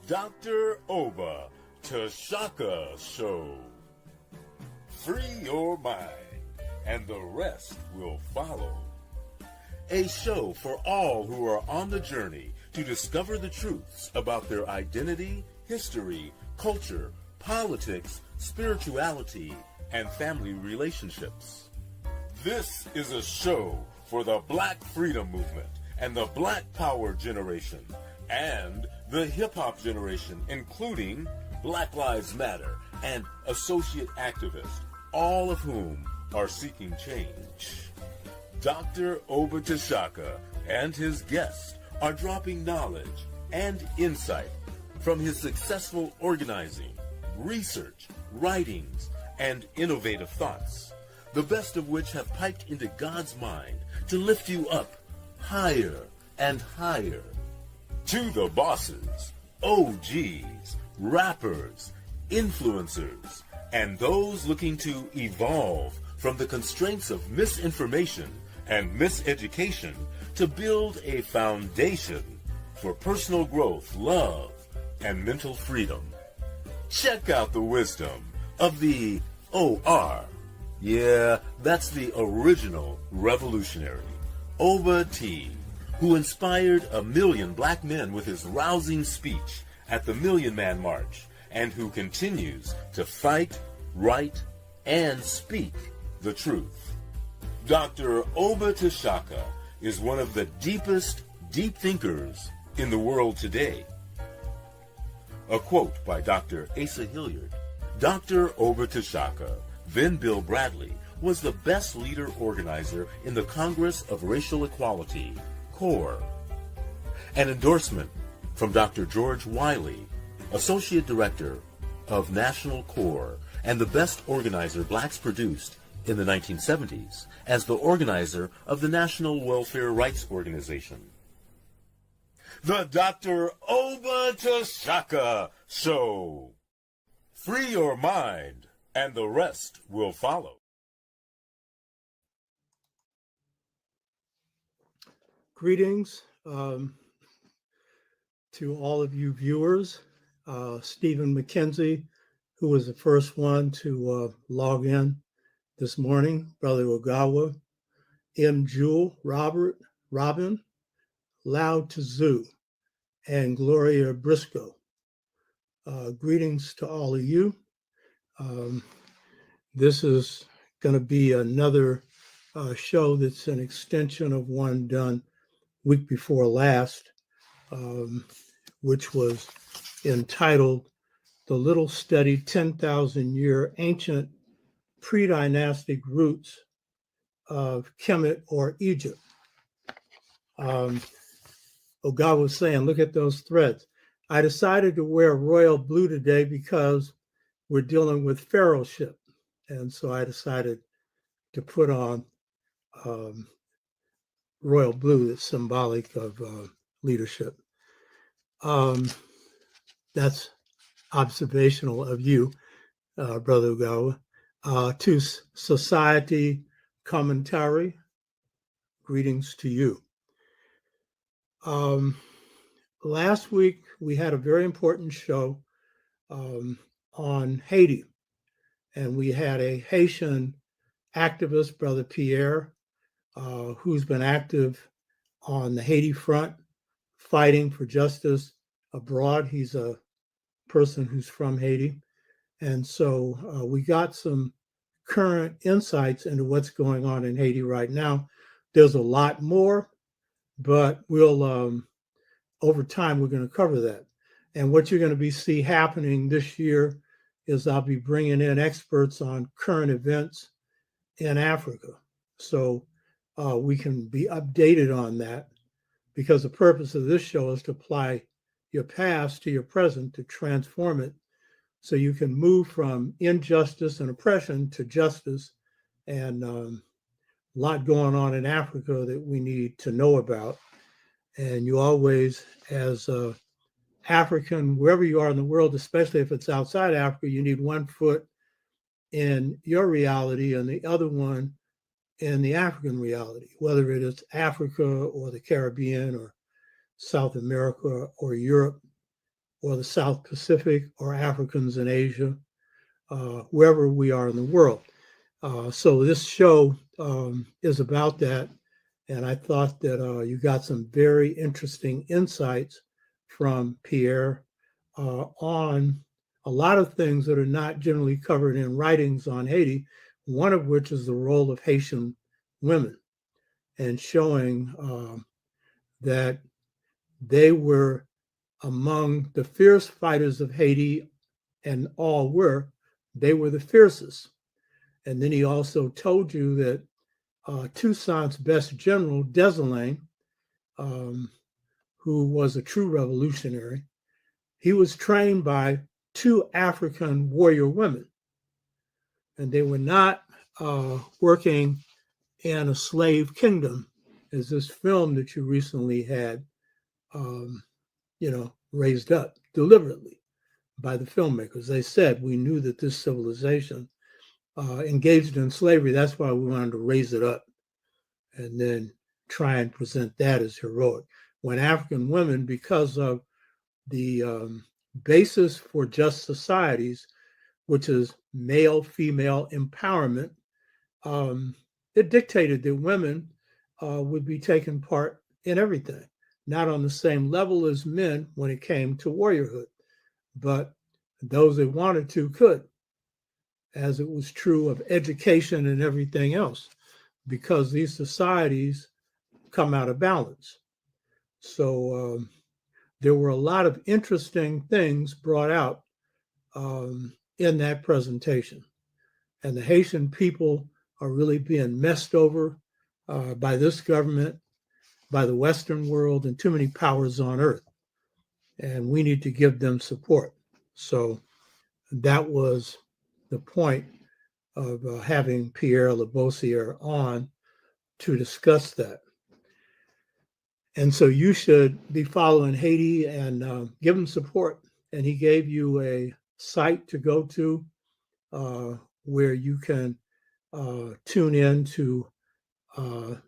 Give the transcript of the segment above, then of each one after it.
Dr. Oba Tashaka Show. Free your mind, and the rest will follow. A show for all who are on the journey to discover the truths about their identity, history, culture, politics, spirituality, and family relationships. This is a show for the Black Freedom Movement and the Black Power generation and the hip-hop generation, including Black Lives Matter and associate activists, all of whom are seeking change. Dr. Oba Tashaka and his guests are dropping knowledge and insight from his successful organizing, research, writings, and innovative thoughts, the best of which have piped into God's mind to lift you up higher and higher. To the bosses, OGs, rappers, influencers, and those looking to evolve from the constraints of misinformation and miseducation to build a foundation for personal growth, love, and mental freedom. Check out the wisdom of the OR. Yeah, that's the original revolutionary, Oba T, who inspired 1 million black men with his rousing speech at the Million Man March, and who continues to fight, write, and speak the truth. Dr. Oba Tashaka is one of the deepest deep thinkers in the world today. A quote by Dr. Asa Hilliard. Dr. Oba Tashaka, then Bill Bradley, was the best leader organizer in the Congress of Racial Equality, CORE. An endorsement from Dr. George Wiley, Associate Director of National CORE and the best organizer blacks produced in the 1970s as the organizer of the National Welfare Rights Organization. The Dr. Oba Tashaka Show. Free your mind, and the rest will follow. Greetings to all of you viewers. Stephen McKenzie, who was the first one to log in this morning, Brother Ogawa, M. Jewel, Robert, Robin, Loud to Zoo, and Gloria Briscoe. Greetings to all of you. This is going to be another show that's an extension of one done week before last, which was entitled The Little Study 10,000-Year Ancient Pre-Dynastic Roots of Kemet or Egypt. Ogawa was saying, look at those threads. I decided to wear royal blue today because we're dealing with pharaohship. And so I decided to put on royal blue that's symbolic of leadership. That's observational of you, Brother Ogawa. To Society Commentary, greetings to you. Last week, we had a very important show on Haiti, and we had a Haitian activist, Brother Pierre, who's been active on the Haiti front, fighting for justice abroad. He's a person who's from Haiti. And so we got some current insights into what's going on in Haiti right now. There's a lot more, but we'll, over time, we're going to cover that. And what you're going to see happening this year is I'll be bringing in experts on current events in Africa. So we can be updated on that, because the purpose of this show is to apply your past to your present, to transform it so you can move from injustice and oppression to justice. And a lot going on in Africa that we need to know about. And you always, as a African, wherever you are in the world, especially if it's outside Africa, you need one foot in your reality and the other one in the African reality, whether it is Africa or the Caribbean or South America or Europe or the South Pacific or Africans in Asia, wherever we are in the world. So this show is about that. And I thought that you got some very interesting insights from Pierre on a lot of things that are not generally covered in writings on Haiti, one of which is the role of Haitian women, and showing that they were among the fierce fighters of Haiti, and they were the fiercest. And then he also told you that Toussaint's best general, Dessalines, who was a true revolutionary, he was trained by 2 African warrior women. And they were not working in a slave kingdom, as this film that you recently had, raised up deliberately by the filmmakers. They said, we knew that this civilization engaged in slavery. That's why we wanted to raise it up and then try and present that as heroic. When African women, because of the basis for just societies, which is male-female empowerment, it dictated that women would be taking part in everything, not on the same level as men when it came to warriorhood, but those that wanted to could, as it was true of education and everything else, because these societies come out of balance. So there were a lot of interesting things brought out in that presentation. And the Haitian people are really being messed over by this government, by the Western world, and too many powers on earth. And we need to give them support. So that was the point of having Pierre Lebossiere on to discuss that. And so you should be following Haiti and give them support. And he gave you a site to go to where you can tune in to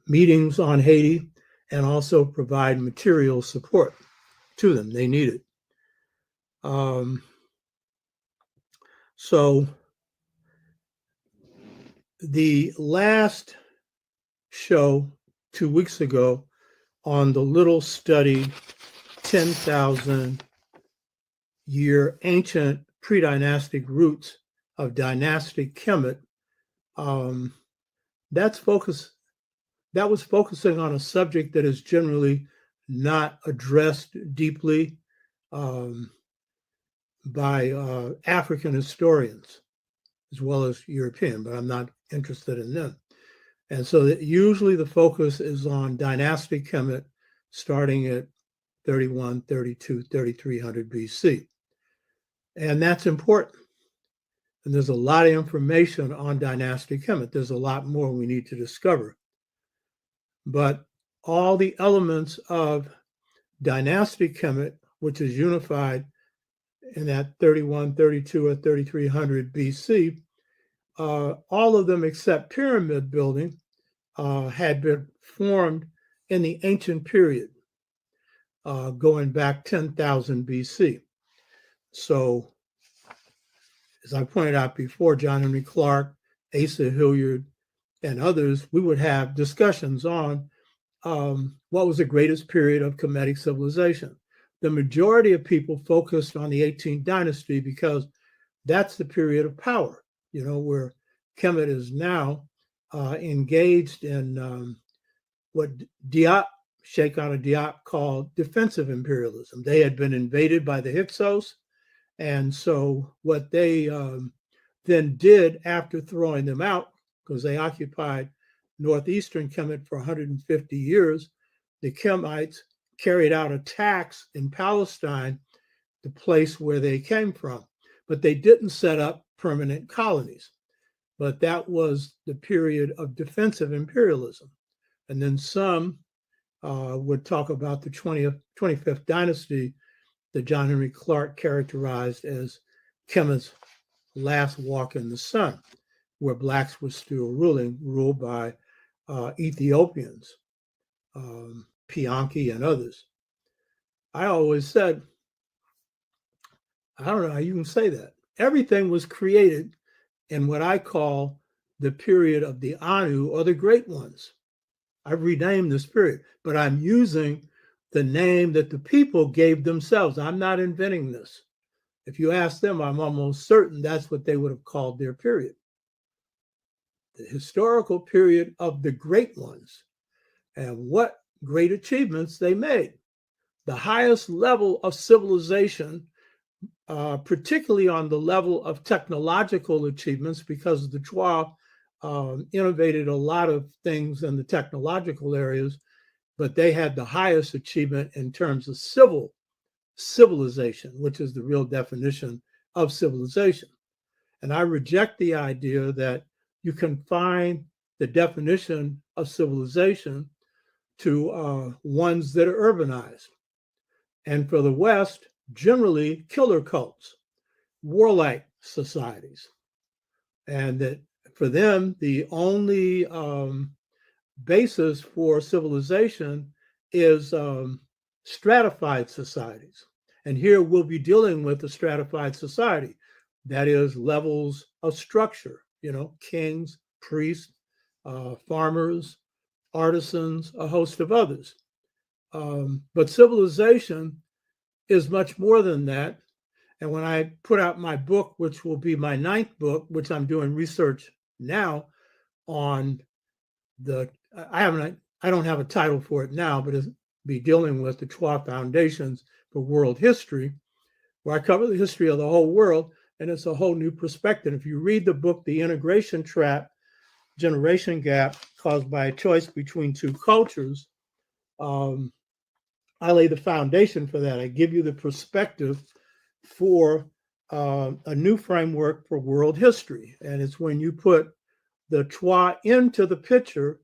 meetings on Haiti and also provide material support to them. They need it. So the last show 2 weeks ago on the little study, 10,000 year ancient pre-dynastic roots of dynastic Kemet, that was focusing on a subject that is generally not addressed deeply by African historians as well as European, but I'm not interested in them. And so usually the focus is on dynastic Kemet starting at 31, 32, 3300 BC. And that's important. And there's a lot of information on dynastic Kemet. There's a lot more we need to discover. But all the elements of dynastic Kemet, which is unified in that 31, 32, or 3300 BC, all of them except pyramid building had been formed in the ancient period, going back 10,000 BC. So, as I pointed out before, John Henry Clark, Asa Hilliard, and others, we would have discussions on what was the greatest period of Kemetic civilization. The majority of people focused on the 18th dynasty because that's the period of power, where Kemet is now engaged in what Sheikh Anta Diop called defensive imperialism. They had been invaded by the Hyksos, and so what they then did after throwing them out, because they occupied northeastern Kemet for 150 years, the Kemites carried out attacks in Palestine, the place where they came from, but they didn't set up permanent colonies. But that was the period of defensive imperialism. And then some would talk about the 25th dynasty that John Henry Clark characterized as Kemet's last walk in the sun, where blacks were still ruled by Ethiopians, Pianki and others. I always said I don't know how you can say that. Everything was created in what I call the period of the Anu, or the great ones. I've renamed this period, but I'm using the name that the people gave themselves. I'm not inventing this. If you ask them, I'm almost certain that's what they would have called their period. The historical period of the great ones, and what great achievements they made. The highest level of civilization, particularly on the level of technological achievements, because the Chua innovated a lot of things in the technological areas, but they had the highest achievement in terms of civilization, which is the real definition of civilization. And I reject the idea that you confine the definition of civilization to ones that are urbanized. And for the West, generally killer cults, warlike societies. And that for them, the only basis for civilization is stratified societies. And here we'll be dealing with a stratified society. That is levels of structure, kings, priests, farmers, artisans, a host of others. But civilization is much more than that. And when I put out my book, which will be my 9th book, which I'm doing research now on I don't have a title for it now, but it'll be dealing with the Chua Foundations for World History, where I cover the history of the whole world, and it's a whole new perspective. If you read the book, The Integration Trap, Generation Gap Caused by a Choice Between Two Cultures, I lay the foundation for that. I give you the perspective for a new framework for world history. And it's when you put the Chua into the picture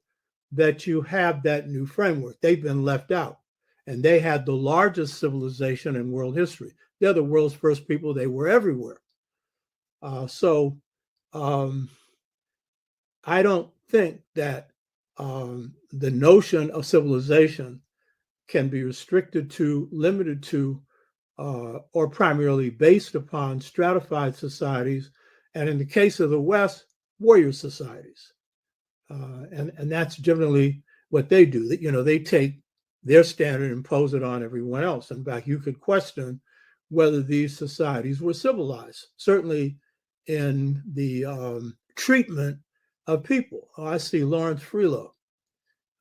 that you have that new framework. They've been left out. And they had the largest civilization in world history. They're the world's first people. They were everywhere. So I don't think that the notion of civilization can be restricted to, limited to, or primarily based upon stratified societies, and in the case of the West, warrior societies. And that's generally what they do. They take their standard and impose it on everyone else. In fact, you could question whether these societies were civilized, certainly in the treatment of people. Oh, I see Lawrence Freelo.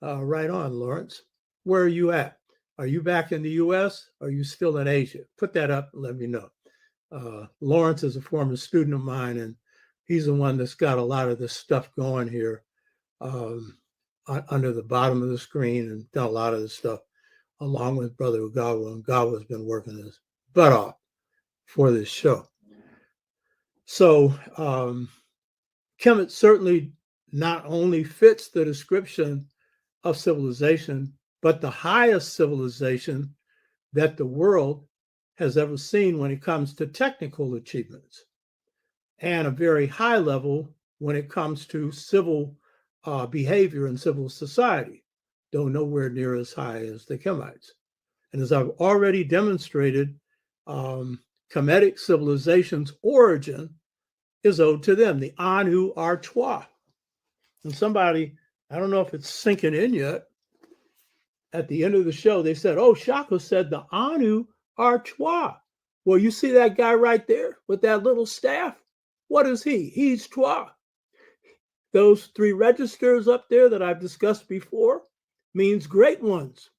Right on, Lawrence. Where are you at? Are you back in the U.S.? Or are you still in Asia? Put that up and let me know. Lawrence is a former student of mine, and he's the one that's got a lot of this stuff going here under the bottom of the screen, and done a lot of this stuff along with Brother Ugawa. And Ugawa's been working his butt off for this show. So Kemet certainly not only fits the description of civilization, but the highest civilization that the world has ever seen when it comes to technical achievements, and a very high level when it comes to civil behavior and civil society, though nowhere near as high as the Kemites. And as I've already demonstrated, Kemetic civilization's origin is owed to them, the Anu Ausar. And somebody, I don't know if it's sinking in yet, at the end of the show, they said, oh, Shaka said the Anu Ausar. Well, you see that guy right there with that little staff? What is he? He's Chua. Those 3 registers up there that I've discussed before means great ones.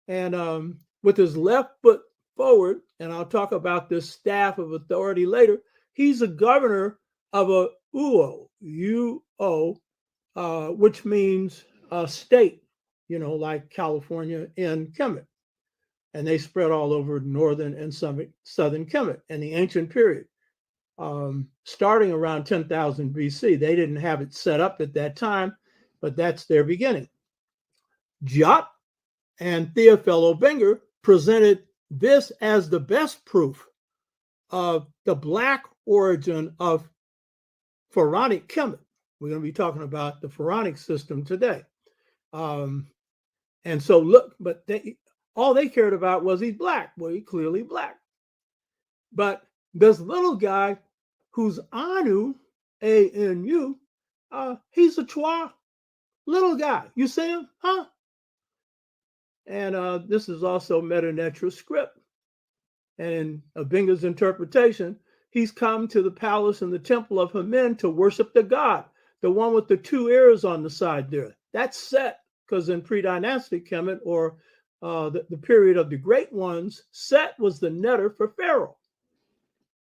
And with his left foot forward, and I'll talk about this staff of authority later, he's a governor of a UO, U-O, which means a state, like California and Kemet. And they spread all over northern and southern Kemet in the ancient period. Starting around 10,000 BC. They didn't have it set up at that time, but that's their beginning. Jop and Theophilo Benger presented this as the best proof of the Black origin of Pharaonic Kemet. We're going to be talking about the Pharaonic system today. And so look, but all they cared about was he's Black. Well, he's clearly Black. But This little guy who's Anu, A-N-U, he's a Chwa, little guy. You see him? Huh? And this is also Meta-Netra script. And in Abinga's interpretation, he's come to the palace and the temple of Hamen to worship the god, the one with the two ears on the side there. That's Set, because in pre-dynastic Kemet, or the period of the great ones, Set was the netter for Pharaoh.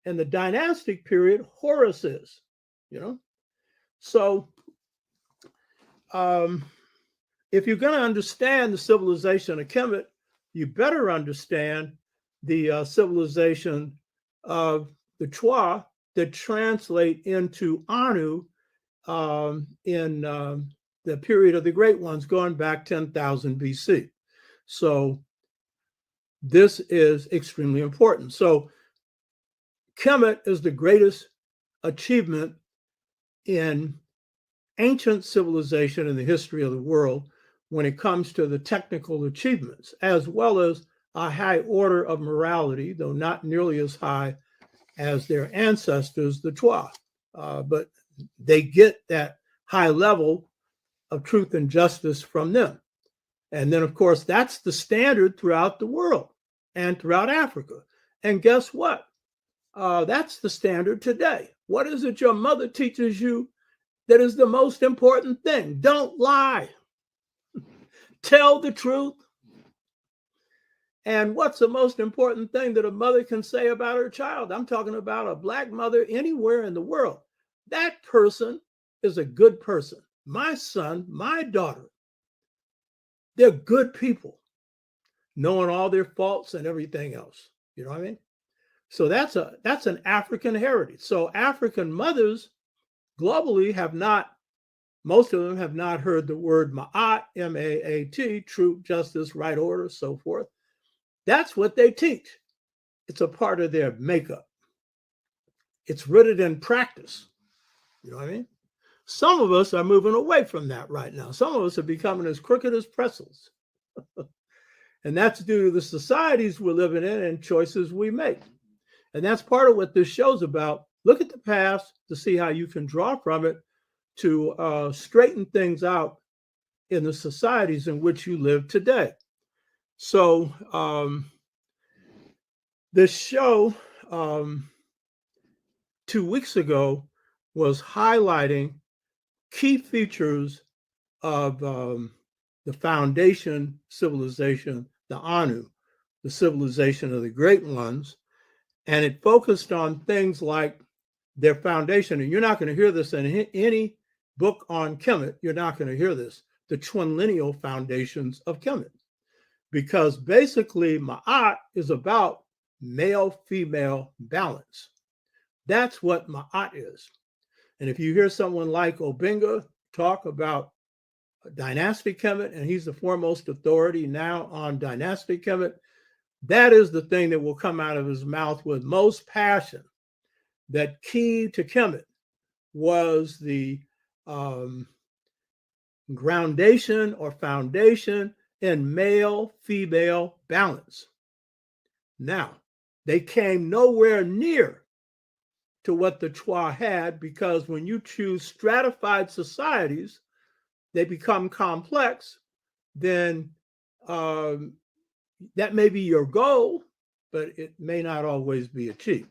And the dynastic period, Horus is, So if you're going to understand the civilization of Kemet, you better understand the civilization of the Chwa that translate into Anu in the period of the great ones going back 10,000 BC. So this is extremely important. So Kemet is the greatest achievement in ancient civilization in the history of the world when it comes to the technical achievements, as well as a high order of morality, though not nearly as high as their ancestors, the Chwa. But they get that high level of truth and justice from them. And then, of course, that's the standard throughout the world and throughout Africa. And guess what? That's the standard today. What is it your mother teaches you that is the most important thing? Don't lie. Tell the truth. And what's the most important thing that a mother can say about her child? I'm talking about a Black mother anywhere in the world. That person is a good person. My son, my daughter, they're good people, knowing all their faults and everything else. You know what I mean? So that's an African heritage. So African mothers globally have not, most of them have not heard the word Ma'at, M-A-A-T, truth, justice, right order, so forth. That's what they teach. It's a part of their makeup. It's rooted in practice. You know what I mean? Some of us are moving away from that right now. Some of us are becoming as crooked as pretzels. And that's due to the societies we're living in and choices we make. And that's part of what this show's about. Look at the past to see how you can draw from it to straighten things out in the societies in which you live today. So this show 2 weeks ago was highlighting key features of the foundation civilization, the Anu, the civilization of the great ones. And it focused on things like their foundation. And you're not going to hear this in any book on Kemet. You're not going to hear this, the twinlineal foundations of Kemet. Because basically, Ma'at is about male-female balance. That's what Ma'at is. And if you hear someone like Obinga talk about dynastic Kemet, and he's the foremost authority now on dynastic Kemet, that is the thing that will come out of his mouth with most passion. That key to Kemet was the groundation or foundation in male-female balance. Now, they came nowhere near to what the Chwa had, because when you choose stratified societies, they become complex, then that may be your goal, but it may not always be achieved.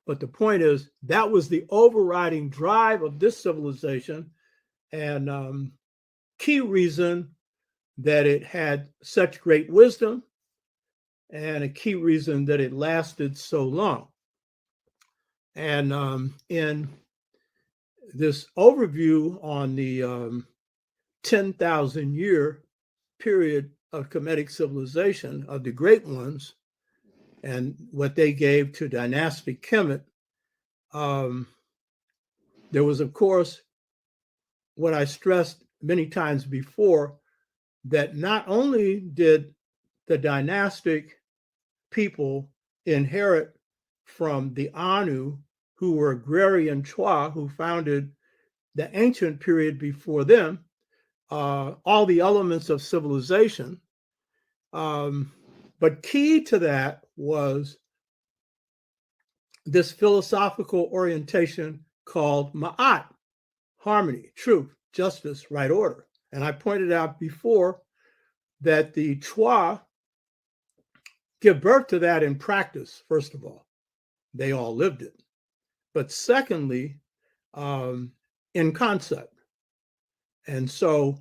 But the point is, that was the overriding drive of this civilization, and key reason that it had such great wisdom, and a key reason that it lasted so long. And in this overview on the 10,000 year period of Kemetic civilization of the great ones, and what they gave to dynastic Kemet, there was, of course, what I stressed many times before, that not only did the dynastic people inherit from the Anu, who were agrarian Chwa, who founded the ancient period before them, all the elements of civilization. But key to that was this philosophical orientation called Ma'at, harmony, truth, justice, right order. And I pointed out before that the Chua give birth to that in practice, first of all. They all lived it. But secondly, in concept. And so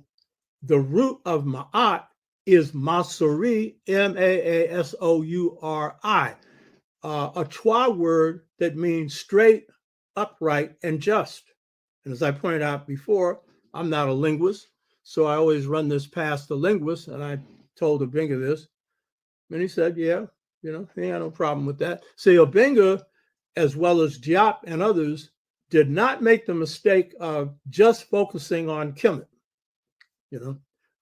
the root of Ma'at is Masuri, Maassouri, a Chua word that means straight, upright, and just. And as I pointed out before, I'm not a linguist, so I always run this past the linguist, and I told Obenga this, and he said, yeah, he had no problem with that. See, Obenga, as well as Diop and others, did not make the mistake of just focusing on Kemet.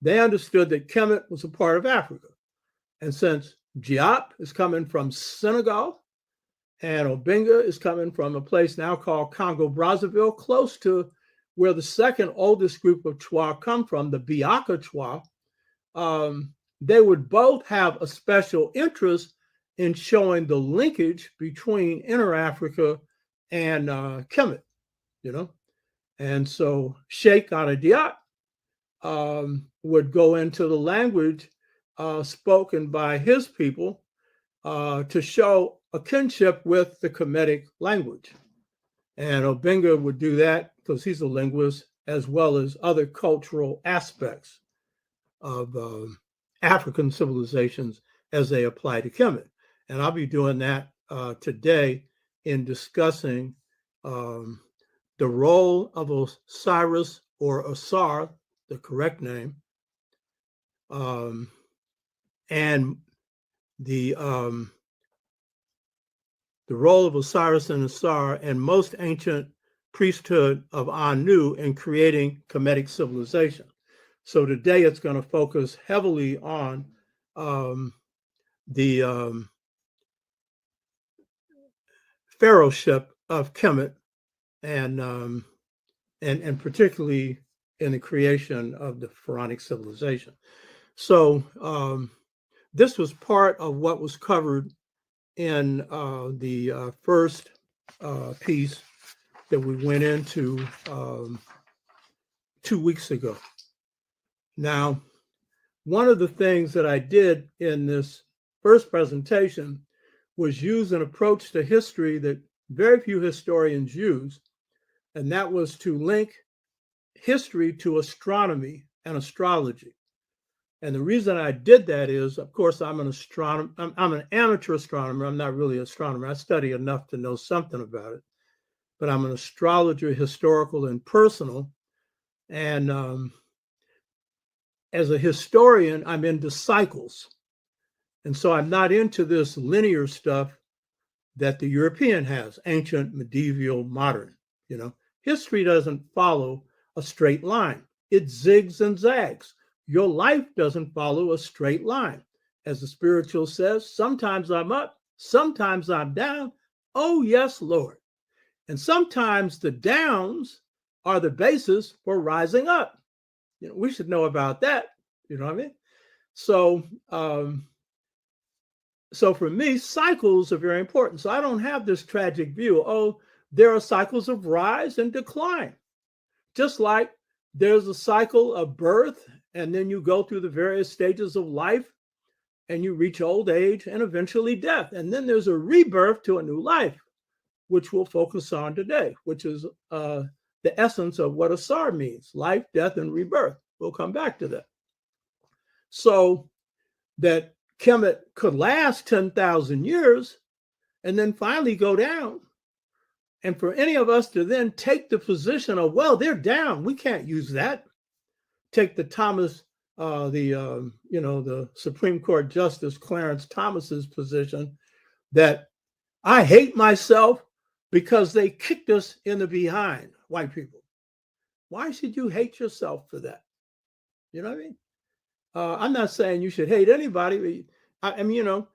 They understood that Kemet was a part of Africa. And since Diop is coming from Senegal and Obenga is coming from a place now called Congo-Brazzaville, close to where the second oldest group of Chua come from, the Biaka Chua, they would both have a special interest in showing the linkage between Inner Africa and Kemet, And so Sheikh Anta Diop would go into the language spoken by his people to show a kinship with the Kemetic language. And Obenga would do that because he's a linguist, as well as other cultural aspects of African civilizations as they apply to Kemet. And I'll be doing that today in discussing the role of Osiris or Ausar, the correct name, and the role of Osiris and Ausar and most ancient priesthood of Anu in creating Kemetic civilization. So today it's going to focus heavily on the pharaohship of Kemet and particularly in the creation of the Pharaonic civilization. So this was part of what was covered in the first piece that we went into 2 weeks ago. Now, one of the things that I did in this first presentation was use an approach to history that very few historians use, and that was to link history to astronomy and astrology. And the reason I did that is, of course, I'm an astronomer. I'm an amateur astronomer. I'm not really an astronomer. I study enough to know something about it. But I'm an astrologer, historical and personal. And as a historian, I'm into cycles. And so I'm not into this linear stuff that the European has, ancient, medieval, modern. History doesn't follow a straight line. It zigs and zags. Your life doesn't follow a straight line. As the spiritual says, sometimes I'm up, sometimes I'm down. Oh, yes, Lord. And sometimes the downs are the basis for rising up. We should know about that. You know what I mean? So, so for me, cycles are very important. So I don't have this tragic view. Oh, there are cycles of rise and decline. Just like there's a cycle of birth, and then you go through the various stages of life, and you reach old age and eventually death. And then there's a rebirth to a new life, which we'll focus on today, which is the essence of what Ausar means, life, death, and rebirth. We'll come back to that. So that Kemet could last 10,000 years and then finally go down. And for any of us to then take the position of, well, they're down, we can't use that. Take the the Supreme Court Justice Clarence Thomas's position that I hate myself because they kicked us in the behind, white people. Why should you hate yourself for that? You know what I mean? I'm not saying you should hate anybody. I mean,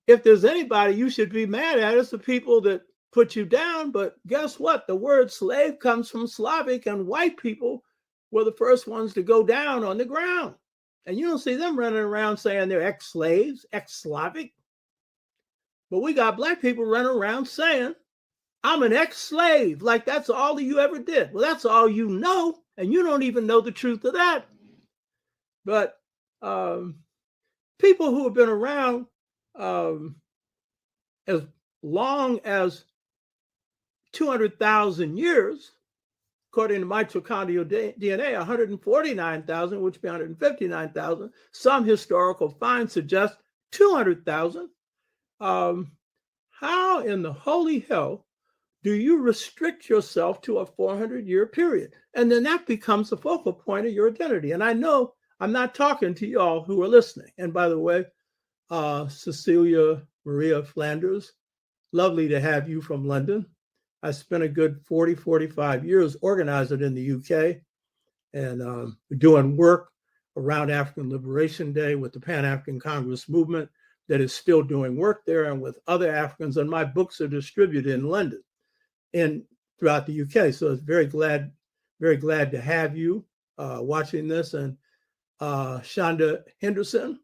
if there's anybody you should be mad at, it's the people that put you down. But guess what? The word slave comes from Slavic, and white people were the first ones to go down on the ground. And you don't see them running around saying they're ex-slaves, ex-Slavic. But we got black people running around saying I'm an ex-slave. Like that's all you ever did. Well, that's all you know, and you don't even know the truth of that. But people who have been around as long as 200,000 years, according to mitochondrial DNA, 149,000, which would be 159,000. Some historical finds suggest 200,000. How in the holy hell do you restrict yourself to a 400-year period? And then that becomes the focal point of your identity. And I know I'm not talking to y'all who are listening. And by the way, Cecilia Maria Flanders, lovely to have you from London. I spent a good 40, 45 years organizing in the UK and doing work around African Liberation Day with the Pan-African Congress movement that is still doing work there and with other Africans. And my books are distributed in London and throughout the UK. So it's very glad to have you watching this. And Shonda Henderson,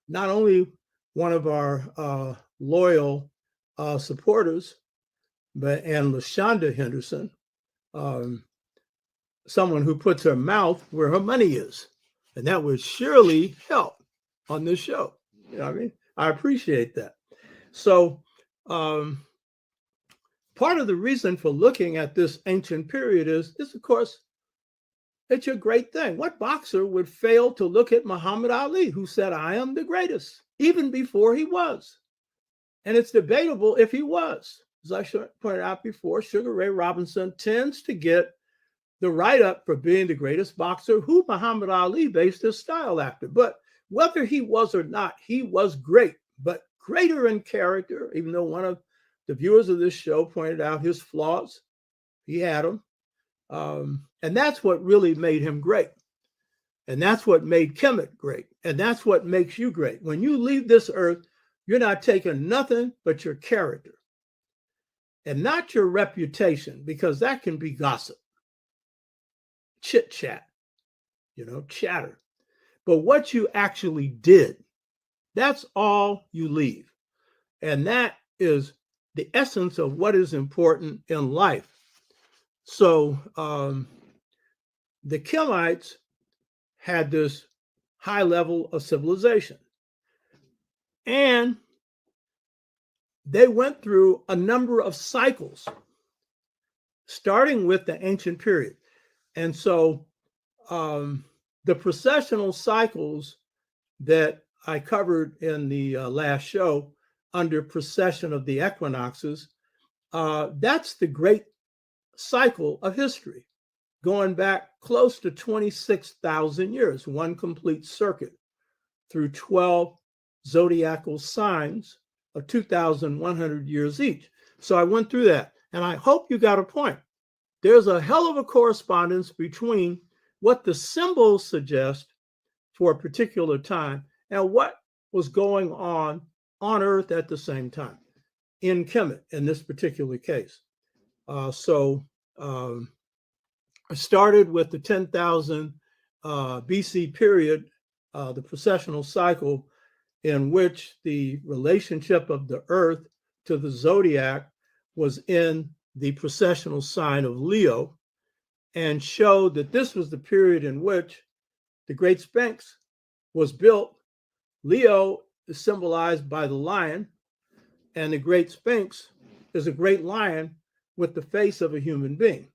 not only one of our loyal supporters, and LaShonda Henderson, someone who puts her mouth where her money is. And that would surely help on this show. You know what I mean? I appreciate that. So part of the reason for looking at this ancient period is of course, it's a great thing. What boxer would fail to look at Muhammad Ali, who said, I am the greatest, even before he was? And it's debatable if he was. As I pointed out before, Sugar Ray Robinson tends to get the write-up for being the greatest boxer, who Muhammad Ali based his style after. But whether he was or not, he was great, but greater in character, even though one of the viewers of this show pointed out his flaws. He had them. And that's what really made him great. And that's what made Kemet great. And that's what makes you great. When you leave this earth, you're not taking nothing but your character and not your reputation, because that can be gossip, chit chat, chatter. But what you actually did, that's all you leave. And that is the essence of what is important in life. So the Kemites had this high level of civilization. And they went through a number of cycles, starting with the ancient period. And so the precessional cycles that I covered in the last show under precession of the equinoxes, that's the great cycle of history, going back close to 26,000 years, one complete circuit through 12 zodiacal signs of 2,100 years each. So I went through that, and I hope you got a point. There's a hell of a correspondence between what the symbols suggest for a particular time and what was going on Earth at the same time in Kemet in this particular case. I started with the 10,000 BC period, the precessional cycle, in which the relationship of the Earth to the zodiac was in the precessional sign of Leo, and showed that this was the period in which the Great Sphinx was built. Leo is symbolized by the lion, and the Great Sphinx is a great lion with the face of a human being.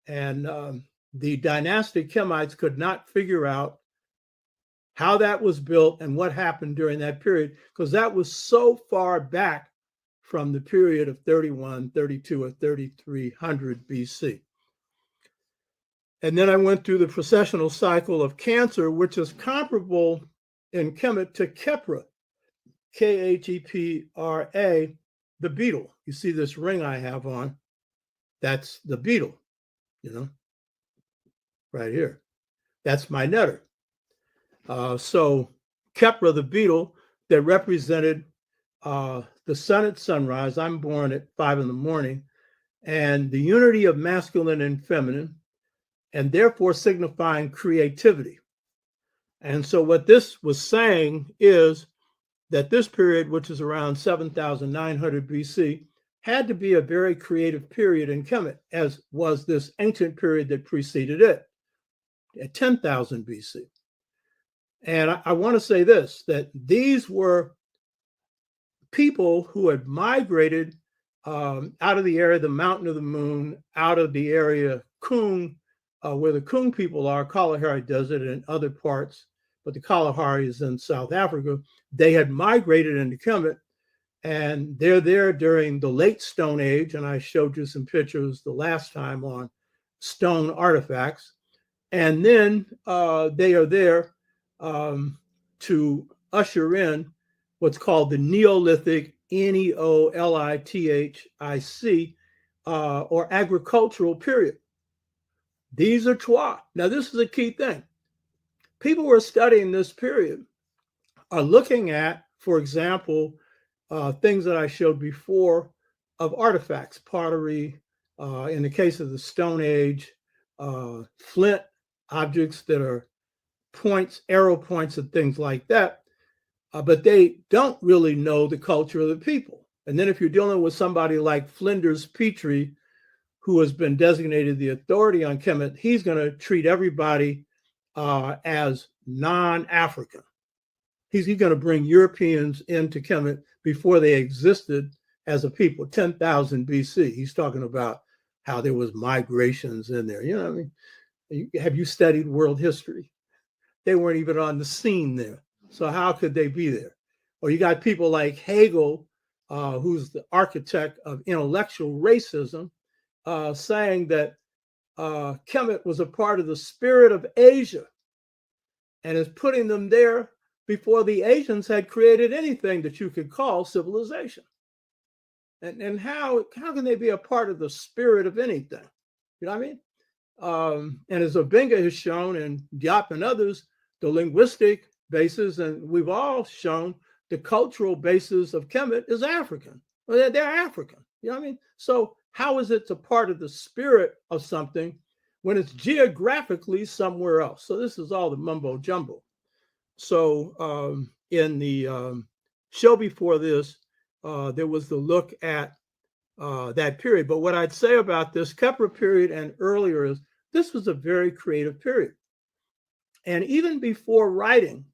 And the dynastic Kemites could not figure out how that was built and what happened during that period, because that was so far back from the period of 31, 32, or 3300 BC. And then I went through the precessional cycle of Cancer, which is comparable in Kemet to Khepra, Khepra, the beetle. You see this ring I have on? That's the beetle, right here. That's my netter. So Khepra, the beetle, that represented the sun at sunrise. I'm born at 5 a.m, and the unity of masculine and feminine, and therefore signifying creativity. And so what this was saying is that this period, which is around 7,900 BC, had to be a very creative period in Kemet, as was this ancient period that preceded it at 10,000 BC. And I want to say this, that these were people who had migrated out of the area, the Mountain of the Moon, out of the area Kung, where the Kung people are, Kalahari Desert and other parts, but the Kalahari is in South Africa. They had migrated into Kemet, and they're there during the late Stone Age, and I showed you some pictures the last time on stone artifacts. And then they are there to usher in what's called the Neolithic, Neolithic, or agricultural period. These are Twa. Now, this is a key thing. People who are studying this period are looking at, for example, things that I showed before of artifacts, pottery, in the case of the Stone Age, flint objects that are points, arrow points, and things like that. But they don't really know the culture of the people. And then if you're dealing with somebody like Flinders Petrie, who has been designated the authority on Kemet, he's going to treat everybody as non-African. He's going to bring Europeans into Kemet before they existed as a people, 10,000 BC. He's talking about how there was migrations in there. You know what I mean? Have you studied world history? They weren't even on the scene there. So how could they be there? Or you got people like Hegel, who's the architect of intellectual racism, saying that Kemet was a part of the spirit of Asia and is putting them there before the Asians had created anything that you could call civilization. And how can they be a part of the spirit of anything? You know what I mean? And as Obenga has shown, and Diop and others, the linguistic basis, and we've all shown the cultural basis of Kemet is African. Well, they're African. You know what I mean? So how is it a part of the spirit of something when it's geographically somewhere else? So this is all the mumbo jumbo. So in the show before this, there was the look at that period. But what I'd say about this Kepler period and earlier is this was a very creative period. And even before writing,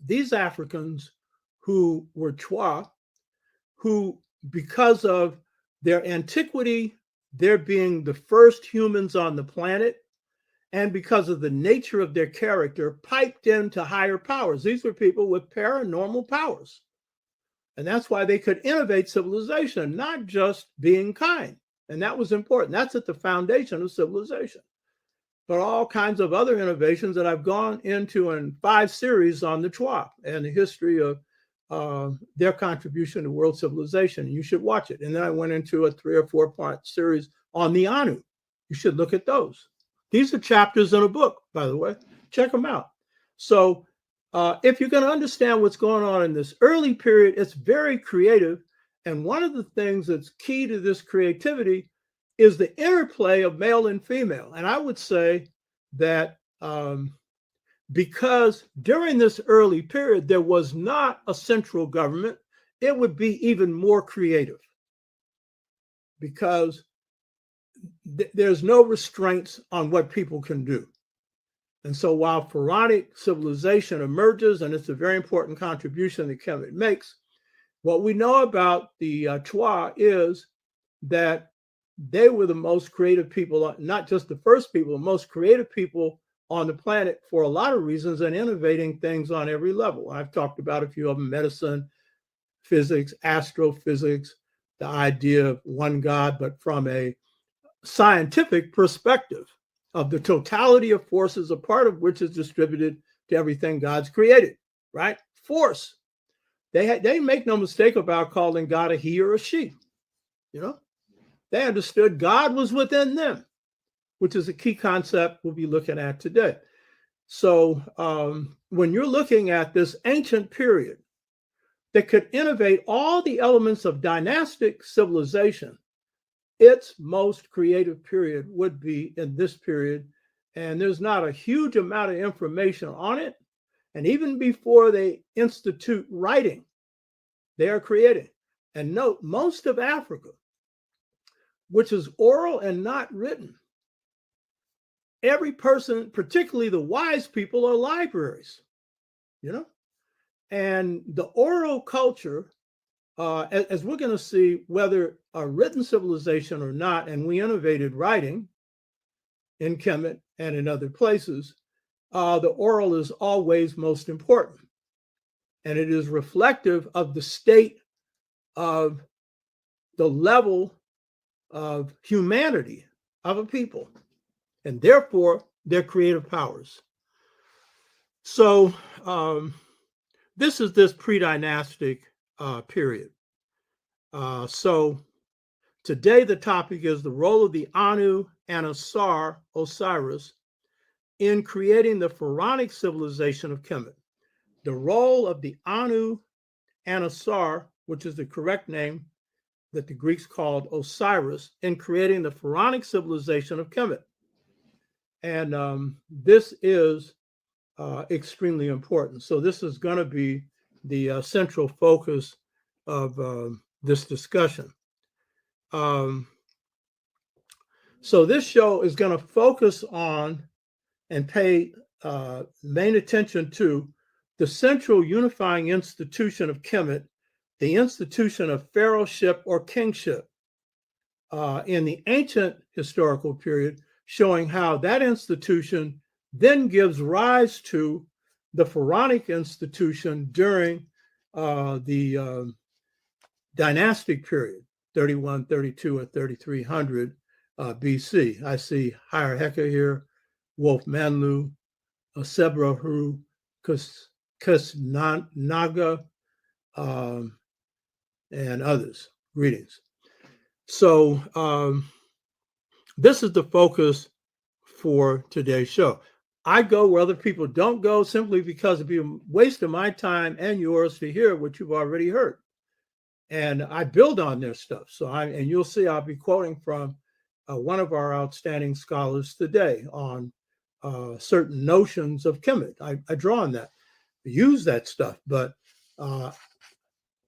these Africans who were Twa, who because of their antiquity, their being the first humans on the planet, and because of the nature of their character, piped into higher powers. These were people with paranormal powers. And that's why they could innovate civilization, not just being kind. And that was important. That's at the foundation of civilization. But all kinds of other innovations that I've gone into in 5 series on the Twa and the history of their contribution to world civilization. You should watch it. And then I went into a 3 or 4 part series on the Anu. You should look at those. These are chapters in a book, by the way. Check them out. So if you're going to understand what's going on in this early period, it's very creative. And one of the things that's key to this creativity is the interplay of male and female. And I would say that because during this early period, there was not a central government, it would be even more creative because there's no restraints on what people can do. And so while Pharaonic civilization emerges, and it's a very important contribution that Kemet makes, what we know about the Twa is that they were the most creative people, not just the first people, the most creative people on the planet for a lot of reasons and innovating things on every level. I've talked about a few of them: medicine, physics, astrophysics, the idea of one God, but from a scientific perspective of the totality of forces, a part of which is distributed to everything God's created, right? Force. They make no mistake about calling God a he or a she, you know? They understood God was within them, which is a key concept we'll be looking at today. So when you're looking at this ancient period that could innovate all the elements of dynastic civilization, its most creative period would be in this period. And there's not a huge amount of information on it. And even before they institute writing, they are creating. And note, most of Africa which is oral and not written. Every person, particularly the wise people, are libraries, and the oral culture, as we're going to see, whether a written civilization or not, and we innovated writing in Kemet and in other places, the oral is always most important. And it is reflective of the state of the level of humanity of a people, and therefore their creative powers. So this is this pre-dynastic period. So today the topic is the role of the Anu and Ausar, Osiris, in creating the Pharaonic civilization of Kemet. The role of the Anu and Ausar, which is the correct name that the Greeks called Osiris, in creating the Pharaonic civilization of Kemet. And this is extremely important. So this is going to be the central focus of this discussion. So this show is going to focus on and pay main attention to the central unifying institution of Kemet, the institution of pharaohship or kingship in the ancient historical period, showing how that institution then gives rise to the Pharaonic institution during the dynastic period, 31, 32, and 3300 BC. I see Hierheka here, Wolf Manlu, Sebrahu, Kusnaga, and others. Greetings. So this is the focus for today's show. I go where other people don't go simply because it'd be a waste of my time and yours to hear what you've already heard. And I build on their stuff. And you'll see I'll be quoting from one of our outstanding scholars today on certain notions of Kemet. I draw on that, use that stuff, but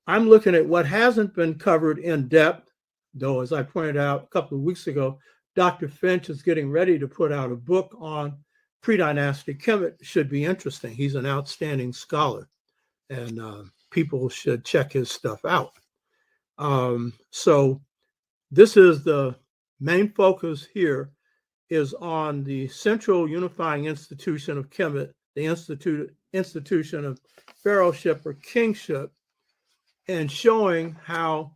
I'm looking at what hasn't been covered in depth, though, as I pointed out a couple of weeks ago, Dr. Finch is getting ready to put out a book on pre-dynastic Kemet. Should be interesting. He's an outstanding scholar, and people should check his stuff out. So this is the main focus here is on the central unifying institution of Kemet, the institution of pharaohship or kingship, and showing how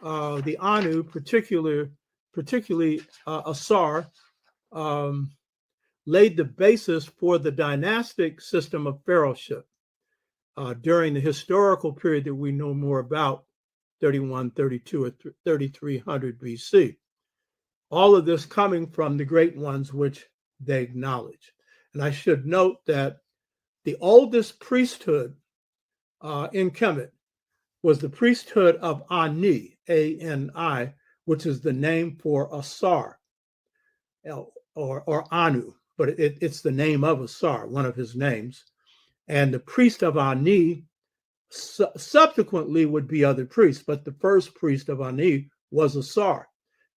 the Anu, particularly Ausar, laid the basis for the dynastic system of pharaohship during the historical period that we know more about, 31, 32, or 3300 BC. All of this coming from the great ones which they acknowledge. And I should note that the oldest priesthood in Kemet was the priesthood of Ani, A-N-I, which is the name for Ausar, or Anu, but it's the name of Ausar, one of his names. And the priest of Ani subsequently would be other priests, but the first priest of Ani was Ausar.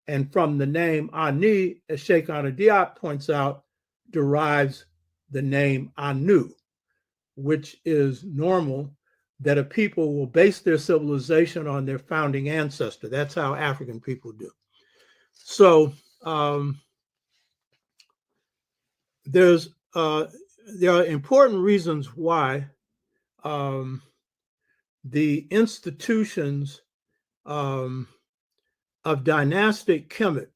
And from the name Ani, as Sheikh Anu Diop points out, derives the name Anu, which is normal that a people will base their civilization on their founding ancestor. That's how African people do. So there are important reasons why the institutions of dynastic Kemet,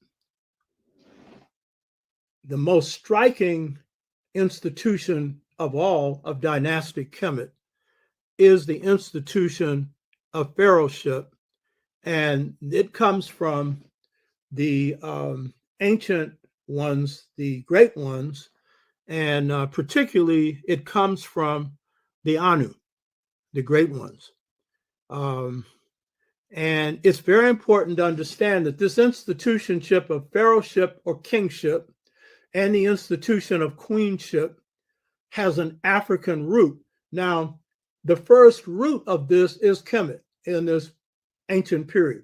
the most striking institution of all of dynastic Kemet, is the institution of pharaohship, and it comes from the ancient ones, the great ones, and particularly it comes from the Anu, the great ones. And it's very important to understand that this institutionship of pharaohship or kingship and the institution of queenship has an African root. Now, the first root of this is Kemet in this ancient period.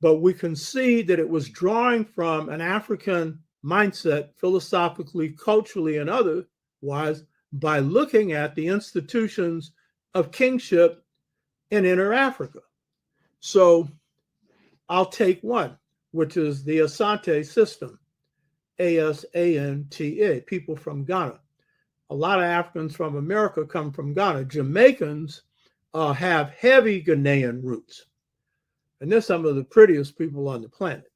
But we can see that it was drawing from an African mindset, philosophically, culturally, and otherwise, by looking at the institutions of kingship in Inner Africa. So I'll take one, which is the Asante system, Asanta, people from Ghana. A lot of Africans from America come from Ghana. Jamaicans have heavy Ghanaian roots. And they're some of the prettiest people on the planet.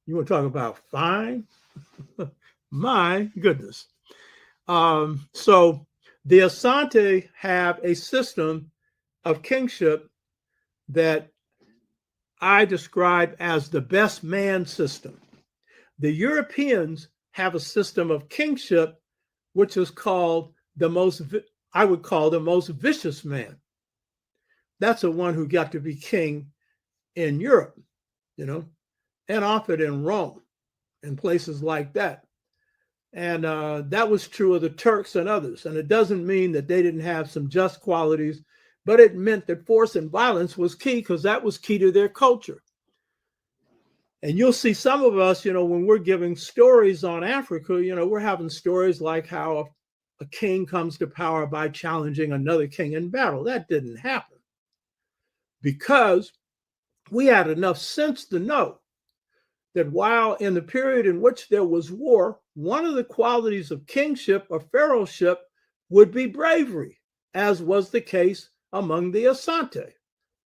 You want to talk about fine? My goodness. So the Asante have a system of kingship that I describe as the best man system. The Europeans have a system of kingship, which is called I would call the most vicious man. That's the one who got to be king in Europe, and often in Rome and places like that. And that was true of the Turks and others. And it doesn't mean that they didn't have some just qualities, but it meant that force and violence was key, because that was key to their culture. And you'll see some of us, when we're giving stories on Africa, we're having stories like how a king comes to power by challenging another king in battle. That didn't happen, because we had enough sense to know that while in the period in which there was war, one of the qualities of kingship or pharaohship would be bravery, as was the case among the Asante,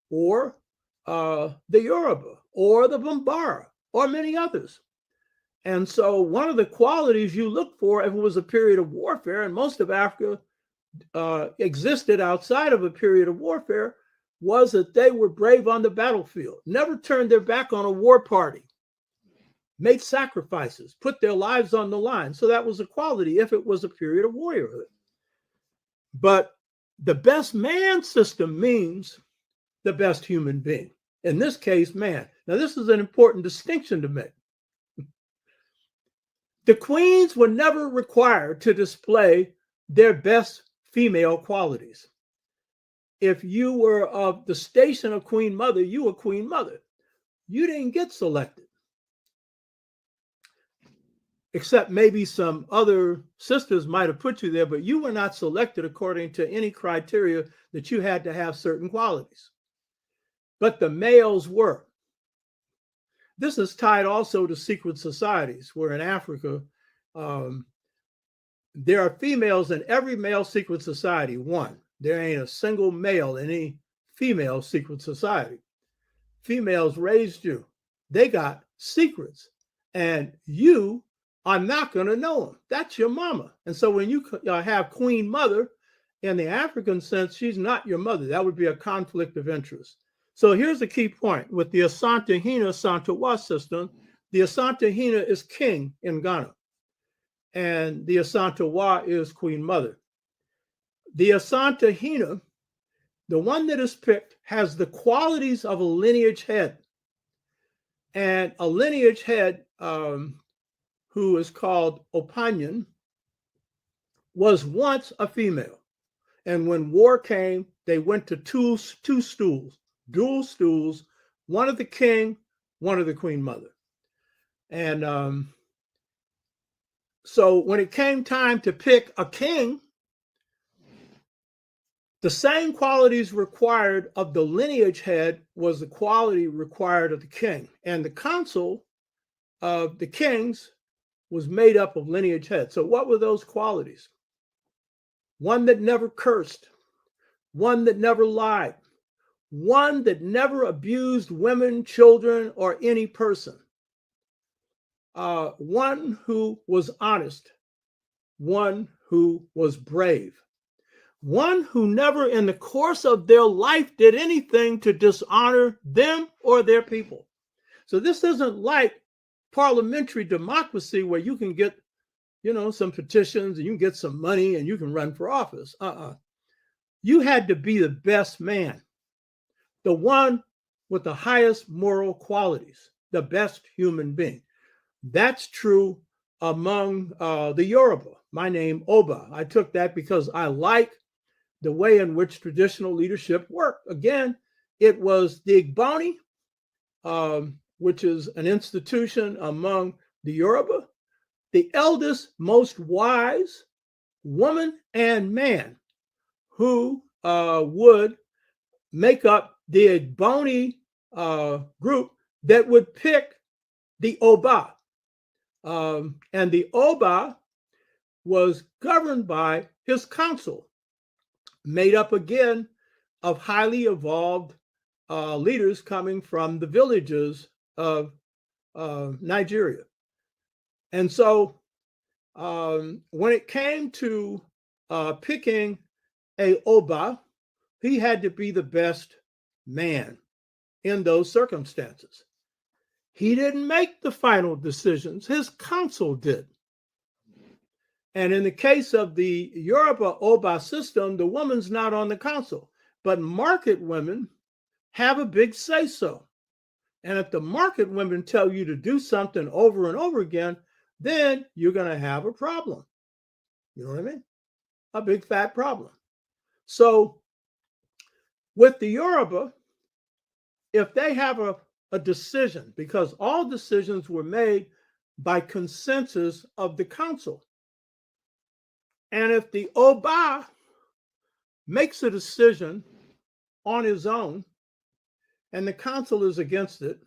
or the Yoruba, or the Bambara, or many others. And so one of the qualities you look for if it was a period of warfare, and most of Africa existed outside of a period of warfare, was that they were brave on the battlefield, never turned their back on a war party, made sacrifices, put their lives on the line. So that was a quality if it was a period of warriorhood. But the best man system means the best human being. In this case, man. Now, this is an important distinction to make. The queens were never required to display their best female qualities. If you were of the station of queen mother, you were queen mother. You didn't get selected. Except maybe some other sisters might have put you there, but you were not selected according to any criteria that you had to have certain qualities. But the males were. This is tied also to secret societies, where in Africa, there are females in every male secret society, one. There ain't a single male in any female secret society. Females raised you. They got secrets, and you are not going to know them. That's your mama. And so when you have queen mother, in the African sense, she's not your mother. That would be a conflict of interest. So here's the key point. With the Asante Hina Santewa system, the Asante Hina is king in Ghana, and the Asantewa is queen mother. The Asante Hina, the one that is picked, has the qualities of a lineage head. And a lineage head, who is called Opanyan, was once a female. And when war came, they went to two stools, dual stools, one of the king, one of the queen mother. And so when it came time to pick a king, the same qualities required of the lineage head was the quality required of the king. And the council of the kings was made up of lineage heads. So what were those qualities? One that never cursed, one that never lied, one that never abused women, children, or any person, one who was honest, one who was brave, one who never in the course of their life did anything to dishonor them or their people. So this isn't like parliamentary democracy where you can get, some petitions and you can get some money and you can run for office. You had to be the best man, the one with the highest moral qualities, the best human being. That's true among the Yoruba. My name, Oba. I took that because I like the way in which traditional leadership worked. Again, it was the Igboni which is an institution among the Yoruba, the eldest, most wise woman and man who would make up the Igboni group that would pick the Oba. And the Oba was governed by his council, made up again of highly evolved leaders coming from the villages of Nigeria. And so when it came to picking a Oba, he had to be the best man in those circumstances. He didn't make the final decisions, his council did. And in the case of the Yoruba Oba system, the woman's not on the council, but market women have a big say-so. And if the market women tell you to do something over and over again, then you're going to have a problem. You know what I mean? A big fat problem. So with the Yoruba, if they have a decision, because all decisions were made by consensus of the council, and if the Oba makes a decision on his own and the council is against it,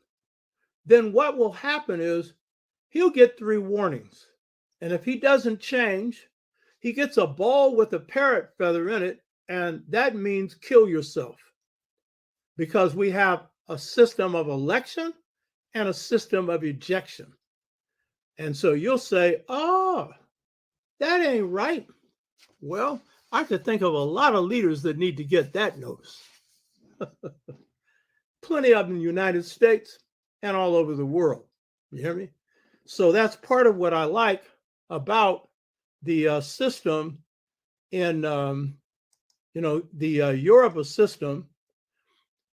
then what will happen is he'll get 3 warnings. And if he doesn't change, he gets a ball with a parrot feather in it, and that means kill yourself. Because we have a system of election and a system of ejection. And so you'll say, oh, that ain't right. Well, I could think of a lot of leaders that need to get that notice. Plenty of them in the United States and all over the world. You hear me? So that's part of what I like about the system in, the Yoruba system.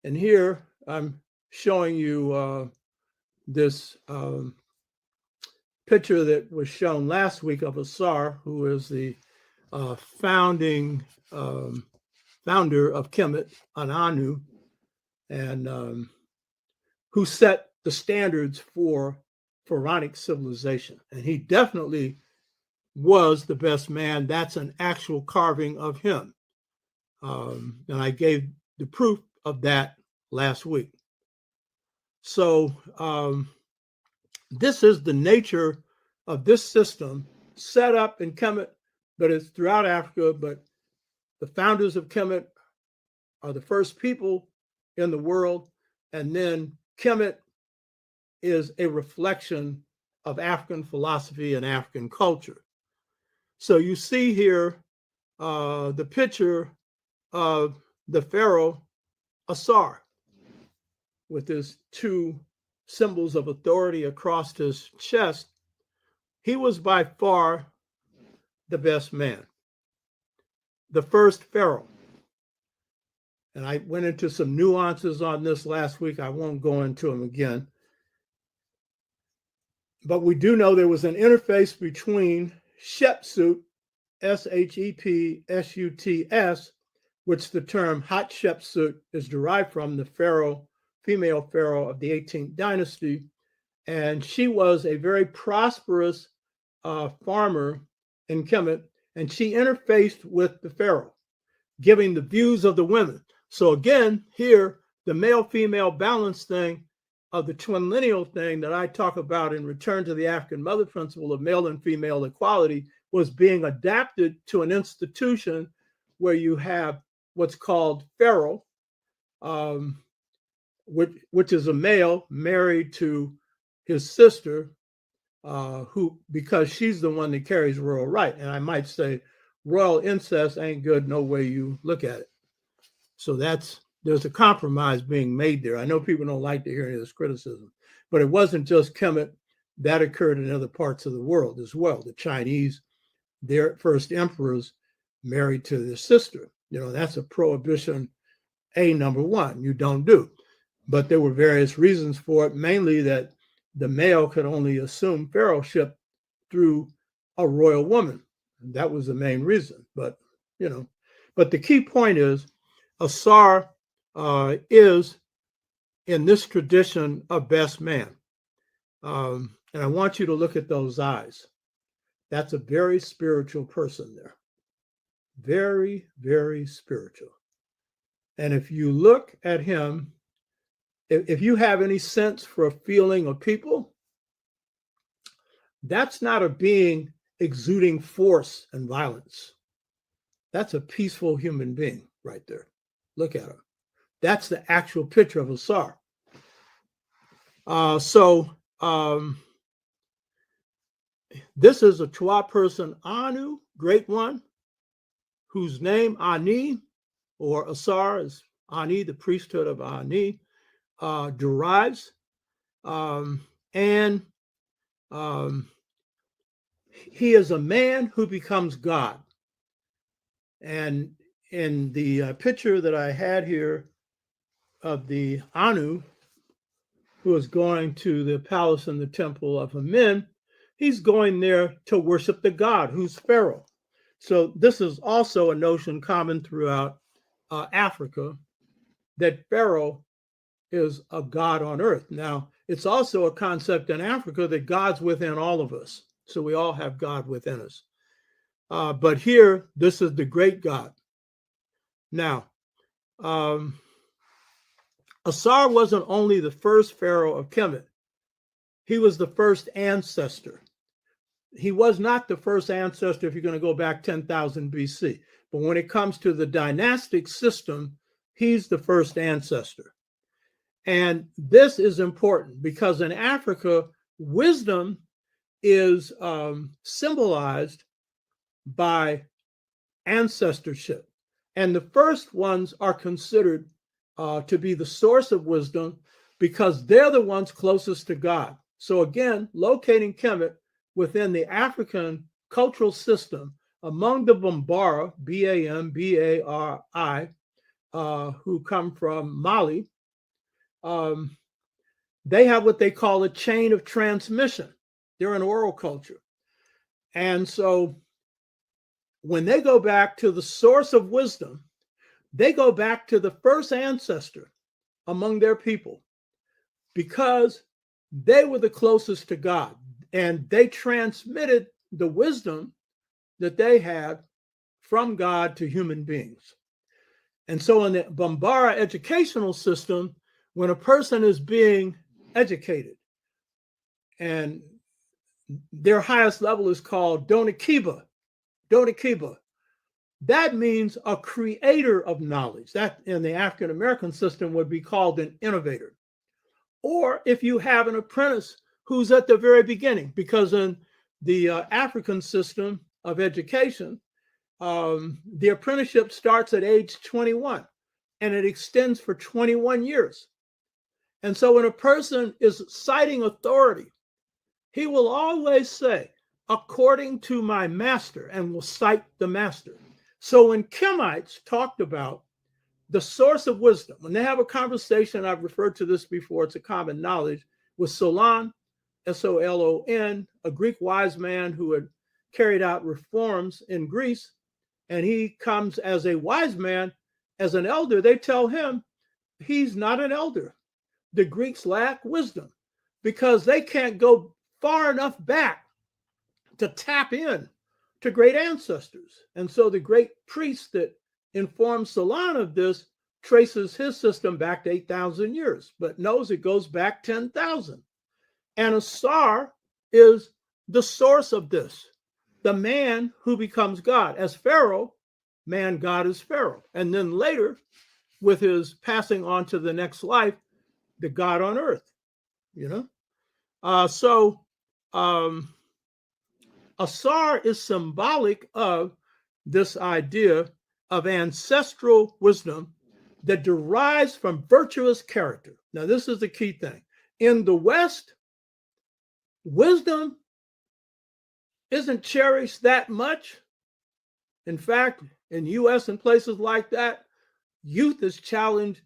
And here I'm showing you this picture that was shown last week of Ausar, who is the founder of Kemet, an Anu, and who set the standards for Pharaonic civilization. And he definitely was the best man. That's an actual carving of him. And I gave the proof of that last week. So this is the nature of this system set up in Kemet, but it's throughout Africa. But the founders of Kemet are the first people in the world. And then Kemet is a reflection of African philosophy and African culture. So you see here the picture of the pharaoh Ausar with his 2 symbols of authority across his chest. He was by far the best man, the first pharaoh. And I went into some nuances on this last week. I won't go into them again. But we do know there was an interface between Shepsut, Shepsuts, which the term Hatshepsut is derived from, the pharaoh, female pharaoh of the 18th dynasty. And she was a very prosperous farmer in Kemet, and she interfaced with the pharaoh, giving the views of the women. So again, here, the male-female balance thing of the twin lineal thing that I talk about in Return to the African Mother principle of male and female equality was being adapted to an institution where you have what's called pharaoh, which is a male married to his sister, who, because she's the one that carries royal right. And I might say royal incest ain't good no way you look at it. So there's a compromise being made there. I know people don't like to hear any of this criticism, but it wasn't just Kemet. That occurred in other parts of the world as well. The Chinese, their first emperors married to their sister. That's a prohibition, number 1, you don't do. But there were various reasons for it, mainly that the male could only assume pharaohship through a royal woman. That was the main reason. But the key point is Ausar is in this tradition of best man. And I want you to look at those eyes. That's a very spiritual person there. Very, very spiritual. And if you look at him, if you have any sense for a feeling of people, that's not a being exuding force and violence. That's a peaceful human being right there. Look at him. That's the actual picture of Ausar. This is a Chua person, Anu, great one, whose name Ani, or Ausar is Ani, the priesthood of Ani, derives. He is a man who becomes God. And in the picture that I had here of the Anu, who is going to the palace and the temple of Amen, he's going there to worship the god who's Pharaoh. So this is also a notion common throughout Africa, that Pharaoh is a god on earth. Now, it's also a concept in Africa that God's within all of us. So we all have God within us. But here, this is the great God. Now, Ausar wasn't only the first pharaoh of Kemet. He was the first ancestor. He was not the first ancestor if you're going to go back 10,000 BC. But when it comes to the dynastic system, he's the first ancestor. And this is important because in Africa, wisdom is symbolized by ancestorship. And the first ones are considered to be the source of wisdom because they're the ones closest to God. So again, locating Kemet within the African cultural system among the Bambara, B-A-M-B-A-R-I, who come from Mali, they have what they call a chain of transmission. They're an oral culture. And so when they go back to the source of wisdom, they go back to the first ancestor among their people because they were the closest to God and they transmitted the wisdom that they had from God to human beings. And so in the Bambara educational system, when a person is being educated and their highest level is called Donikiba, that means a creator of knowledge. That in the African American system would be called an innovator. Or if you have an apprentice who's at the very beginning, because in the African system of education, the apprenticeship starts at age 21 and it extends for 21 years. And so when a person is citing authority, he will always say, according to my master, and will cite the master. So when Kemites talked about the source of wisdom, when they have a conversation, I've referred to this before, it's a common knowledge, with Solon, S-O-L-O-N, a Greek wise man who had carried out reforms in Greece, and he comes as a wise man, as an elder, they tell him he's not an elder. The Greeks lack wisdom because they can't go far enough back to tap in to great ancestors. And so the great priest that informed Solon of this traces his system back to 8,000 years, but knows it goes back 10,000. And Ausar is the source of this, the man who becomes God. As Pharaoh, man, God is Pharaoh. And then later, with his passing on to the next life, the God on earth, you know? Ausar is symbolic of this idea of ancestral wisdom that derives from virtuous character. Now, this is the key thing. In the West, wisdom isn't cherished that much. In fact, in the US and places like that, youth is challenged,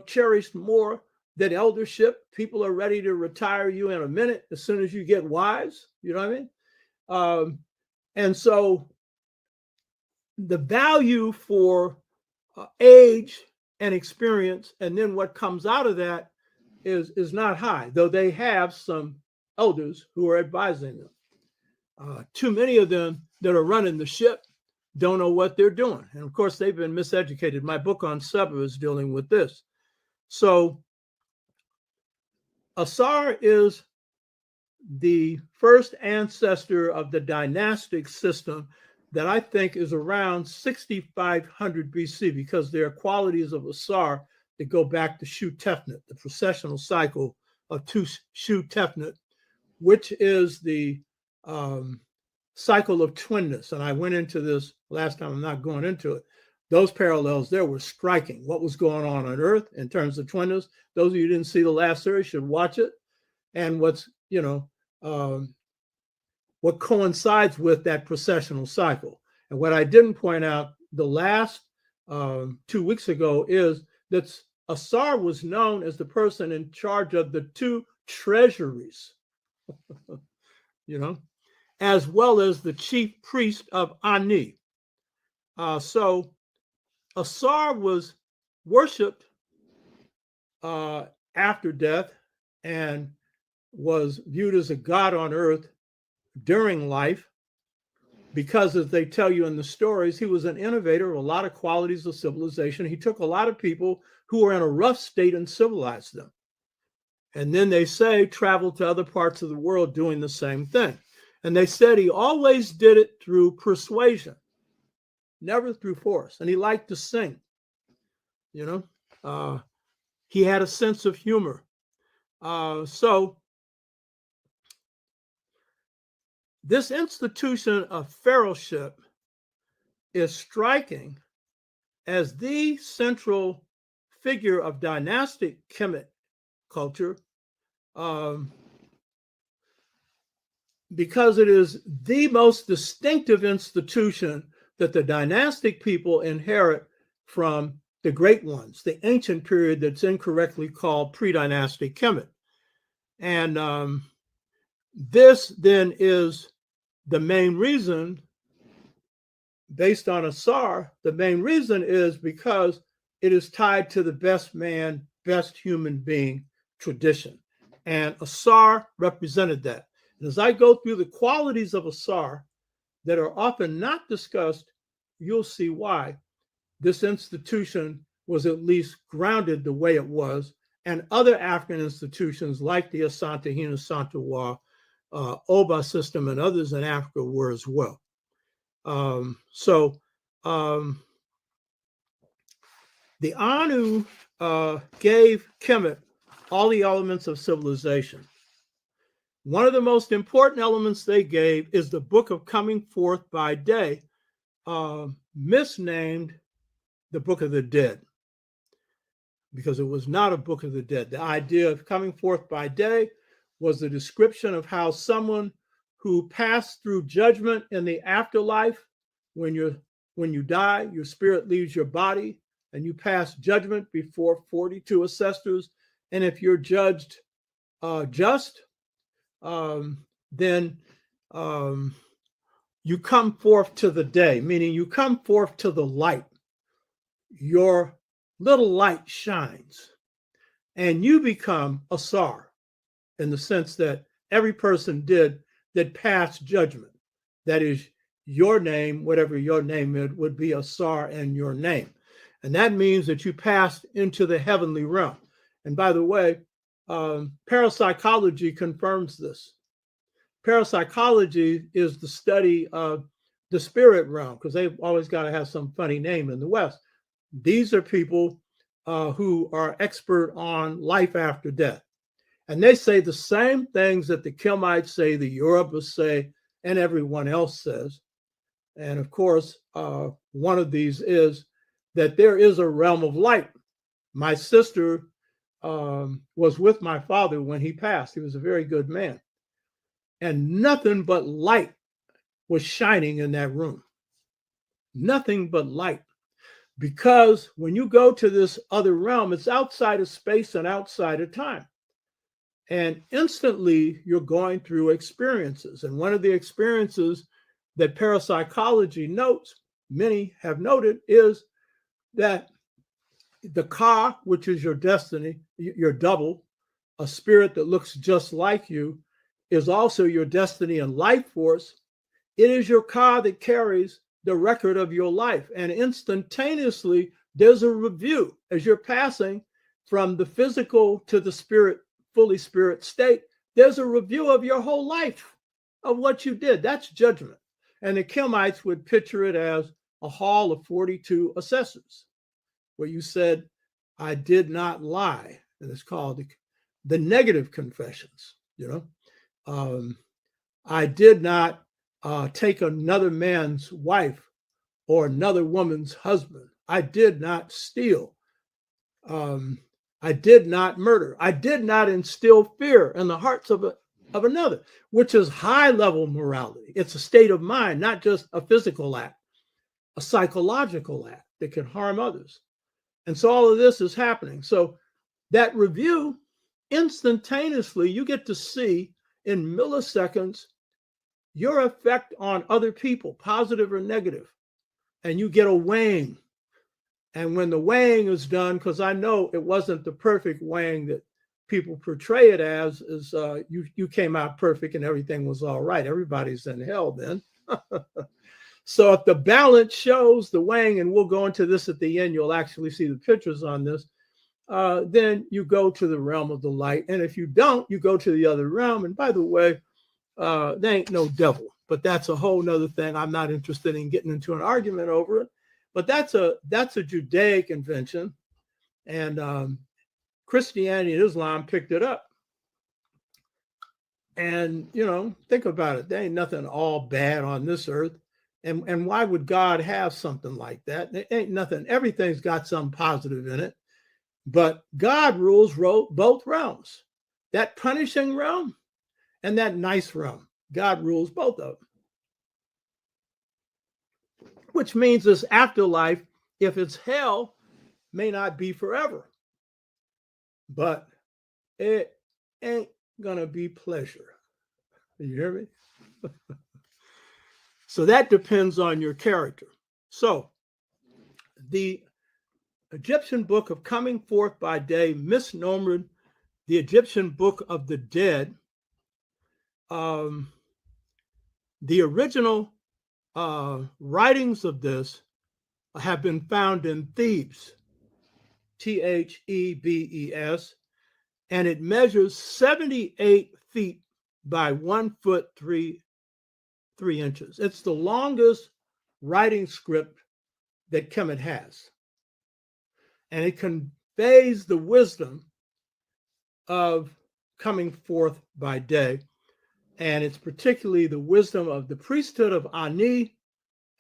cherished more than eldership. People are ready to retire you in a minute as soon as you get wise. You know what I mean? And so the value for age and experience, and then what comes out of that is not high, though they have some elders who are advising them. Too many of them that are running the ship don't know what they're doing. And of course, they've been miseducated. My book on Seba is dealing with this. So Ausar is the first ancestor of the dynastic system that I think is around 6,500 BC, because there are qualities of Ausar that go back to Shu Tefnut, the processional cycle of Shu Tefnut, which is the cycle of twinness. And I went into this last time. I'm not going into it. Those parallels there were striking. What was going on Earth in terms of twinness? Those of you who didn't see the last series should watch it. And what's, what coincides with that processional cycle. And what I didn't point out the last 2 weeks ago is that Ausar was known as the person in charge of the two treasuries, as well as the chief priest of Ani. So Ausar was worshipped after death and was viewed as a god on earth during life, because, as they tell you in the stories, he was an innovator of a lot of qualities of civilization. He took a lot of people who were in a rough state and civilized them. And then they say traveled to other parts of the world doing the same thing. And they said he always did it through persuasion, never through force. And he liked to sing. He had a sense of humor. So this institution of pharaohship is striking as the central figure of dynastic Kemet culture, because it is the most distinctive institution that the dynastic people inherit from the great ones, the ancient period that's incorrectly called pre-dynastic Kemet. And this then is the main reason, based on Ausar, the main reason is because it is tied to the best man, best human being tradition. And Ausar represented that. And as I go through the qualities of Ausar that are often not discussed, you'll see why this institution was at least grounded the way it was, and other African institutions like the Asante Hina Santawa, Oba system, and others in Africa were as well. The Anu gave Kemet all the elements of civilization. One of the most important elements they gave is the Book of Coming Forth by Day, misnamed the Book of the Dead, because it was not a Book of the Dead. The idea of coming forth by day was the description of how someone who passed through judgment in the afterlife, when you die, your spirit leaves your body and you pass judgment before 42 assessors. And if you're judged just, then you come forth to the day, meaning you come forth to the light. Your little light shines and you become Ausar, in the sense that every person did that passed judgment. That is, your name, whatever your name is, would be Ausar in your name. And that means that you passed into the heavenly realm. And by the way, parapsychology confirms this. Parapsychology is the study of the spirit realm, because they've always got to have some funny name in the West. These are people who are expert on life after death. And they say the same things that the Kemites say, the Yorubas say, and everyone else says. And of course, one of these is that there is a realm of light. My sister was with my father when he passed. He was a very good man. And nothing but light was shining in that room. Nothing but light. Because when you go to this other realm, it's outside of space and outside of time. And instantly you're going through experiences. And one of the experiences that parapsychology notes, many have noted, is that the Ka, which is your destiny, your double, a spirit that looks just like you, is also your destiny and life force. It is your car that carries the record of your life. And instantaneously, there's a review as you're passing from the physical to the spirit, fully spirit state. There's a review of your whole life, of what you did. That's judgment. And the Kemites would picture it as a hall of 42 assessors, where you said, I did not lie. And it's called the negative confessions, I did not take another man's wife or another woman's husband. I did not steal. I did not murder. I did not instill fear in the hearts of another, which is high level morality. It's a state of mind, not just a physical act, a psychological act that can harm others. And so all of this is happening. So that review, instantaneously, you get to see in milliseconds your effect on other people, positive or negative. And you get a weighing. And when the weighing is done, because I know it wasn't the perfect weighing that people portray it as, is you came out perfect and everything was all right. Everybody's in hell then. So if the balance shows the weighing, and we'll go into this at the end, you'll actually see the pictures on this, then you go to the realm of the light. And if you don't, you go to the other realm. And by the way, there ain't no devil, but that's a whole nother thing. I'm not interested in getting into an argument over it, but that's a Judaic invention, and Christianity and Islam picked it up. And, think about it. There ain't nothing all bad on this earth. And why would God have something like that? There ain't nothing. Everything's got some positive in it. But God rules both realms, that punishing realm and that nice realm. God rules both of them. Which means this afterlife, if it's hell, may not be forever. But it ain't going to be pleasure. You hear me? So that depends on your character. So the Egyptian book of coming forth by day, misnomered the Egyptian book of the dead. The original writings of this have been found in Thebes, Thebes, and it measures 78 feet by 1 foot 3 inches. It's the longest writing script that Kemet has. And it conveys the wisdom of coming forth by day. And it's particularly the wisdom of the priesthood of Ani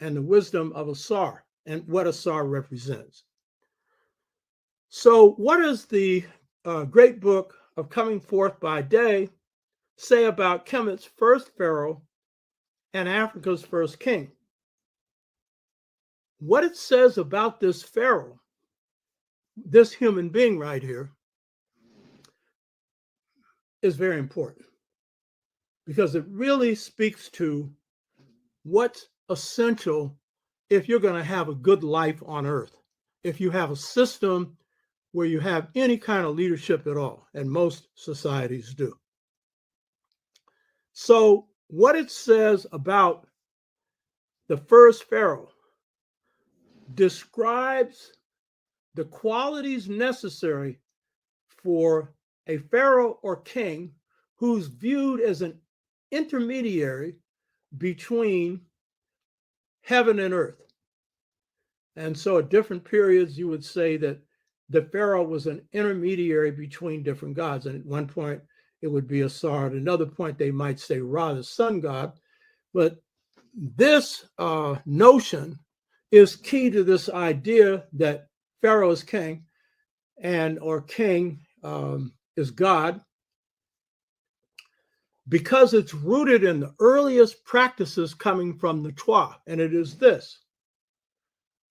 and the wisdom of Ausar, and what Ausar represents. So what does the great book of coming forth by day say about Kemet's first pharaoh and Africa's first king? What it says about this pharaoh, this human being right here, is very important, because it really speaks to what's essential if you're going to have a good life on earth, if you have a system where you have any kind of leadership at all, and most societies do. So what it says about the first pharaoh describes the qualities necessary for a pharaoh or king who's viewed as an intermediary between heaven and earth. And so at different periods, you would say that the pharaoh was an intermediary between different gods. And at one point, it would be Ausar. At another point, they might say Ra, the sun god. But this notion is key to this idea that pharaoh is king, or king is God, because it's rooted in the earliest practices coming from the Twa. And it is this,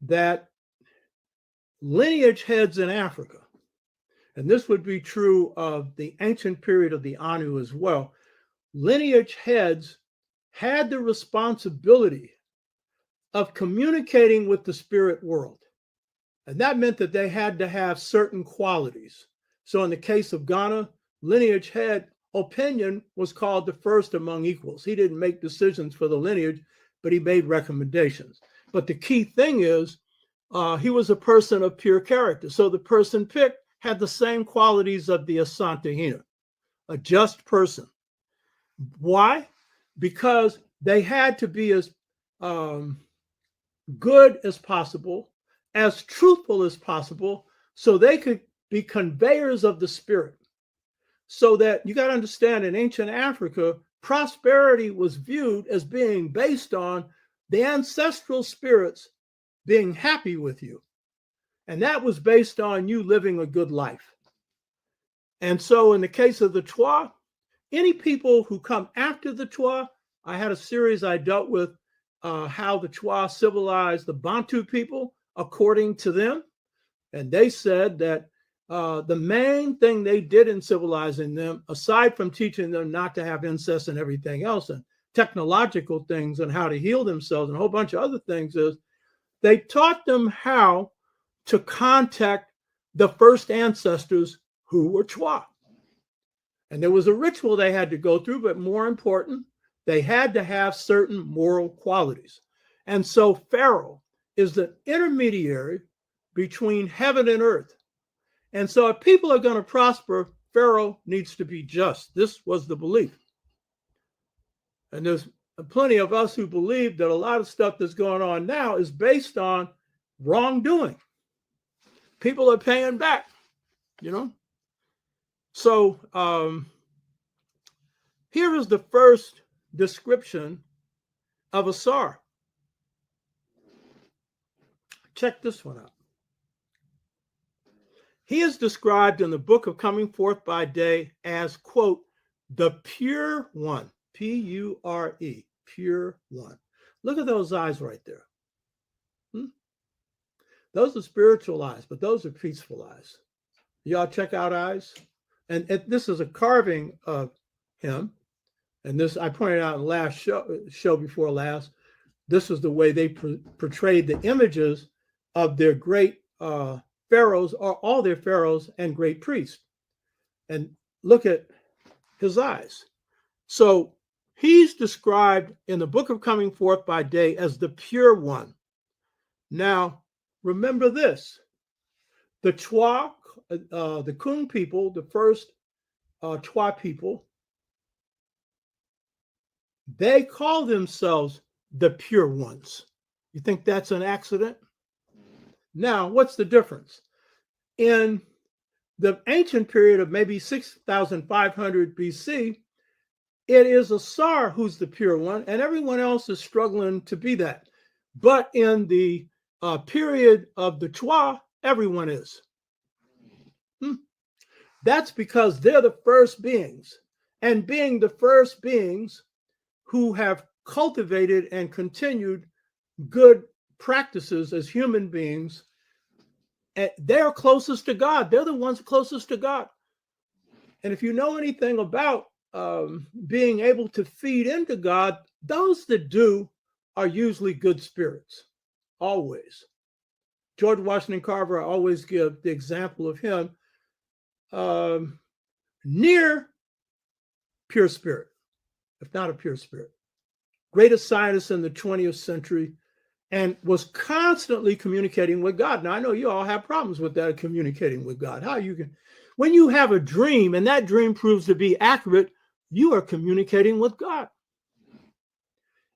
that lineage heads in Africa, and this would be true of the ancient period of the Anu as well, lineage heads had the responsibility of communicating with the spirit world. And that meant that they had to have certain qualities. So in the case of Ghana, lineage head opinion was called the first among equals. He didn't make decisions for the lineage, but he made recommendations. But the key thing is, he was a person of pure character. So the person picked had the same qualities of the Asantehene, a just person. Why? Because they had to be as good as possible, as truthful as possible, so they could be conveyors of the spirit. So that you got to understand, in ancient Africa, prosperity was viewed as being based on the ancestral spirits being happy with you. And that was based on you living a good life. And so in the case of the Twa, any people who come after the Twa, I had a series I dealt with how the Twa civilized the Bantu people according to them. And they said that the main thing they did in civilizing them, aside from teaching them not to have incest and everything else, and technological things and how to heal themselves and a whole bunch of other things, is they taught them how to contact the first ancestors who were Twa. And there was a ritual they had to go through, but more important, they had to have certain moral qualities. And so Pharaoh is the intermediary between heaven and earth. And so if people are going to prosper, Pharaoh needs to be just. This was the belief. And there's plenty of us who believe that a lot of stuff that's going on now is based on wrongdoing. People are paying back, you know. So here is the first description of Ausar. Check this one out. He is described in the book of Coming Forth by Day as, quote, the pure one, P-U-R-E, pure one. Look at those eyes right there. Those are spiritual eyes, but those are peaceful eyes. Y'all check out eyes. And this is a carving of him. And this, I pointed out in the last show before last, this is the way they portrayed the images of their great pharaohs, or all their pharaohs and great priests. And look at his eyes. So he's described in the book of Coming Forth by Day as the pure one. Now, remember this. The Twa, the Kung people, the first Twa people, they call themselves the pure ones. You think that's an accident? Now, what's the difference? In the ancient period of maybe 6,500 BC, it is Ausar who's the pure one, and everyone else is struggling to be that. But in the period of the Twa, everyone is. That's because they're the first beings. And being the first beings who have cultivated and continued good practices as human beings, they're closest to God. They're the ones closest to God. And if you know anything about being able to feed into God, those that do are usually good spirits, always. George Washington Carver, I always give the example of him near pure spirit, if not a pure spirit. Greatest scientist in the 20th century, and was constantly communicating with God. Now, I know you all have problems with that, communicating with God. How you can, when you have a dream and that dream proves to be accurate, you are communicating with God.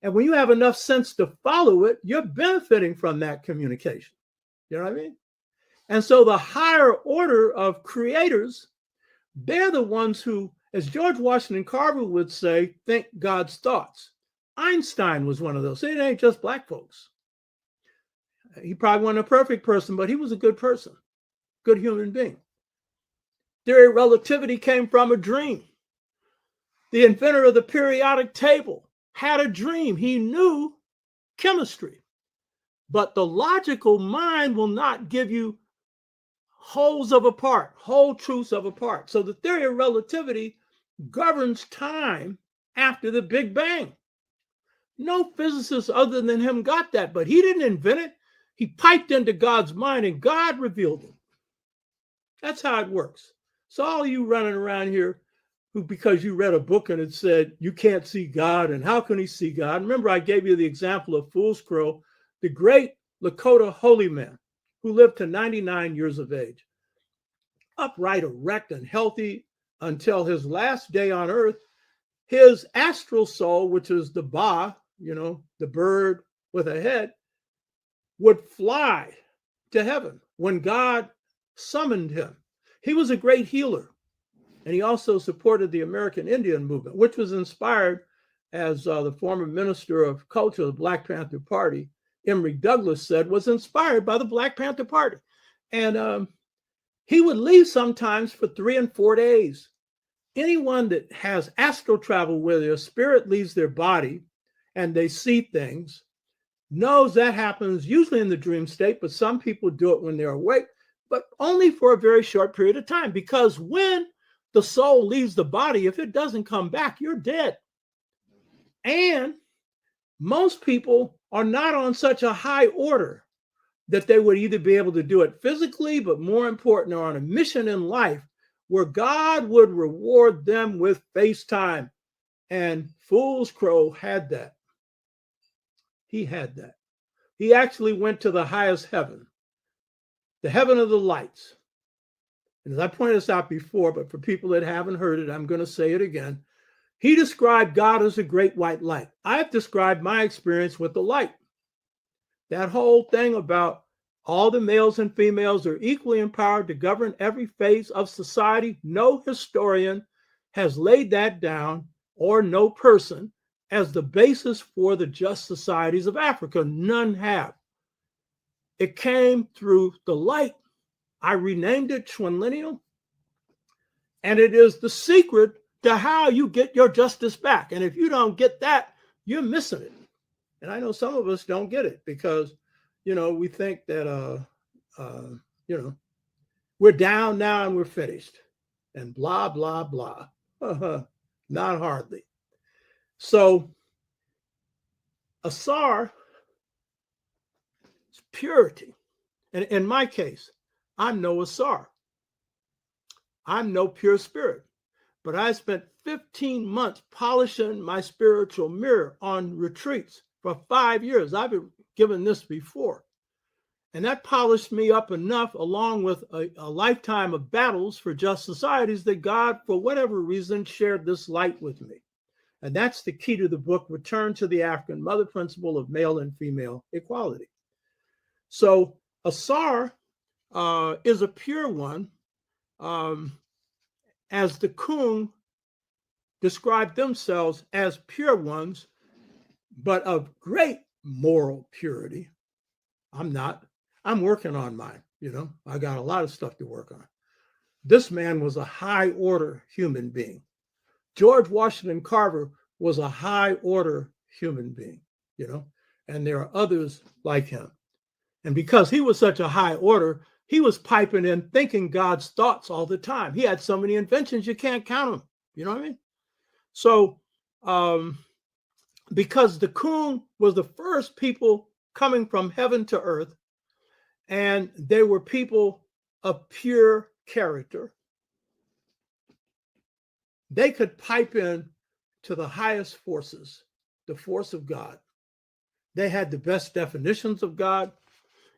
And when you have enough sense to follow it, you're benefiting from that communication. You know what I mean? And so the higher order of creators, they're the ones who, as George Washington Carver would say, think God's thoughts. Einstein was one of those. It ain't just black folks. He probably wasn't a perfect person, but he was a good person, good human being. Theory of relativity came from a dream. The inventor of the periodic table had a dream. He knew chemistry, but the logical mind will not give you whole truths of a part. So the theory of relativity governs time after the Big Bang. No physicist other than him got that, but he didn't invent it. He piped into God's mind and God revealed it. That's how it works. So all you running around here who, because you read a book and it said you can't see God and how can he see God? Remember, I gave you the example of Fool's Crow, the great Lakota holy man who lived to 99 years of age, upright, erect, and healthy until his last day on earth. His astral soul, which is the ba, the bird with a head, would fly to heaven when God summoned him. He was a great healer. And he also supported the American Indian movement, which was inspired, as the former minister of culture of the Black Panther Party, Emory Douglas, said, was inspired by the Black Panther Party. And he would leave sometimes for 3 and 4 days. Anyone that has astral travel where their spirit leaves their body and they see things knows that happens usually in the dream state, but some people do it when they're awake, but only for a very short period of time, because when the soul leaves the body, if it doesn't come back, you're dead. And most people are not on such a high order that they would either be able to do it physically, but more important, are on a mission in life where God would reward them with face time. And Fool's Crow had that. He had that. He actually went to the highest heaven, the heaven of the lights. And as I pointed this out before, but for people that haven't heard it, I'm going to say it again. He described God as a great white light. I've described my experience with the light. That whole thing about all the males and females are equally empowered to govern every phase of society. No historian has laid that down, or no person, as the basis for the just societies of Africa. None have. It came through the light. I renamed it Twinlineal, and it is the secret to how you get your justice back. And if you don't get that, you're missing it. And I know some of us don't get it because, we think that, we're down now and we're finished and blah, blah, blah. Not hardly. So Ausar is purity. And in my case, I'm no Ausar. I'm no pure spirit. But I spent 15 months polishing my spiritual mirror on retreats for 5 years. I've been given this before. And that polished me up enough, along with a lifetime of battles for just societies, that God, for whatever reason, shared this light with me. And that's the key to the book, Return to the African Mother Principle of Male and Female Equality. So Ausar is a pure one, as the Kung describe themselves as pure ones, but of great moral purity. I'm not. I'm working on mine. I got a lot of stuff to work on. This man was a high order human being. George Washington Carver was a high order human being, and there are others like him. And because he was such a high order, he was piping in, thinking God's thoughts all the time. He had so many inventions, you can't count them. You know what I mean? So, because the Kung was the first people coming from heaven to earth, and they were people of pure character, they could pipe in to the highest forces, the force of God. They had the best definitions of God,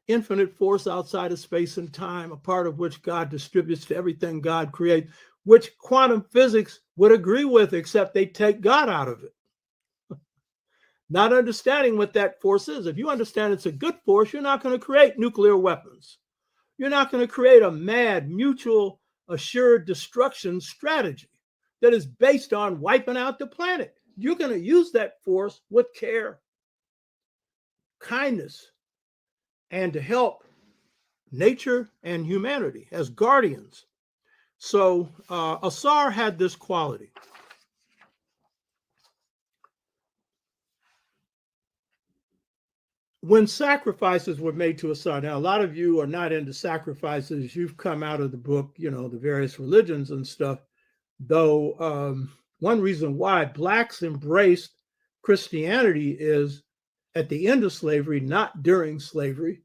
infinite force outside of space and time, a part of which God distributes to everything God creates, which quantum physics would agree with, except they take God out of it. Not understanding what that force is. If you understand it's a good force, you're not going to create nuclear weapons. You're not going to create a mad, mutual assured destruction strategy that is based on wiping out the planet. You're going to use that force with care, kindness, and to help nature and humanity as guardians. So Ausar had this quality. When sacrifices were made to Ausar, now a lot of you are not into sacrifices. You've come out of the book, the various religions and stuff, though one reason why Blacks embraced Christianity is at the end of slavery, not during slavery.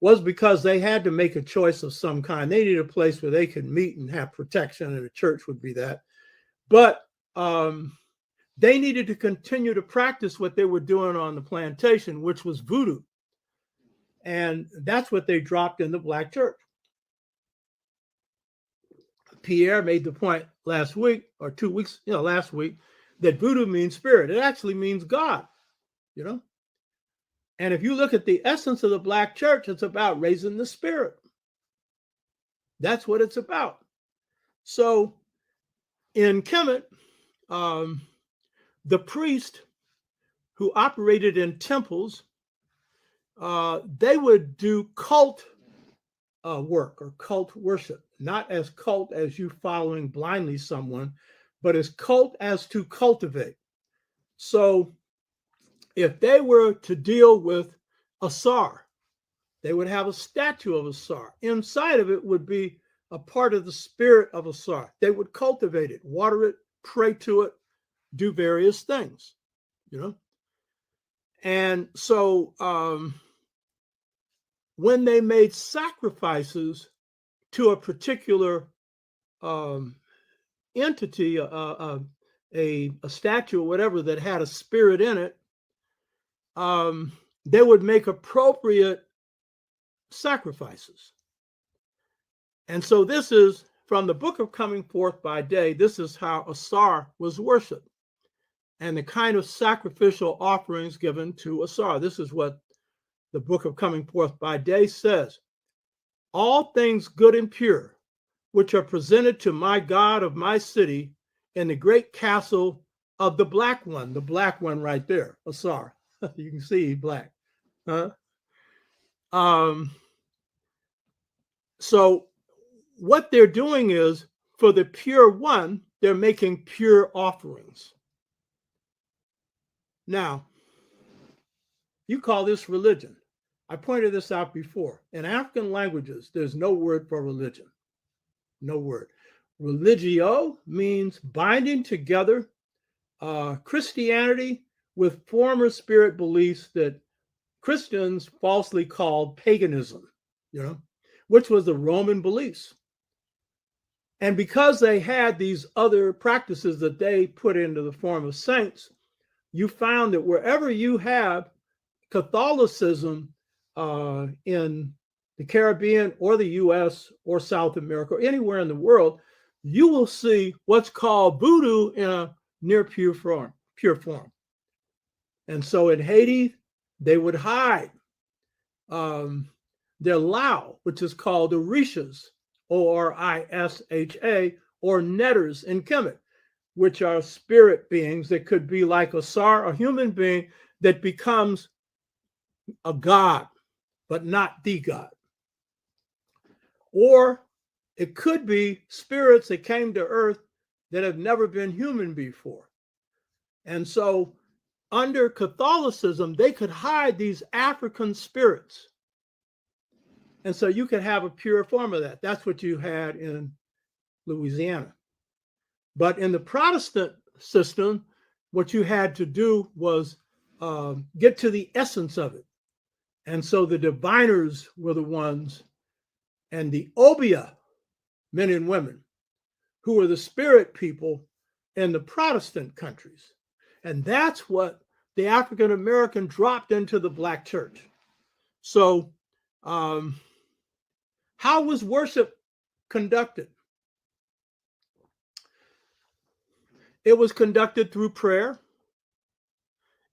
was because they had to make a choice of some kind. They needed a place where they could meet and have protection, and a church would be that. But they needed to continue to practice what they were doing on the plantation, which was voodoo. And that's what they dropped in the black church. Pierre made the point last week or 2 weeks, last week, that voodoo means spirit. It actually means God, And if you look at the essence of the black church, it's about raising the spirit. That's what it's about. So in Kemet, the priest who operated in temples, they would do cult work or cult worship, not as cult as you following blindly someone, but as cult as to cultivate. So if they were to deal with Ausar, they would have a statue of Ausar. Inside of it would be a part of the spirit of Ausar. They would cultivate it, water it, pray to it, do various things, And so when they made sacrifices to a particular entity, a statue or whatever that had a spirit in it, they would make appropriate sacrifices. And so this is from the book of Coming Forth by Day. This is how Ausar was worshipped and the kind of sacrificial offerings given to Ausar. This is what the book of Coming Forth by Day says. All things good and pure, which are presented to my God of my city in the great castle of the black one right there, Ausar. You can see black. So what they're doing is, for the pure one, they're making pure offerings. Now, you call this religion. I pointed this out before. In African languages, there's no word for religion. No word. Religio means binding together Christianity with former spirit beliefs that Christians falsely called paganism, which was the Roman beliefs. And because they had these other practices that they put into the form of saints, you found that wherever you have Catholicism in the Caribbean or the US or South America or anywhere in the world, you will see what's called voodoo in a near pure form. And so in Haiti, they would hide their Lao, which is called Orishas, Orisha, or netters in Kemet, which are spirit beings that could be like Ausar, a human being that becomes a god, but not the god. Or it could be spirits that came to earth that have never been human before. And so under Catholicism, they could hide these African spirits. And so you could have a pure form of that. That's what you had in Louisiana. But in the Protestant system, what you had to do was get to the essence of it. And so the diviners were the ones, and the Obia, men and women, who were the spirit people in the Protestant countries. And that's what the African American dropped into the black church. So how was worship conducted? It was conducted through prayer.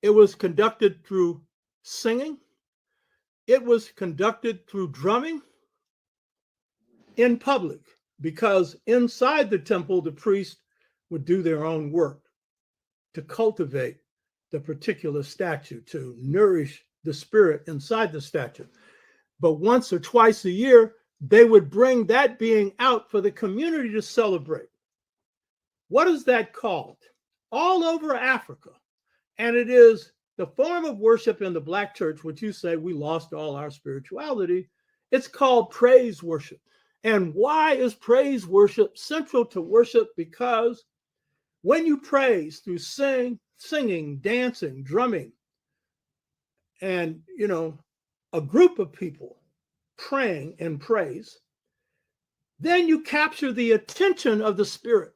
It was conducted through singing. It was conducted through drumming in public, because inside the temple, the priest would do their own work to cultivate the particular statue, to nourish the spirit inside the statue. But once or twice a year, they would bring that being out for the community to celebrate. What is that called? All over Africa. And it is the form of worship in the black church, which you say we lost all our spirituality. It's called praise worship. And why is praise worship central to worship? Because when you praise through singing, dancing, drumming, and, a group of people praying in praise, then you capture the attention of the spirit.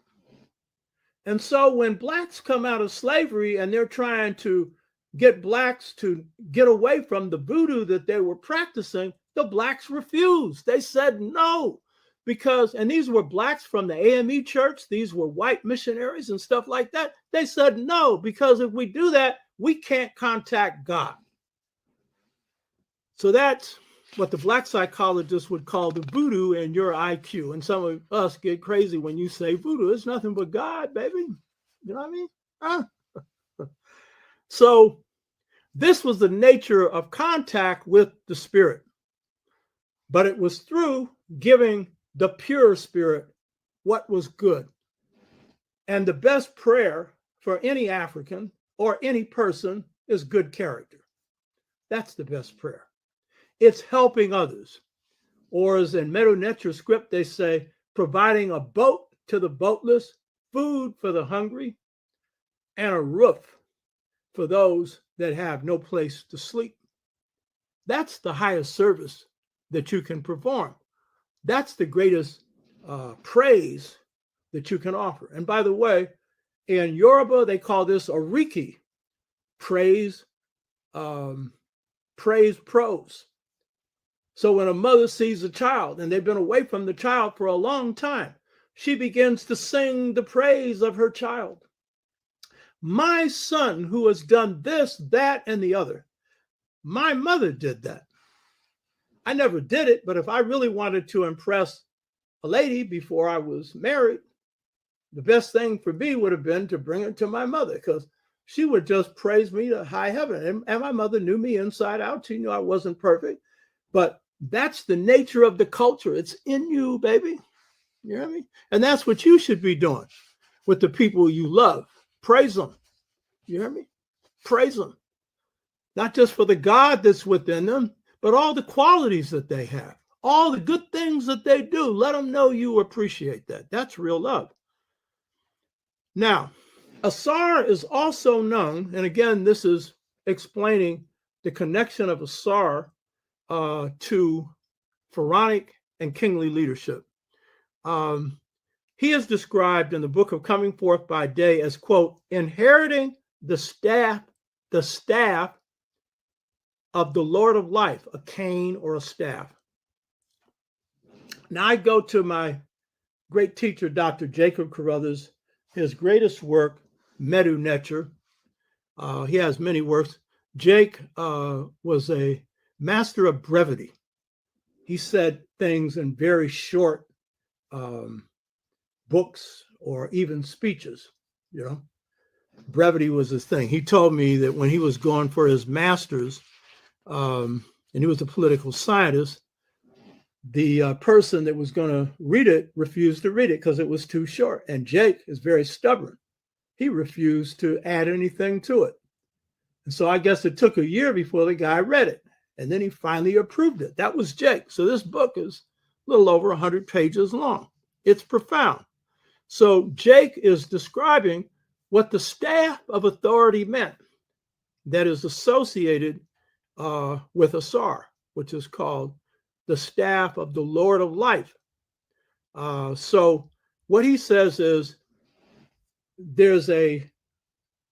And so when blacks come out of slavery and they're trying to get blacks to get away from the voodoo that they were practicing, the blacks refused. They said no, because, and these were blacks from the AME church, these were white missionaries and stuff like that. They said no, because if we do that, we can't contact God. So that's what the black psychologists would call the voodoo in your IQ. And some of us get crazy when you say voodoo. It's nothing but God, baby. You know what I mean? Huh? So this was the nature of contact with the spirit. But it was through giving the pure spirit what was good. And the best prayer for any African or any person is good character. That's the best prayer. It's helping others. Or as in Medu Neter script, they say, providing a boat to the boatless, food for the hungry, and a roof for those that have no place to sleep. That's the highest service that you can perform. That's the greatest praise that you can offer. And by the way, in Yoruba, they call this oriki, praise prose. So when a mother sees a child and they've been away from the child for a long time, she begins to sing the praise of her child. My son who has done this, that, and the other. My mother did that. I never did it, but if I really wanted to impress a lady before I was married, the best thing for me would have been to bring her to my mother, because she would just praise me to high heaven. And my mother knew me inside out. She knew I wasn't perfect, but that's the nature of the culture. It's in you, baby. You hear me? And that's what you should be doing with the people you love. Praise them. You hear me? Praise them. Not just for the God that's within them, but all the qualities that they have, all the good things that they do. Let them know you appreciate that. That's real love. Now, Ausar is also known, and again, this is explaining the connection of Ausar to Pharaonic and kingly leadership. He is described in the book of Coming Forth by Day as, quote, inheriting the staff of the Lord of Life, a cane or a staff. Now I go to my great teacher, Dr. Jacob Carruthers, his greatest work, Medu Neter. He has many works. Jake was a master of brevity. He said things in very short books or even speeches, you know. Brevity was his thing. He told me that when he was going for his master's, and he was a political scientist, the person that was going to read it refused to read it because it was too short. And Jake is very stubborn. He refused to add anything to it. And so I guess it took a year before the guy read it. And then he finally approved it. That was Jake. So this book is a little over 100 pages long. It's profound. So Jake is describing what the staff of authority meant that is associated with Ausar, which is called the staff of the Lord of Life. So what he says is there's a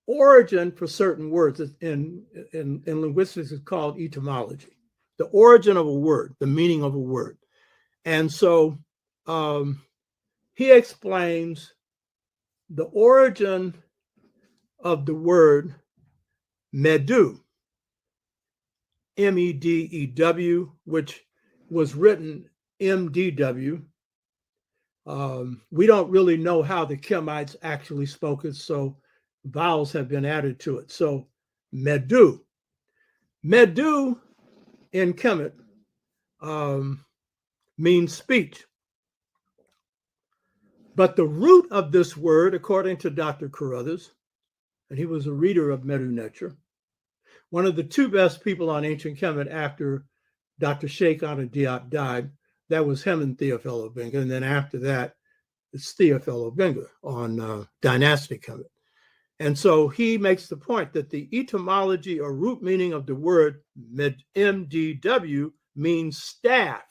origin for certain words. In linguistics, it's called etymology, the origin of a word, the meaning of a word. And so he explains the origin of the word Medu, M-E-D-E-W, which was written M-D-W. We don't really know how the Kemites actually spoke it, so vowels have been added to it. So Medu. Medu in Kemet means speech. But the root of this word, according to Dr. Carruthers, and he was a reader of Medu Neter, one of the two best people on ancient Kemet after Dr. Sheikh Anta Diop died, that was him and Theophilo Benga. And then after that, it's Theophilo Benga on dynastic Kemet. And so he makes the point that the etymology or root meaning of the word MDW means staff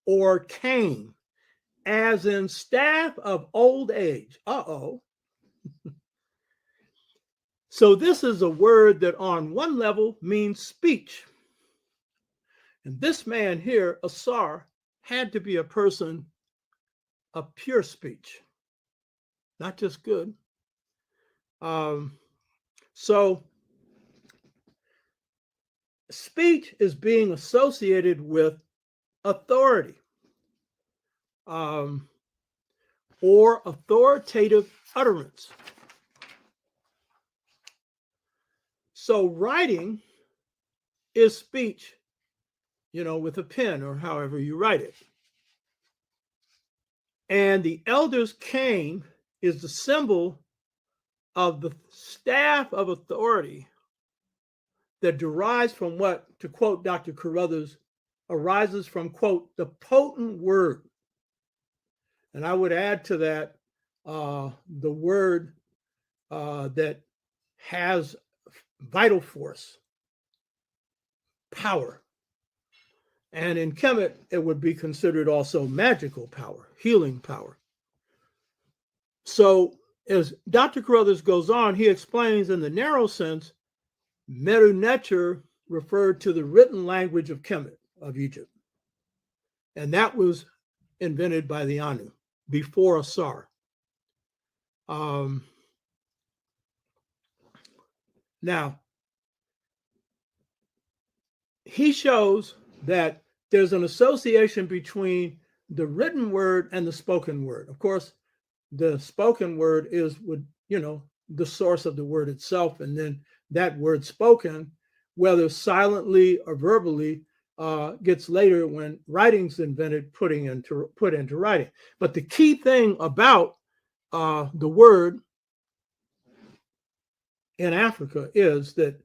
or cane, as in staff of old age. So this is a word that on one level means speech. And this man here, Ausar, had to be a person of pure speech, not just good. So speech is being associated with authority or authoritative utterance. So writing is speech, with a pen or however you write it. And the elder's cane is the symbol of the staff of authority that derives from what, to quote Dr. Carruthers, arises from, quote, the potent word. And I would add to that the word that has vital force, power. And in Kemet, it would be considered also magical power, healing power. So as Dr. Carruthers goes on, he explains in the narrow sense, Meru Neter referred to the written language of Kemet, of Egypt. And that was invented by the Anu before Ausar. Now, he shows that there's an association between the written word and the spoken word. Of course, the spoken word is, the source of the word itself, and then that word spoken, whether silently or verbally, gets later when writing's invented, put into writing. But the key thing about the word in Africa is that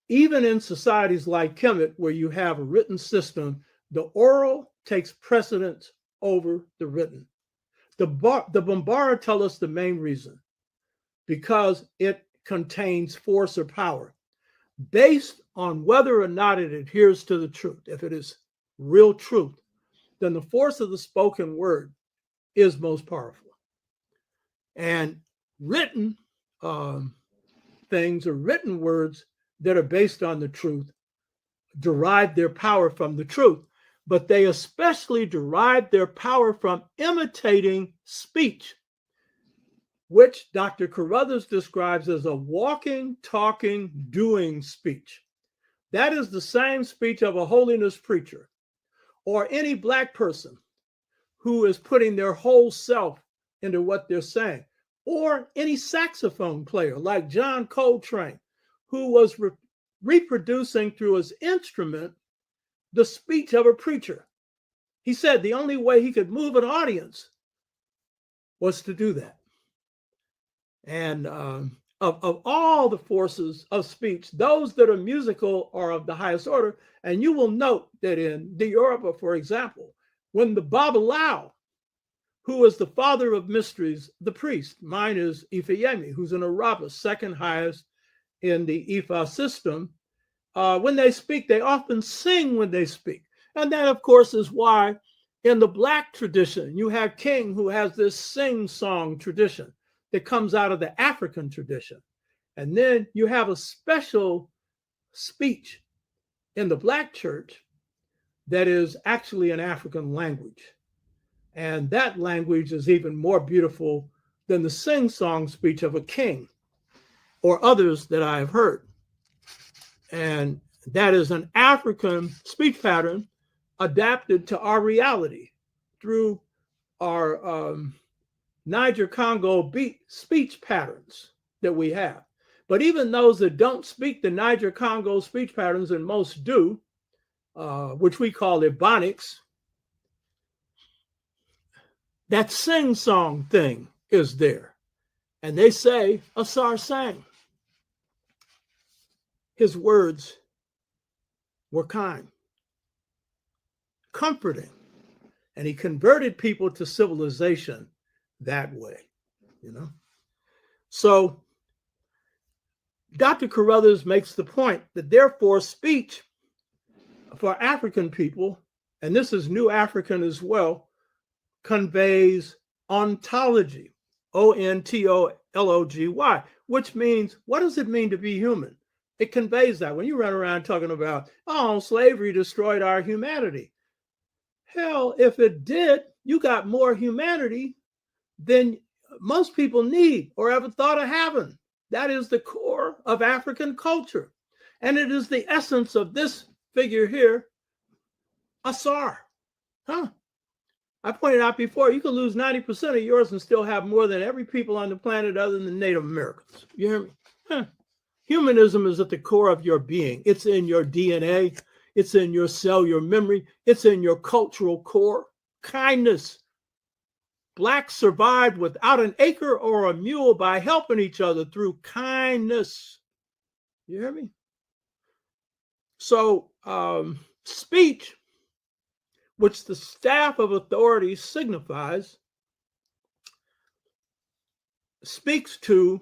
even in societies like Kemet, where you have a written system, the oral takes precedence over the written. The Bambara tell us the main reason, because it contains force or power based on whether or not it adheres to the truth. If it is real truth, then the force of the spoken word is most powerful. And written things or written words that are based on the truth derive their power from the truth, but they especially derive their power from imitating speech, which Dr. Carruthers describes as a walking, talking, doing speech. That is the same speech of a holiness preacher or any Black person who is putting their whole self into what they're saying, or any saxophone player like John Coltrane, who was reproducing through his instrument the speech of a preacher. He said the only way he could move an audience was to do that. And of all the forces of speech, those that are musical are of the highest order. And you will note that in the Yoruba, for example, when the Babalawo, who is the father of mysteries, the priest, mine is Ifeyemi, who's an Araba, second highest in the Ifa system, when they speak, they often sing when they speak. And that, of course, is why in the Black tradition, you have King, who has this sing-song tradition that comes out of the African tradition. And then you have a special speech in the Black church that is actually an African language. And that language is even more beautiful than the sing-song speech of a king or others that I have heard. And that is an African speech pattern adapted to our reality through our Niger-Congo speech patterns that we have. But even those that don't speak the Niger-Congo speech patterns, and most do, which we call Ebonics, that sing-song thing is there. And they say, Ausar sang. His words were kind, comforting, and he converted people to civilization that way, So Dr. Carruthers makes the point that therefore speech for African people, and this is New African as well, conveys ontology, ontology, which means, what does it mean to be human? It conveys that. When you run around talking about, oh, slavery destroyed our humanity. Hell, if it did, you got more humanity than most people need or ever thought of having. That is the core of African culture. And it is the essence of this figure here, Ausar. Huh? I pointed out before, you could lose 90% of yours and still have more than every people on the planet other than Native Americans. You hear me? Huh. Humanism is at the core of your being. It's in your DNA. It's in your cellular memory. It's in your cultural core. Kindness. Blacks survived without an acre or a mule by helping each other through kindness. You hear me? So speech, which the staff of authority signifies, speaks to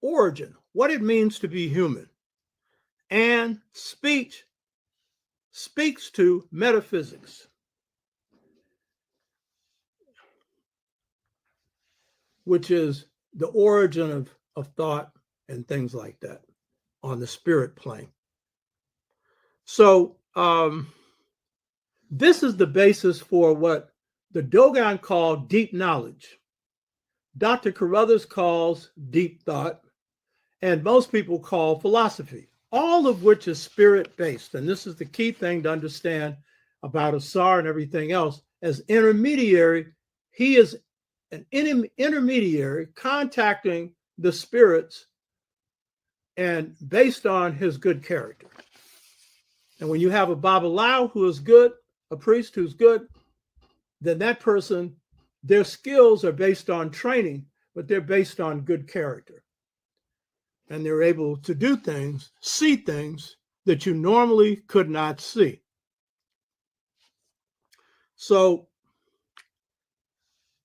origin, what it means to be human. And speech speaks to metaphysics, which is the origin of thought and things like that on the spirit plane. So this is the basis for what the Dogon call deep knowledge. Dr. Carruthers calls deep thought, and most people call philosophy, all of which is spirit-based. And this is the key thing to understand about Ausar and everything else. As intermediary, he is an intermediary contacting the spirits and based on his good character. And when you have a Babalawo who is good, a priest who's good, then that person, their skills are based on training, but they're based on good character. And they're able to do things, see things that you normally could not see. So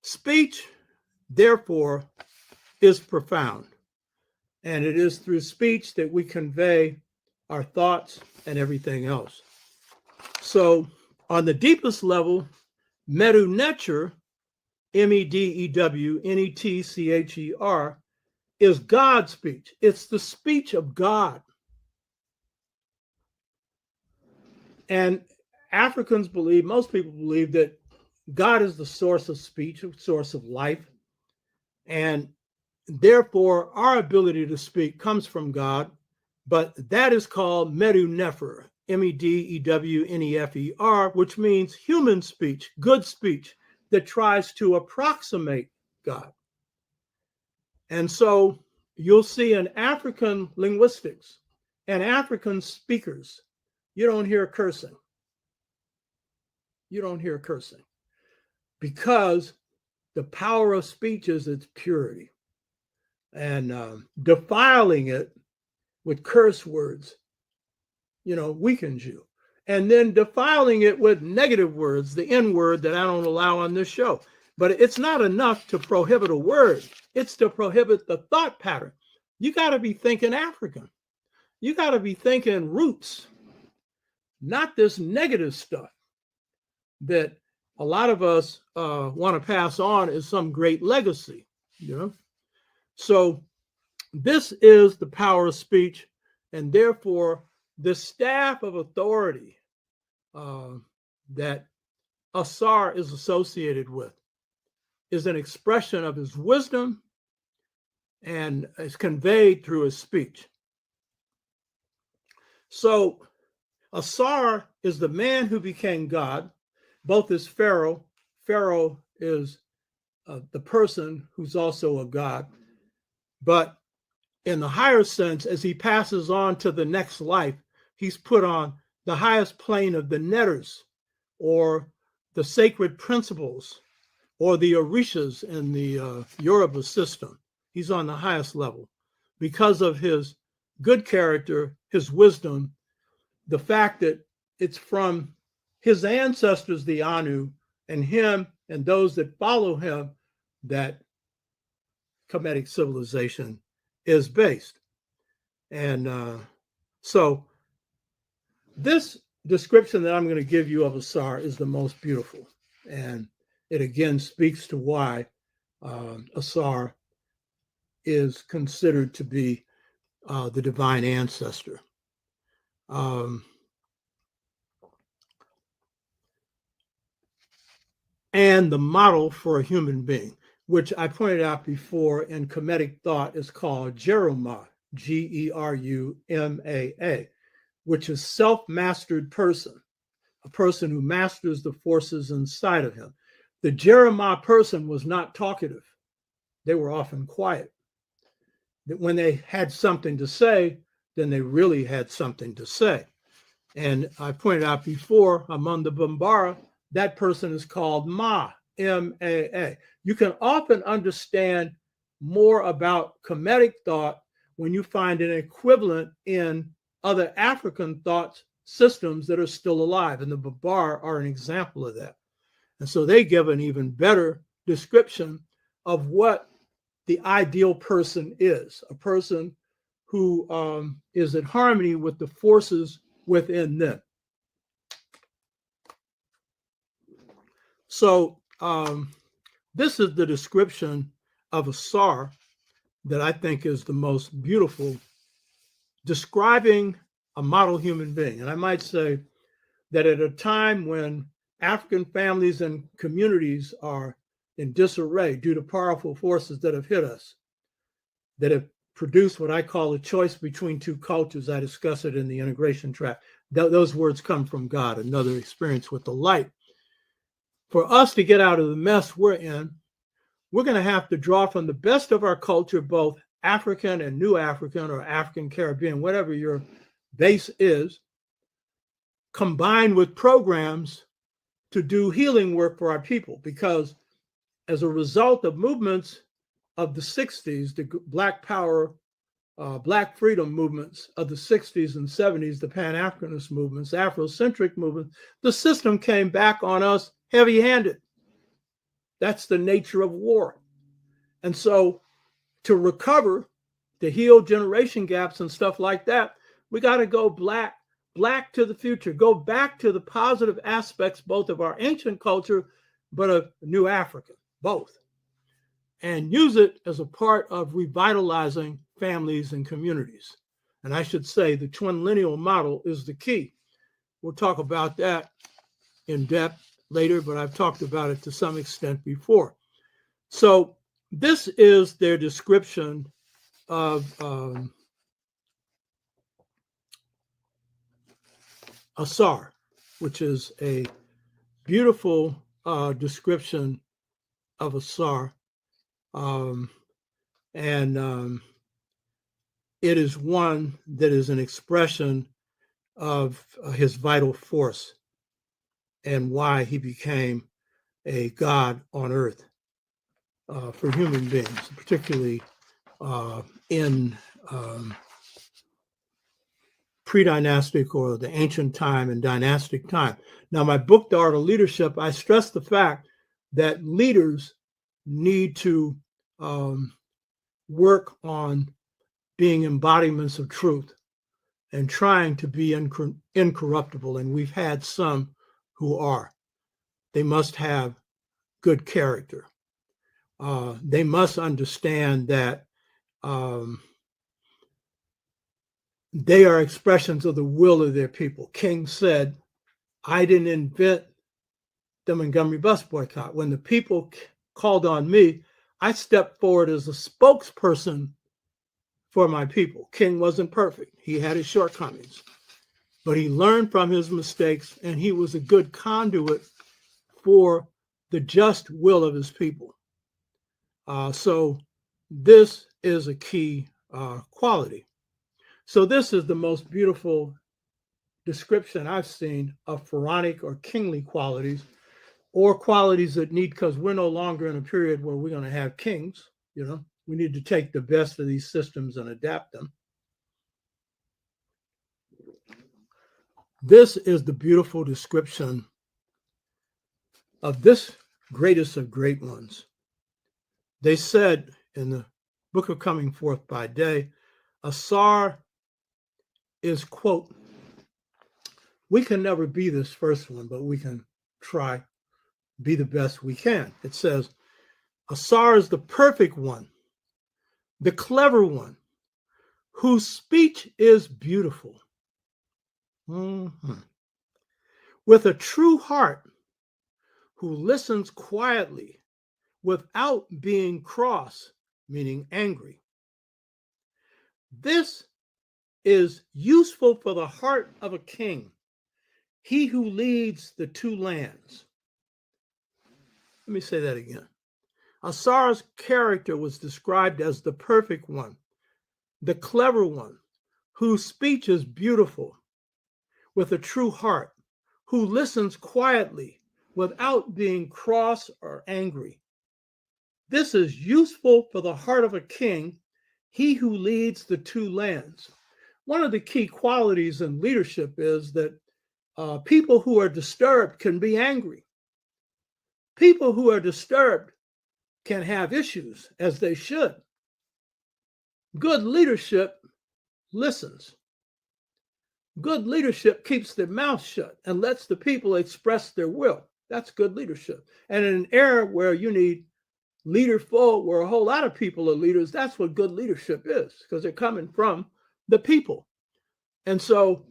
speech, therefore, is profound. And it is through speech that we convey our thoughts and everything else. So on the deepest level, Medu Neter, Medewnettcher, is God's speech. It's the speech of God. And Africans believe, most people believe, that God is the source of speech, the source of life. And therefore, our ability to speak comes from God. But that is called Medu Neter, Medewnefer, which means human speech, good speech that tries to approximate God. And so you'll see in African linguistics and African speakers, you don't hear cursing. You don't hear cursing because the power of speech is its purity. And defiling it with curse words, weakens you. And then defiling it with negative words, the N word that I don't allow on this show. But it's not enough to prohibit a word. It's to prohibit the thought pattern. You got to be thinking African. You got to be thinking roots, not this negative stuff that a lot of us want to pass on as some great legacy, So this is the power of speech, and therefore the staff of authority that Ausar is associated with is an expression of his wisdom and is conveyed through his speech. So Ausar is the man who became God, both as Pharaoh. Pharaoh is the person who's also a god. But in the higher sense, as he passes on to the next life, he's put on the highest plane of the Netters, or the sacred principles, or the Orishas in the Yoruba system. He's on the highest level because of his good character, his wisdom, the fact that it's from his ancestors, the Anu, and him and those that follow him, that Kemetic civilization is based. And so this description that I'm going to give you of Asar is the most beautiful. And it again speaks to why Asar is considered to be the divine ancestor. And the model for a human being, which I pointed out before in Kemetic thought is called Geruma, Geruma, which is self-mastered person, a person who masters the forces inside of him. The Geruma person was not talkative. They were often quiet. When they had something to say, then they really had something to say. And I pointed out before, among the Bambara, that person is called Ma, M-A-A. You can often understand more about Kemetic thought when you find an equivalent in other African thought systems that are still alive. And the Bambara are an example of that. And so they give an even better description of what the ideal person is, a person who is in harmony with the forces within them. So this is the description of Asar that I think is the most beautiful, describing a model human being. And I might say that at a time when African families and communities are in disarray due to powerful forces that have hit us, that have produced what I call a choice between two cultures. I discuss it in the integration track. Those words come from God, another experience with the light. For us to get out of the mess we're in, we're going to have to draw from the best of our culture, both African and New African or African Caribbean, whatever your base is, combined with programs to do healing work for our people. Because as a result of movements of the 60s, the Black Power, Black freedom movements of the 60s and 70s, the Pan-Africanist movements, Afrocentric movements, the system came back on us heavy-handed. That's the nature of war. And so to recover, to heal generation gaps and stuff like that, we got to go black to the future, go back to the positive aspects, both of our ancient culture, but of New Africa, both, and use it as a part of revitalizing families and communities. And I should say the twin lineal model is the key. We'll talk about that in depth later, but I've talked about it to some extent before. So this is their description of Asar, which is a beautiful description of Asar. It is one that is an expression of his vital force and why he became a god on earth for human beings, particularly in pre-dynastic or the ancient time and dynastic time. Now, my book, The Art of Leadership, I stress the fact that leaders need to work on being embodiments of truth and trying to be incorruptible. And we've had some who are. They must have good character. They must understand that they are expressions of the will of their people. King said, I didn't invent the Montgomery bus boycott. When the people called on me, I stepped forward as a spokesperson for my people. King wasn't perfect. He had his shortcomings, but he learned from his mistakes, and he was a good conduit for the just will of his people. So this is a key quality. So this is the most beautiful description I've seen of pharaonic or kingly qualities, or qualities that need, because we're no longer in a period where we're going to have kings. You know, we need to take the best of these systems and adapt them. This is the beautiful description of this greatest of great ones. They said in the Book of Coming Forth by Day, Asar is, quote, we can never be this first one, but we can try, be the best we can. It says, Ausar is the perfect one, the clever one, whose speech is beautiful. With a true heart, who listens quietly without being cross, meaning angry. This is useful for the heart of a king, he who leads the two lands. Let me say that again. Ausar's character was described as the perfect one, the clever one, whose speech is beautiful, with a true heart, who listens quietly without being cross or angry. This is useful for the heart of a king, he who leads the two lands. One of the key qualities in leadership is that people who are disturbed can be angry. People who are disturbed can have issues, as they should. Good leadership listens. Good leadership keeps their mouth shut and lets the people express their will. That's good leadership. And in an era where you need leaderful, where a whole lot of people are leaders, that's what good leadership is, because they're coming from the people. And so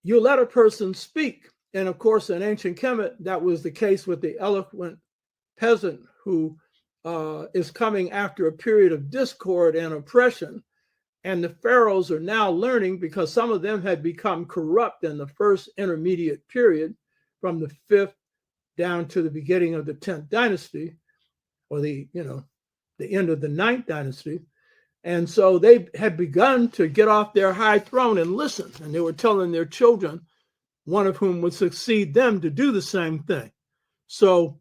you let a person speak. And of course, in ancient Kemet, that was the case with the eloquent peasant who is coming after a period of discord and oppression. And the pharaohs are now learning, because some of them had become corrupt in the first intermediate period from the 5th down to the beginning of the 10th dynasty, or the end of the 9th dynasty. And so they had begun to get off their high throne and listen. And they were telling their children, one of whom would succeed them, to do the same thing. So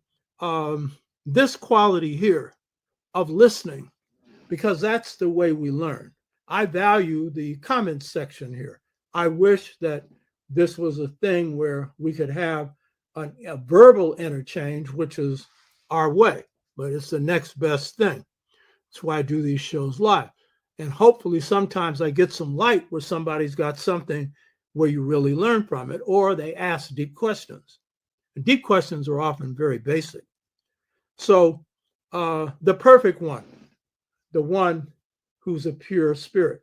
this quality here of listening, because that's the way we learn. I value the comments section here. I wish that this was a thing where we could have a verbal interchange, which is our way, but it's the next best thing. That's why I do these shows live. And hopefully sometimes I get some light where somebody's got something where you really learn from it, or they ask deep questions. And deep questions are often very basic. So the perfect one, the one who's a pure spirit.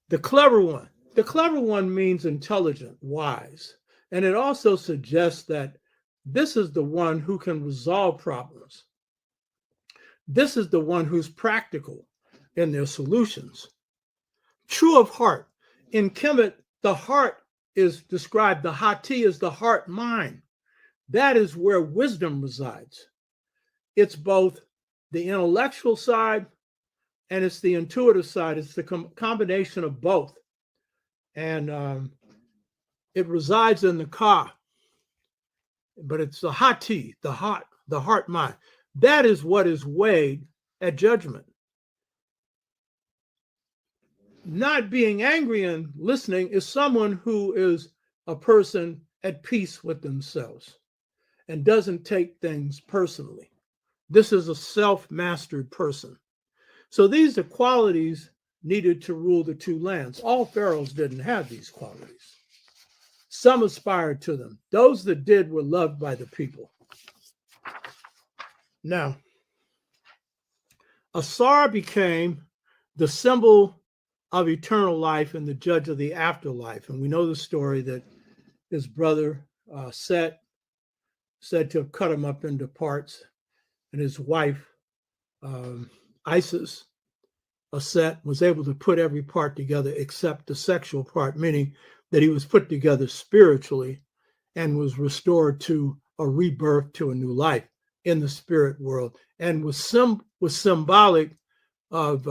The clever one. The clever one means intelligent, wise. And it also suggests that this is the one who can resolve problems. This is the one who's practical in their solutions. True of heart. In Kemet, the heart is described, the hati is the heart mind. That is where wisdom resides. It's both the intellectual side and it's the intuitive side. It's the combination of both. And it resides in the ka, but it's the hati, the heart mind. That is what is weighed at judgment. Not being angry and listening is someone who is a person at peace with themselves and doesn't take things personally. This is a self-mastered person. So these are qualities needed to rule the two lands. All pharaohs didn't have these qualities. Some aspired to them. Those that did were loved by the people. Now, Ausar became the symbol of eternal life and the judge of the afterlife. And we know the story that his brother Set said to have cut him up into parts, and his wife Isis, Set, was able to put every part together except the sexual part, meaning that he was put together spiritually and was restored to a rebirth, to a new life in the spirit world, and was symbolic of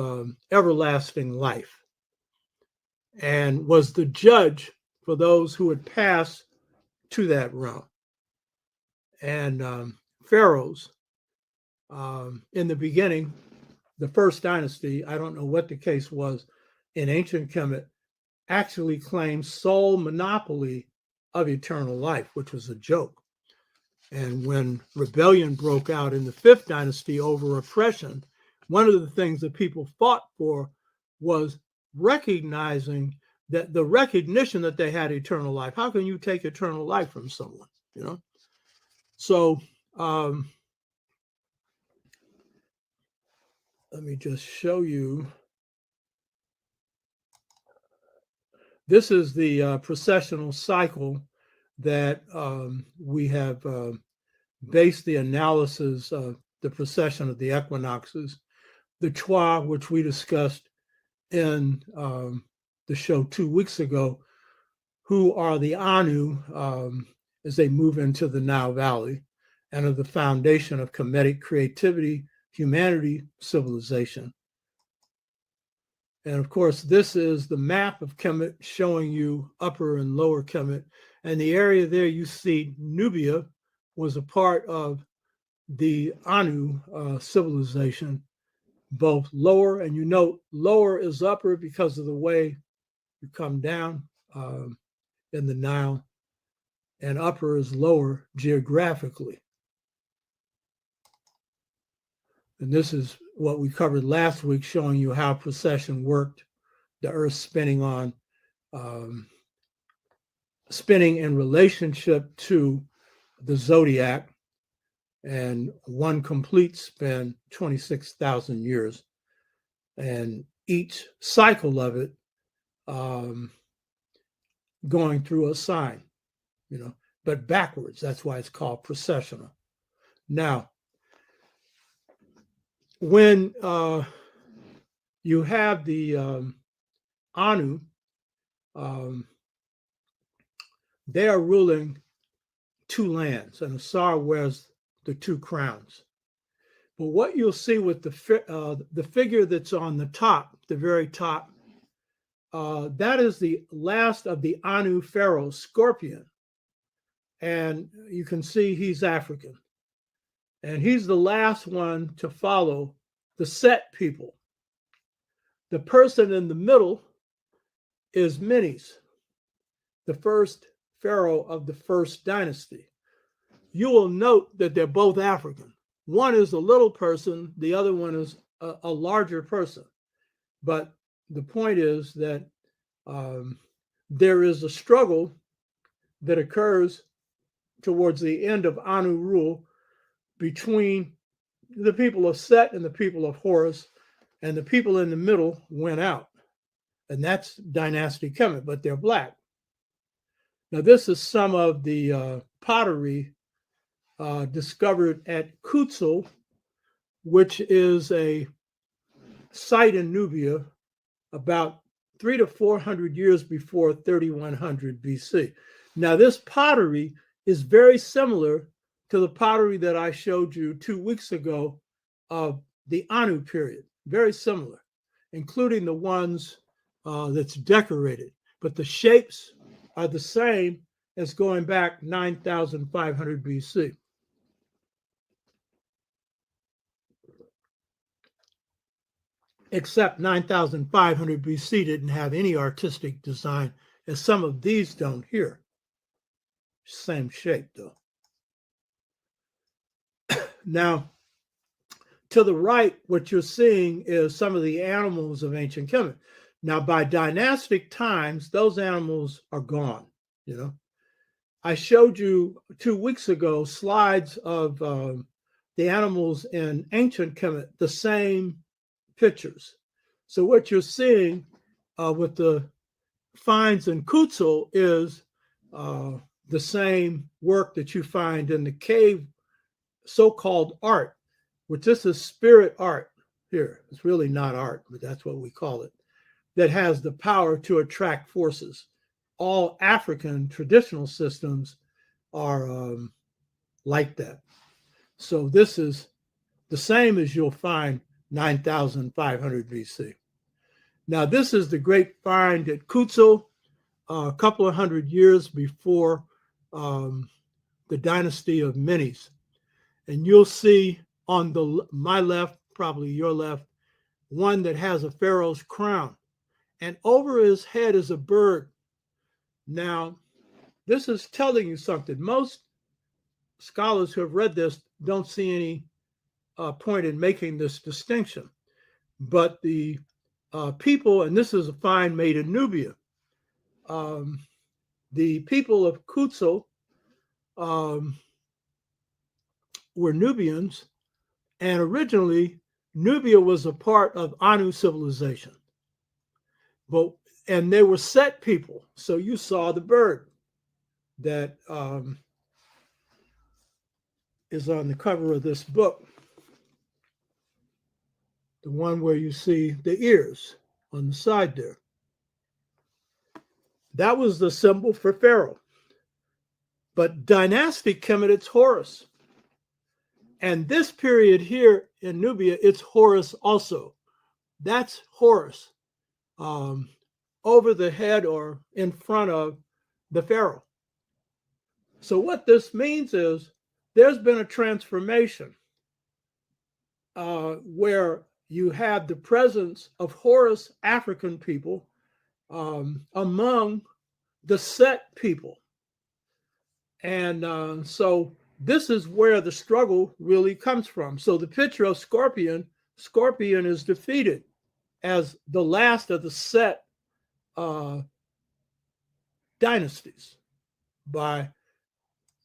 everlasting life, and was the judge for those who had passed to that realm. And pharaohs, in the beginning, the first dynasty, I don't know what the case was in ancient Kemet, actually claimed sole monopoly of eternal life, which was a joke. And when rebellion broke out in the 5th dynasty over oppression, one of the things that people fought for was recognizing that the recognition that they had eternal life. How can you take eternal life from someone? You know. So let me just show you. This is the processional cycle that we have based the analysis of the procession of the equinoxes. The Chwa, which we discussed in the show 2 weeks ago, who are the Anu as they move into the Nile Valley and are the foundation of Kemetic creativity, humanity, civilization. And of course, this is the map of Kemet showing you upper and lower Kemet. And the area there you see Nubia was a part of the Anu civilization, both lower, and you note lower is upper because of the way you come down in the Nile, and upper is lower geographically. And this is what we covered last week, showing you how precession worked, the Earth spinning in relationship to the zodiac, and one complete spin, 26,000 years. And each cycle of it going through a sign, you know, but backwards. That's why it's called precessional. Now, when you have the Anu, they are ruling 2 lands, and Ausar wears the 2 crowns. But what you'll see with the figure that's on the top, the very top, that is the last of the Anu pharaoh, Scorpion. And you can see he's African. And he's the last one to follow the Set people. The person in the middle is Menes, the first pharaoh of the first dynasty. You will note that they're both African. One is a little person, the other one is a larger person. But the point is that there is a struggle that occurs towards the end of Anu rule between the people of Set and the people of Horus, and the people in the middle went out. And that's dynasty Kemet, but they're black. Now, this is some of the pottery discovered at Kutzel, which is a site in Nubia about 300 to 400 years before 3100 BC. Now, this pottery is very similar to the pottery that I showed you 2 weeks ago of the Anu period. Very similar, including the ones that's decorated. But the shapes are the same as going back 9,500 BC. Except 9,500 BC didn't have any artistic design, as some of these don't here. Same shape, though. Now, to the right, what you're seeing is some of the animals of ancient Kemet. Now, by dynastic times, those animals are gone, you know. I showed you 2 weeks ago slides of the animals in ancient Kemet, the same pictures. So what you're seeing with the finds in Kutzel is the same work that you find in the cave so-called art, which this is spirit art here. It's really not art, but that's what we call it, that has the power to attract forces. All African traditional systems are like that. So this is the same as you'll find 9,500 BC. Now, this is the great find at Kutzel, a couple of hundred years before the dynasty of Menes. And you'll see on my left, probably your left, one that has a pharaoh's crown. And over his head is a bird. Now, this is telling you something. Most scholars who have read this don't see any point in making this distinction. But the people, and this is a find made in Nubia, The people of Kutsul were Nubians, and originally Nubia was a part of Anu civilization. And they were Set people. So you saw the bird that is on the cover of this book, the one where you see the ears on the side there. That was the symbol for Pharaoh. But dynastic Kemet, it's Horus. And this period here in Nubia, it's Horus also. That's Horus over the head or in front of the Pharaoh. So what this means is there's been a transformation where you have the presence of Horus African people among the Set people. And so this is where the struggle really comes from. So the picture of Scorpion is defeated as the last of the Set dynasties by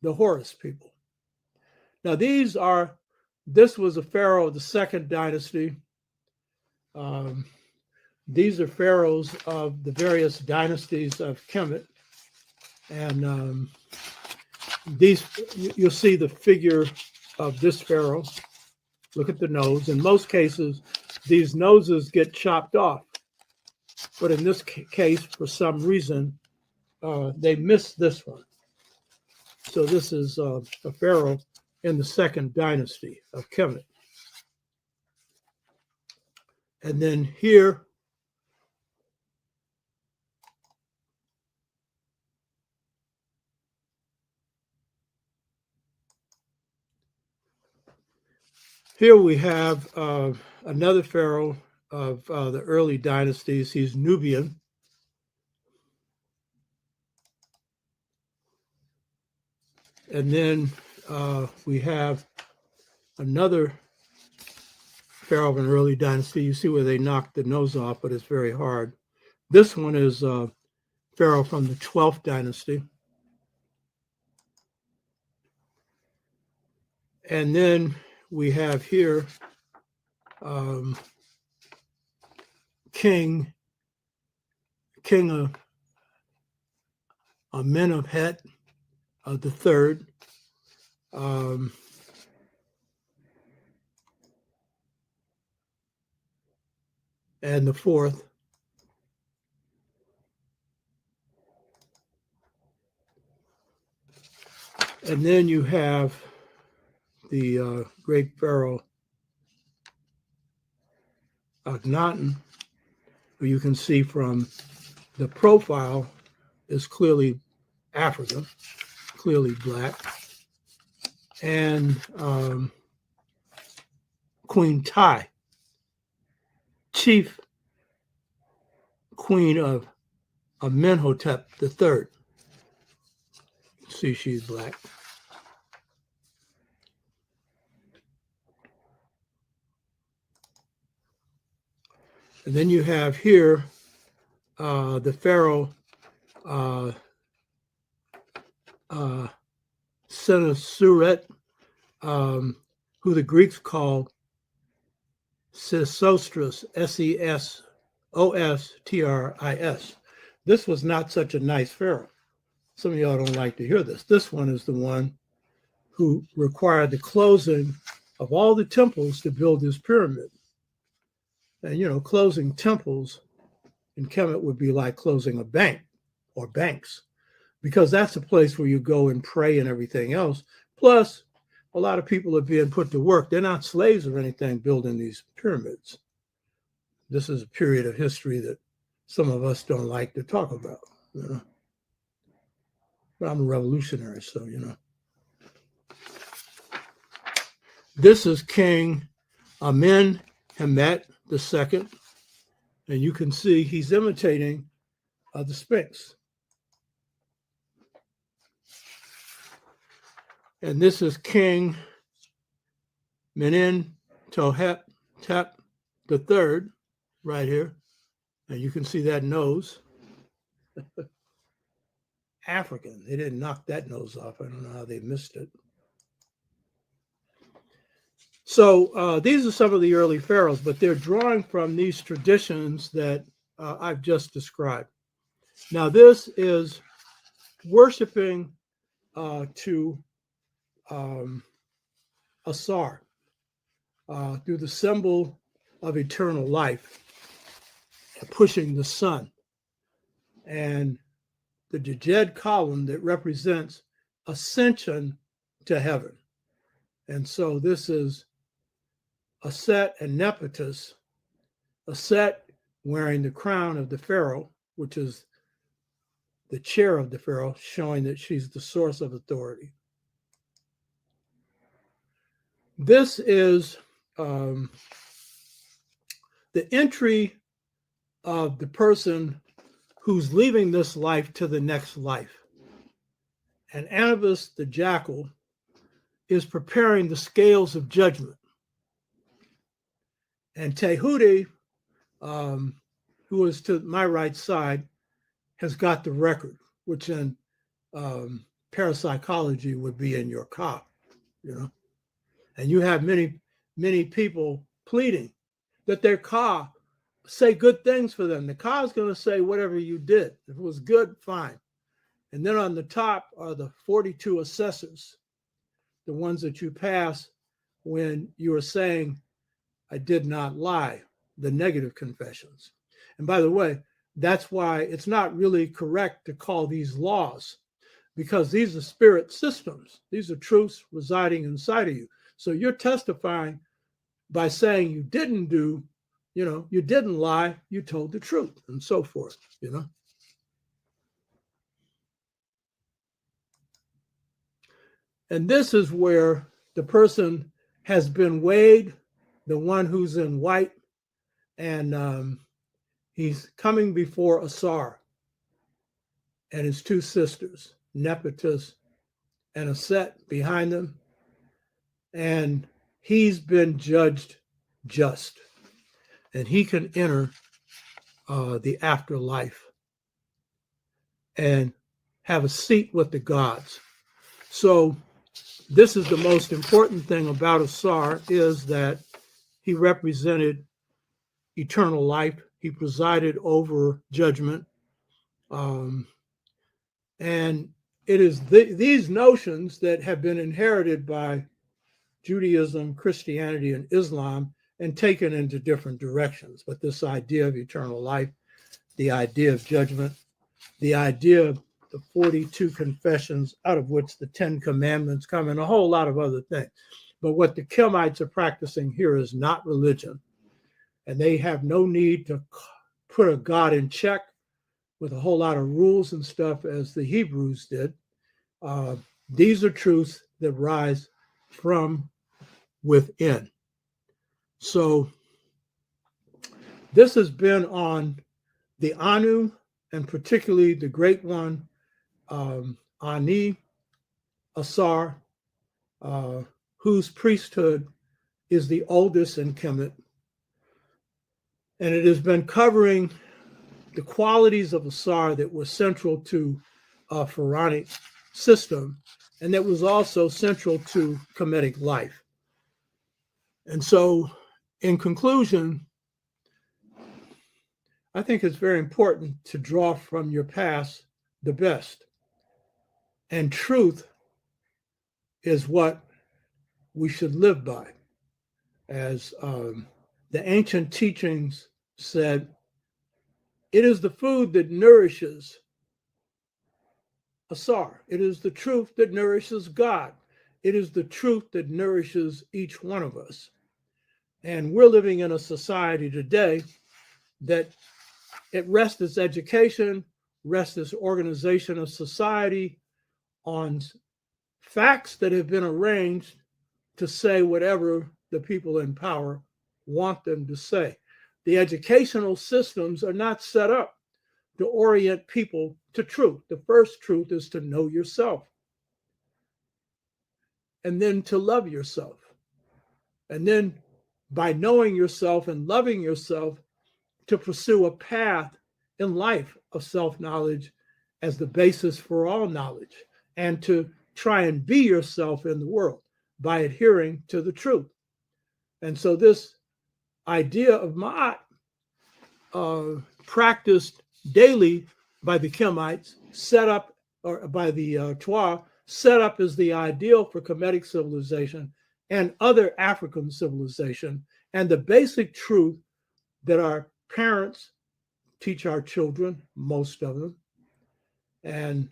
the Horus people. Now this was a pharaoh of the second dynasty. These are pharaohs of the various dynasties of Kemet. And you'll see the figure of this pharaoh. Look at the nose. In most cases, these noses get chopped off. But in this case, for some reason, they missed this one. So this is a pharaoh in the second dynasty of Kemet. And then here, we have another pharaoh of the early dynasties. He's Nubian. And then we have another pharaoh of an early dynasty. You see where they knocked the nose off, but it's very hard. This one is pharaoh from the 12th dynasty. And then we have here King Amenemhet of the third. And the fourth. And then you have the great pharaoh Akhenaten, who you can see from the profile is clearly African, clearly black. And Queen Tai, chief queen of Amenhotep III. See, she's black. And then you have here the pharaoh Senusret, who the Greeks call Sesostris, Sesostris. This was not such a nice pharaoh. Some of y'all don't like to hear this. This one is the one who required the closing of all the temples to build this pyramid. And, you know, closing temples in Kemet would be like closing a bank or banks, because that's a place where you go and pray and everything else. Plus, a lot of people are being put to work. They're not slaves or anything building these pyramids. This is a period of history that some of us don't like to talk about, you know. But I'm a revolutionary, so, you know. This is King Amenemhet II, and you can see he's imitating the Sphinx. And this is King Menenhotep III right here, and you can see that nose. African. They didn't knock that nose off. I don't know how they missed it. So these are some of the early pharaohs, but they're drawing from these traditions that I've just described. Now, this is worshiping to Ausar through the symbol of eternal life, pushing the sun, and the Djed column that represents ascension to heaven. And so this is Aset and Nephthys, Aset wearing the crown of the pharaoh, which is the chair of the pharaoh, showing that she's the source of authority. This is the entry of the person who's leaving this life to the next life. And Anubis, the jackal, is preparing the scales of judgment. And Tehuti, who is to my right side, has got the record, which in parapsychology would be in your ka, you know. And you have many, many people pleading that their ka say good things for them. The ka is going to say whatever you did. If it was good, fine. And then on the top are the 42 assessors, the ones that you pass when you are saying, I did not lie, the negative confessions. And by the way, that's why it's not really correct to call these laws, because these are spirit systems. These are truths residing inside of you. So you're testifying by saying you didn't do, you know, you didn't lie, you told the truth, and so forth, you know. And this is where the person has been weighed, the one who's in white, and he's coming before Ausar and his two sisters, Nephthys and Aset behind them. And he's been judged just, and he can enter the afterlife and have a seat with the gods. So this is the most important thing about Ausar, is that he represented eternal life. He presided over judgment. And it is these notions that have been inherited by Judaism, Christianity, and Islam, and taken into different directions. But this idea of eternal life, the idea of judgment, the idea of the 42 confessions, out of which the 10 commandments come, and a whole lot of other things. But what the Kemites are practicing here is not religion. And they have no need to put a God in check with a whole lot of rules and stuff as the Hebrews did. These are truths that rise from within. So this has been on the Anu, and particularly the great one, Anu Ausar, whose priesthood is the oldest in Kemet. And it has been covering the qualities of Ausar that were central to a Pharaonic system, and that was also central to Kemetic life. And so, in conclusion, I think it's very important to draw from your past the best. And truth is what we should live by. As the ancient teachings said, it is the food that nourishes Ausar. It is the truth that nourishes God. It is the truth that nourishes each one of us. And we're living in a society today that it rests its education, rests its organization of society on facts that have been arranged to say whatever the people in power want them to say. The educational systems are not set up to orient people to truth. The first truth is to know yourself, and then to love yourself. And then by knowing yourself and loving yourself, to pursue a path in life of self-knowledge as the basis for all knowledge, and to try and be yourself in the world by adhering to the truth. And so this idea of Ma'at, practiced daily by the Kemites, set up, or by the Twa, set up as the ideal for Kemetic civilization and other African civilization, and the basic truth that our parents teach our children, most of them, and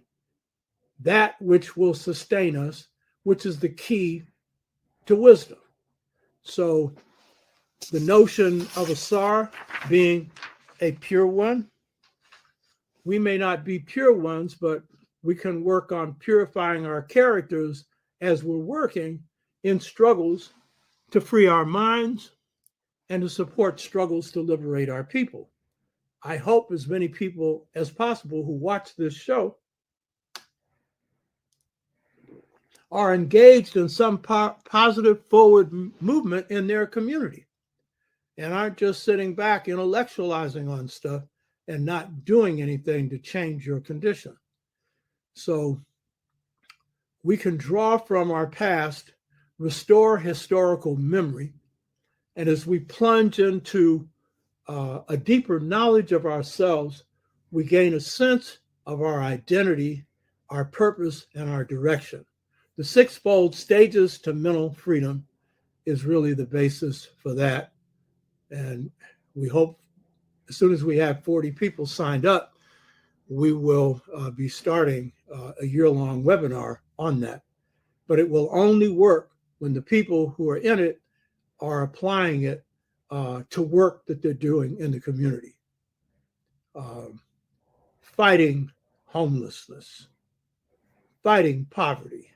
that which will sustain us, which is the key to wisdom. So the notion of Ausar being a pure one, we may not be pure ones, but we can work on purifying our characters as we're working in struggles to free our minds and to support struggles to liberate our people. I hope as many people as possible who watch this show are engaged in some positive forward movement in their community and aren't just sitting back intellectualizing on stuff and not doing anything to change your condition. So we can draw from our past, restore historical memory, and as we plunge into a deeper knowledge of ourselves, we gain a sense of our identity, our purpose, and our direction. The sixfold stages to mental freedom is really the basis for that. And we hope as soon as we have 40 people signed up, we will be starting a year-long webinar on that. But it will only work when the people who are in it are applying it to work that they're doing in the community. Fighting homelessness, fighting poverty,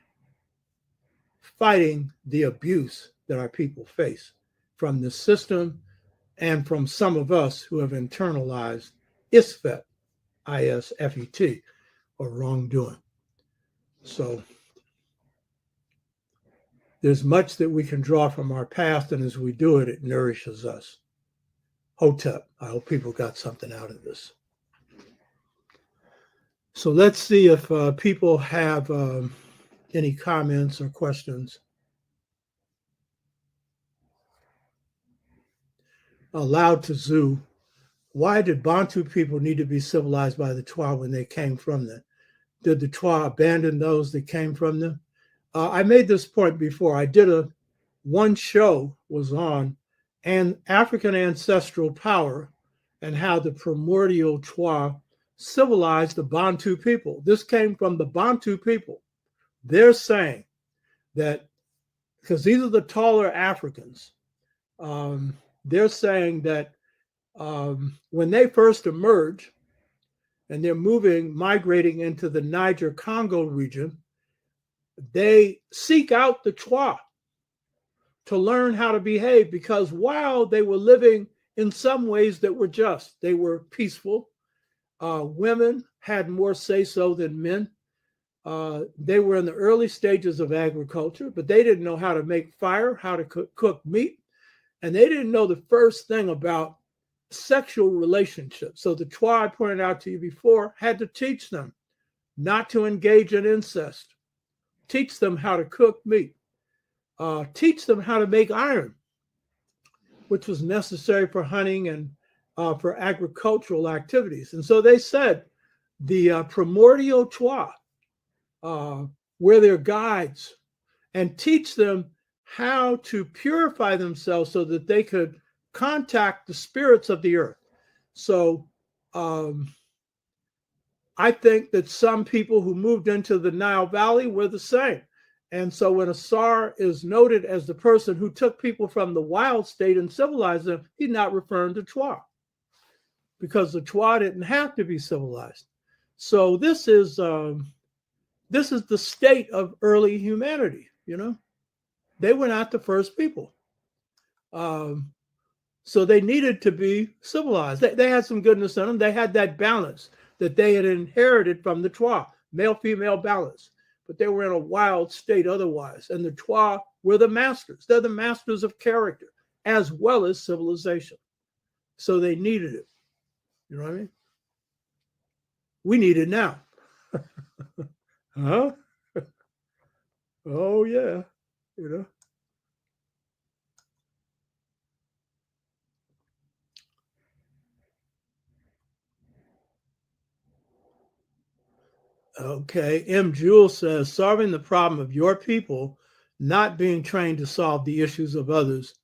fighting the abuse that our people face from the system and from some of us who have internalized ISFET, I-S-F-E-T, or wrongdoing. So there's much that we can draw from our past, and as we do it, it nourishes us. Hotep, I hope people got something out of this. So let's see if people have any comments or questions. Aloud to Zoo, why did Bantu people need to be civilized by the Twa when they came from them? Did the Twa abandon those that came from them? I made this point before. I did one show was on African ancestral power and how the primordial Twa civilized the Bantu people. This came from the Bantu people. They're saying that, because these are the taller Africans, they're saying that when they first emerge and they're migrating into the Niger-Congo region, they seek out the Twa to learn how to behave, because while they were living in some ways that were just, they were peaceful. Women had more say-so than men. They were in the early stages of agriculture, but they didn't know how to make fire, how to cook meat, and they didn't know the first thing about sexual relationships. So the Twa, I pointed out to you before, had to teach them not to engage in incest, teach them how to cook meat, teach them how to make iron, which was necessary for hunting and for agricultural activities. And so they said the primordial Twa were their guides and teach them how to purify themselves so that they could contact the spirits of the earth. So I think that some people who moved into the Nile Valley were the same. And so when Ausar is noted as the person who took people from the wild state and civilized them, he's not referring to Twa, because the Twa didn't have to be civilized. So this is the state of early humanity, you know. They were not the first people. So they needed to be civilized. They had some goodness in them. They had that balance that they had inherited from the Twa, male-female balance. But they were in a wild state otherwise. And the Twa were the masters. They're the masters of character as well as civilization. So they needed it. You know what I mean? We need it now. Huh? Oh yeah, you know. Okay. M. Jewell says, solving the problem of your people, not being trained to solve the issues of others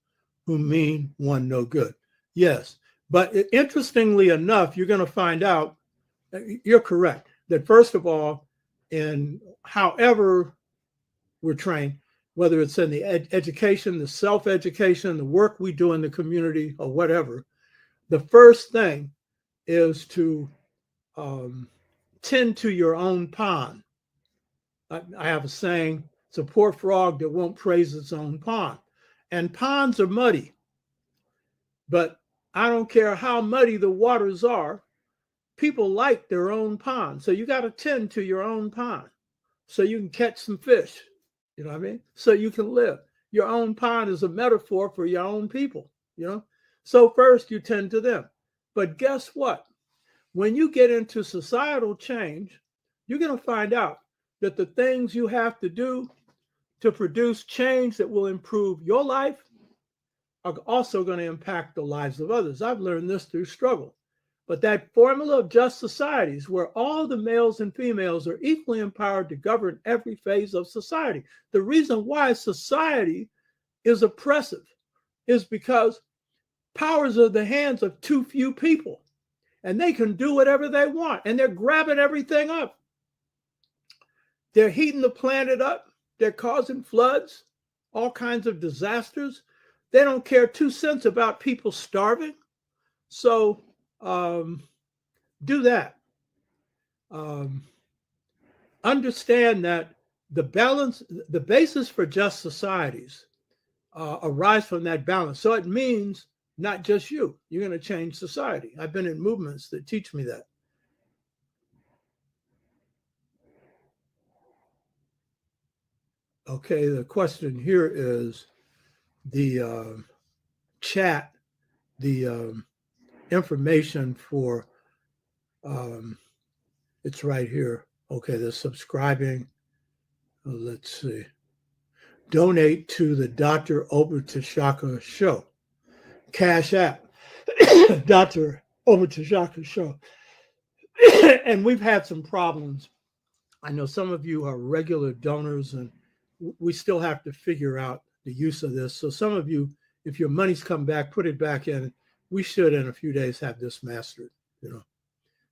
who mean one no good. Yes. But interestingly enough, you're going to find out, you're correct, that first of all, in however we're trained, whether it's in the education, the self-education, the work we do in the community or whatever, the first thing is to tend to your own pond. I have a saying, it's a poor frog that won't praise its own pond. And ponds are muddy, but I don't care how muddy the waters are, people like their own pond. So you got to tend to your own pond so you can catch some fish. You know what I mean? So you can live. Your own pond is a metaphor for your own people, you know? So first you tend to them. But guess what? When you get into societal change, you're going to find out that the things you have to do to produce change that will improve your life are also going to impact the lives of others. I've learned this through struggle. But that formula of just societies where all the males and females are equally empowered to govern every phase of society. The reason why society is oppressive is because power's in the hands of too few people, and they can do whatever they want, and they're grabbing everything up. They're heating the planet up. They're causing floods, all kinds of disasters. They don't care 2 cents about people starving. So do that. Understand that the basis for just societies arise from that balance. So it means not just you. You're going to change society. I've been in movements that teach me that. Okay, the question here is the chat, the information for, it's right here. Okay, the subscribing. Let's see. Donate to the Dr. Obertashaka Show. Cash App, Dr. Obertashaka Show. And we've had some problems. I know some of you are regular donors, and we still have to figure out the use of this. So some of you, if your money's come back, put it back in. We should in a few days have this mastered, you know,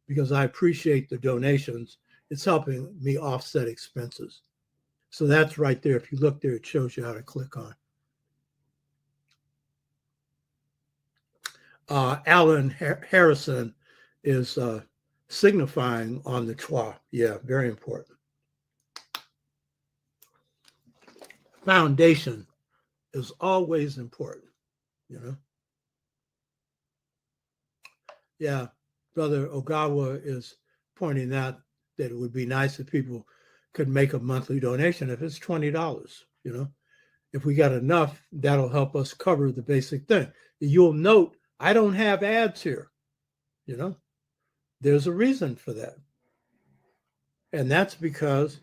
because I appreciate the donations. It's helping me offset expenses. So that's right there. If you look there, it shows you how to click on. Alan Harrison is signifying on the trois. Yeah, very important. Foundation is always important, you know. Yeah, Brother Ogawa is pointing out that it would be nice if people could make a monthly donation if it's $20, you know. If we got enough, that'll help us cover the basic thing. You'll note I don't have ads here, you know. There's a reason for that. And that's because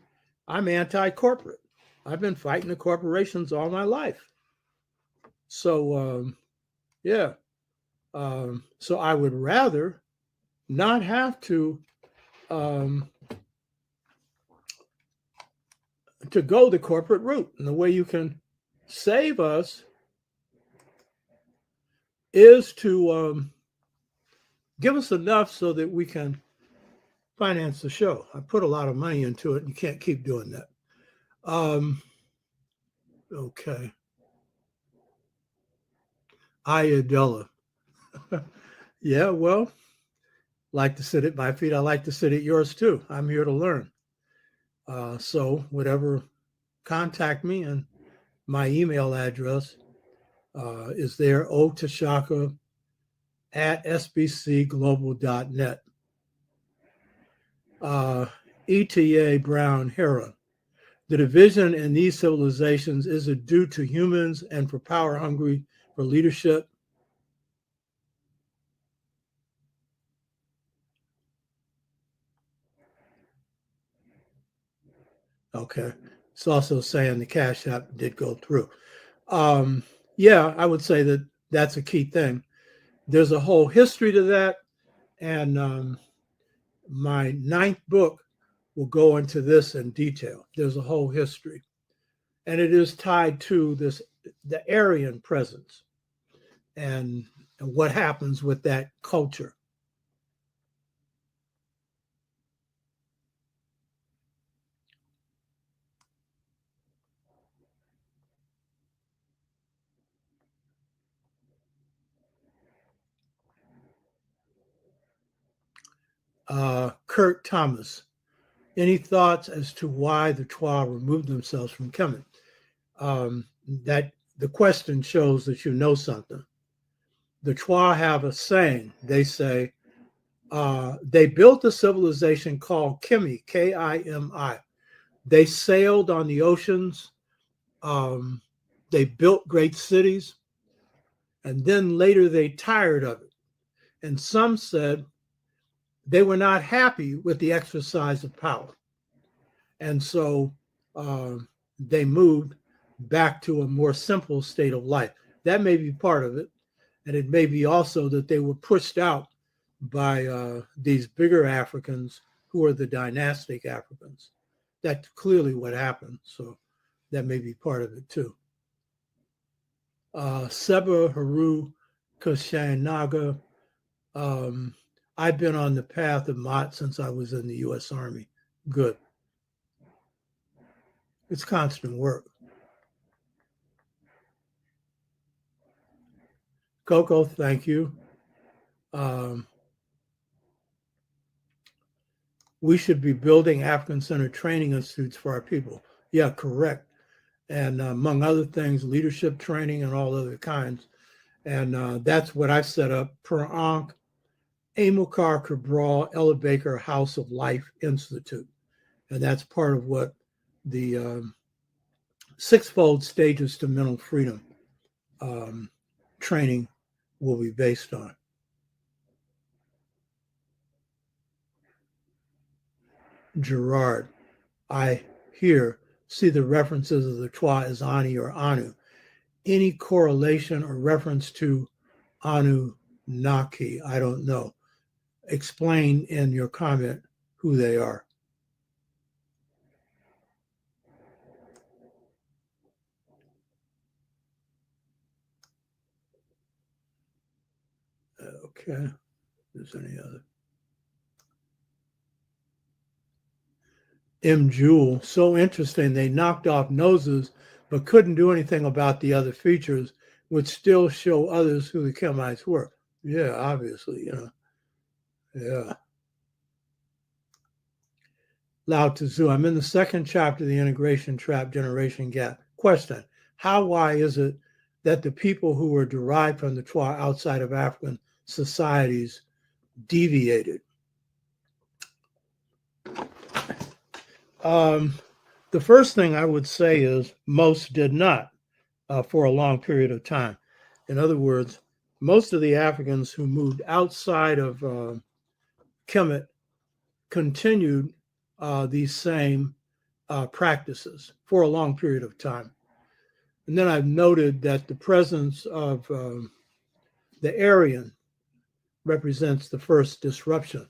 I'm anti-corporate. I've been fighting the corporations all my life. So, yeah. So I would rather not have to go the corporate route. And the way you can save us is to give us enough so that we can finance the show. I put a lot of money into it, and you can't keep doing that. Okay. Ayadella. Yeah, well, like to sit at my feet. I like to sit at yours too. I'm here to learn. So whatever, contact me, and my email address is there, otashaka@sbcglobal.net. ETA Brown Heron. The division in these civilizations is it due to humans and for power hungry for leadership? Okay. It's also saying the Cash App did go through. Yeah, I would say that that's a key thing. There's a whole history to that. And my 9th book will go into this in detail. There's a whole history. And it is tied to the Aryan presence and what happens with that culture. Kurt Thomas, any thoughts as to why the Twa removed themselves from Kemet? That the question shows that you know something. The Twa have a saying. They say they built a civilization called Kimi, Kimi. They sailed on the oceans. They built great cities. And then later they tired of it. And some said they were not happy with the exercise of power. And so they moved back to a more simple state of life. That may be part of it. And it may be also that they were pushed out by these bigger Africans who are the dynastic Africans. That's clearly what happened. So that may be part of it too. Seba Haru Kashanaga. I've been on the path of Mott since I was in the U.S. Army. Good. It's constant work. Coco, thank you. We should be building African-centered training institutes for our people. Yeah, correct. And among other things, leadership training and all other kinds. And that's what I set up per Ankh, Amilcar Cabral, Ella Baker House of Life Institute. And that's part of what the sixfold stages to mental freedom training will be based on. Gerard, I see the references of the Twa as Ani or Anu. Any correlation or reference to Anunnaki? I don't know. Explain in your comment who they are. Okay. If there's any other. M. Jewel, so interesting. They knocked off noses, but couldn't do anything about the other features, would still show others who the Kemites were. Yeah, obviously, Yeah. Lao Tzu, I'm in the 2nd chapter of the Integration Trap Generation Gap. Question, why is it that the people who were derived from the Twa outside of African societies deviated? The first thing I would say is most did not for a long period of time. In other words, most of the Africans who moved outside of Kemet continued these same practices for a long period of time. And then I've noted that the presence of the Aryan represents the first disruption,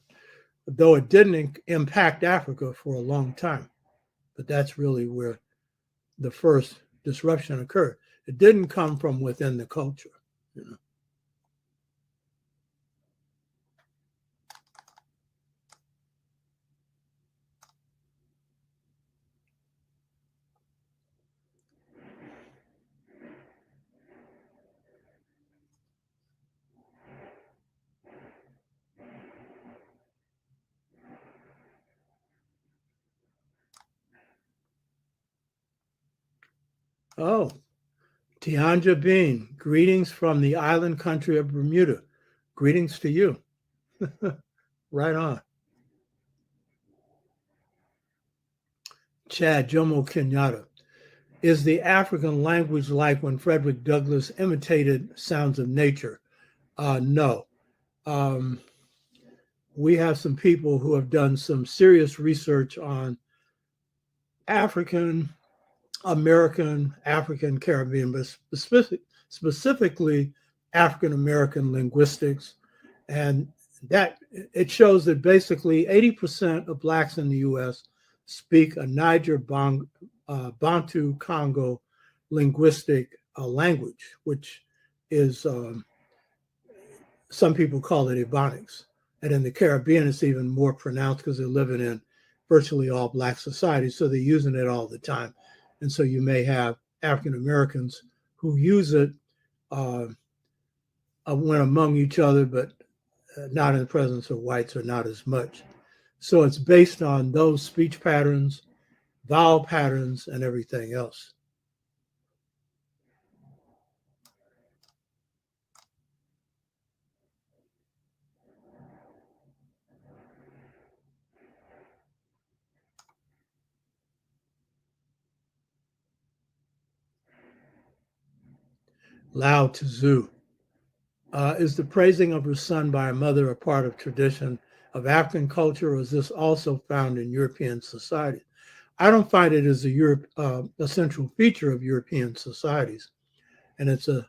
though it didn't impact Africa for a long time. But that's really where the first disruption occurred. It didn't come from within the culture. Oh, Tianja Bean, greetings from the island country of Bermuda. Greetings to you. Right on. Chad Jomo Kenyatta. Is the African language like when Frederick Douglass imitated sounds of nature? No. We have some people who have done some serious research on African American, African Caribbean, but specifically African American linguistics. And that it shows that basically 80% of Blacks in the US speak a Niger Bantu Congo linguistic language, which is, some people call it Ebonics. And in the Caribbean, it's even more pronounced because they're living in virtually all Black societies. So they're using it all the time. And so you may have African Americans who use it when among each other, but not in the presence of whites or not as much. So it's based on those speech patterns, vowel patterns, and everything else. Lao Tzu. Is the praising of her son by a mother a part of tradition of African culture, or is this also found in European society? I don't find it as a central feature of European societies, and it's a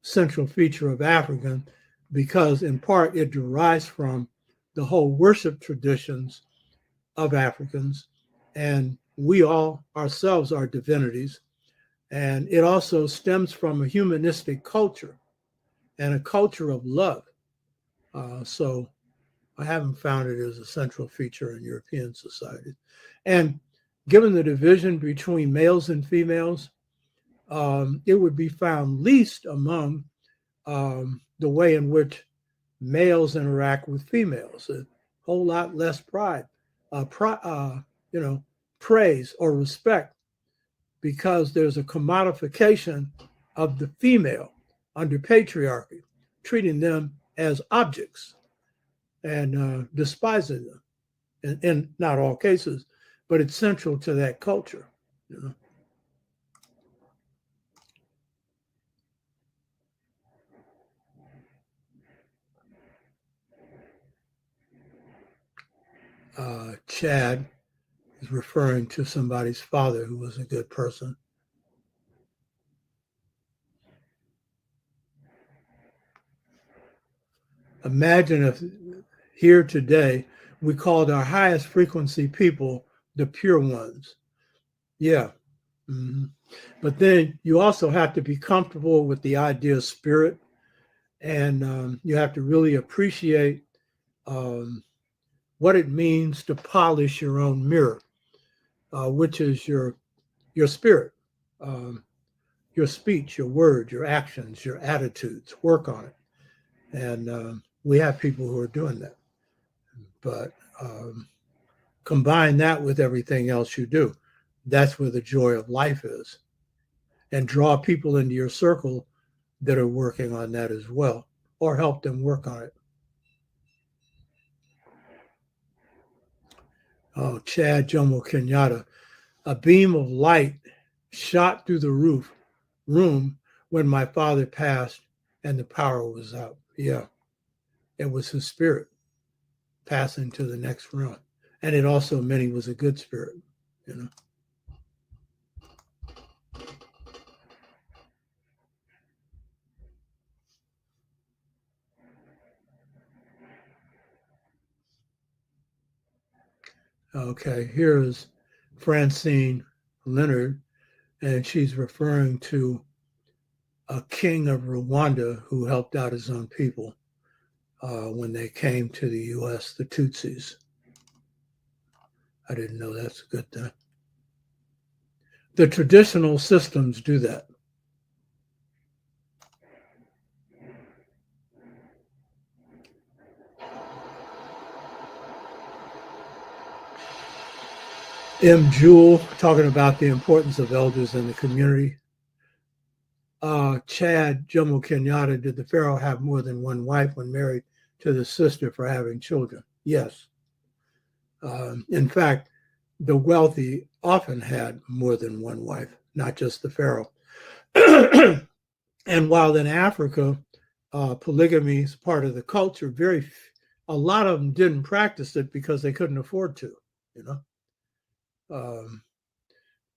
central feature of African because, in part, it derives from the whole worship traditions of Africans, and we all ourselves are divinities, and it also stems from a humanistic culture and a culture of love. So I haven't found it as a central feature in European society. And given the division between males and females, it would be found least among the way in which males interact with females. A whole lot less praise or respect, because there's a commodification of the female under patriarchy, treating them as objects and despising them in not all cases, but it's central to that culture. You know? Chad is referring to somebody's father who was a good person. Imagine if here today we called our highest frequency people the pure ones. Yeah. Mm-hmm. But then you also have to be comfortable with the idea of spirit, and you have to really appreciate what it means to polish your own mirror, which is your spirit, your speech, your words, your actions, your attitudes. Work on it. And we have people who are doing that. But combine that with everything else you do. That's where the joy of life is. And draw people into your circle that are working on that as well, or help them work on it. Oh, Chad Jomo Kenyatta. A beam of light shot through the room when my father passed and the power was out. Yeah, it was his spirit passing to the next realm. And it also meant he was a good spirit, you know. Okay, here's Francine Leonard, and she's referring to a king of Rwanda who helped out his own people when they came to the U.S., the Tutsis. I didn't know that's a good thing. The traditional systems do that. M. Jewell talking about the importance of elders in the community. Chad Jomo Kenyatta, did the pharaoh have more than one wife when married to the sister for having children? Yes. In fact, the wealthy often had more than one wife, not just the pharaoh. And while in Africa, polygamy is part of the culture, a lot of them didn't practice it because they couldn't afford to, you know.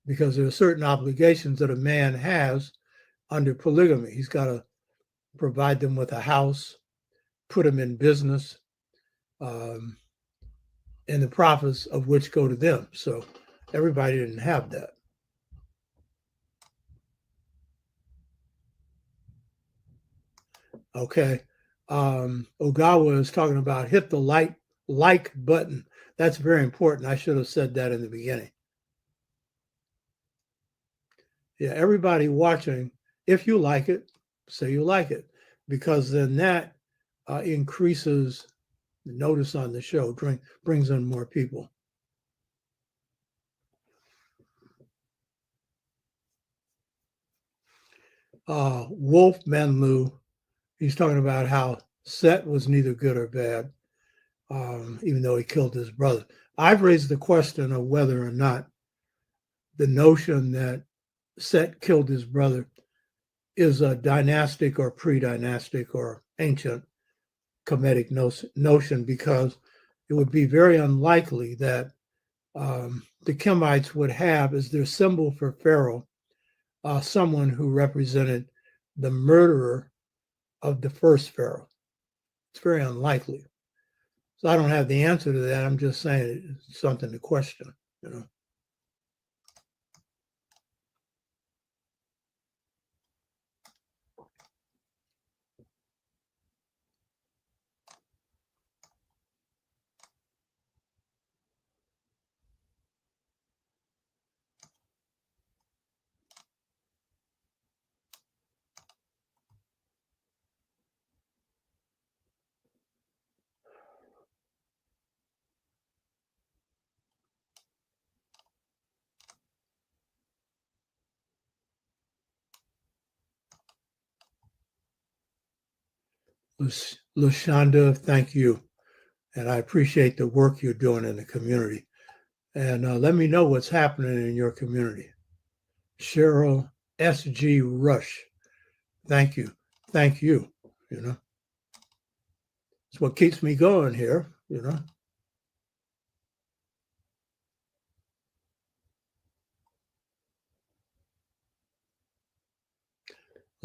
because there are certain obligations that a man has under polygamy. He's got to provide them with a house, put them in business, and the profits of which go to them. So everybody didn't have that. Okay. Ogawa is talking about hit the like button. That's very important. I should have said that in the beginning. Yeah, everybody watching, if you like it, say you like it, because then that increases the notice on the show, brings in more people. Wolf Menlu, he's talking about how Set was neither good or bad, even though he killed his brother. I've raised the question of whether or not the notion that Set killed his brother is a dynastic or pre-dynastic or ancient Kemetic notion, because it would be very unlikely that the Kemites would have as their symbol for Pharaoh someone who represented the murderer of the first Pharaoh. It's very unlikely. So I don't have the answer to that. I'm just saying it's something to question, you know. Lushanda, thank you. And I appreciate the work you're doing in the community. And let me know what's happening in your community. Cheryl S.G. Rush, thank you. Thank you, you know. It's what keeps me going here, you know.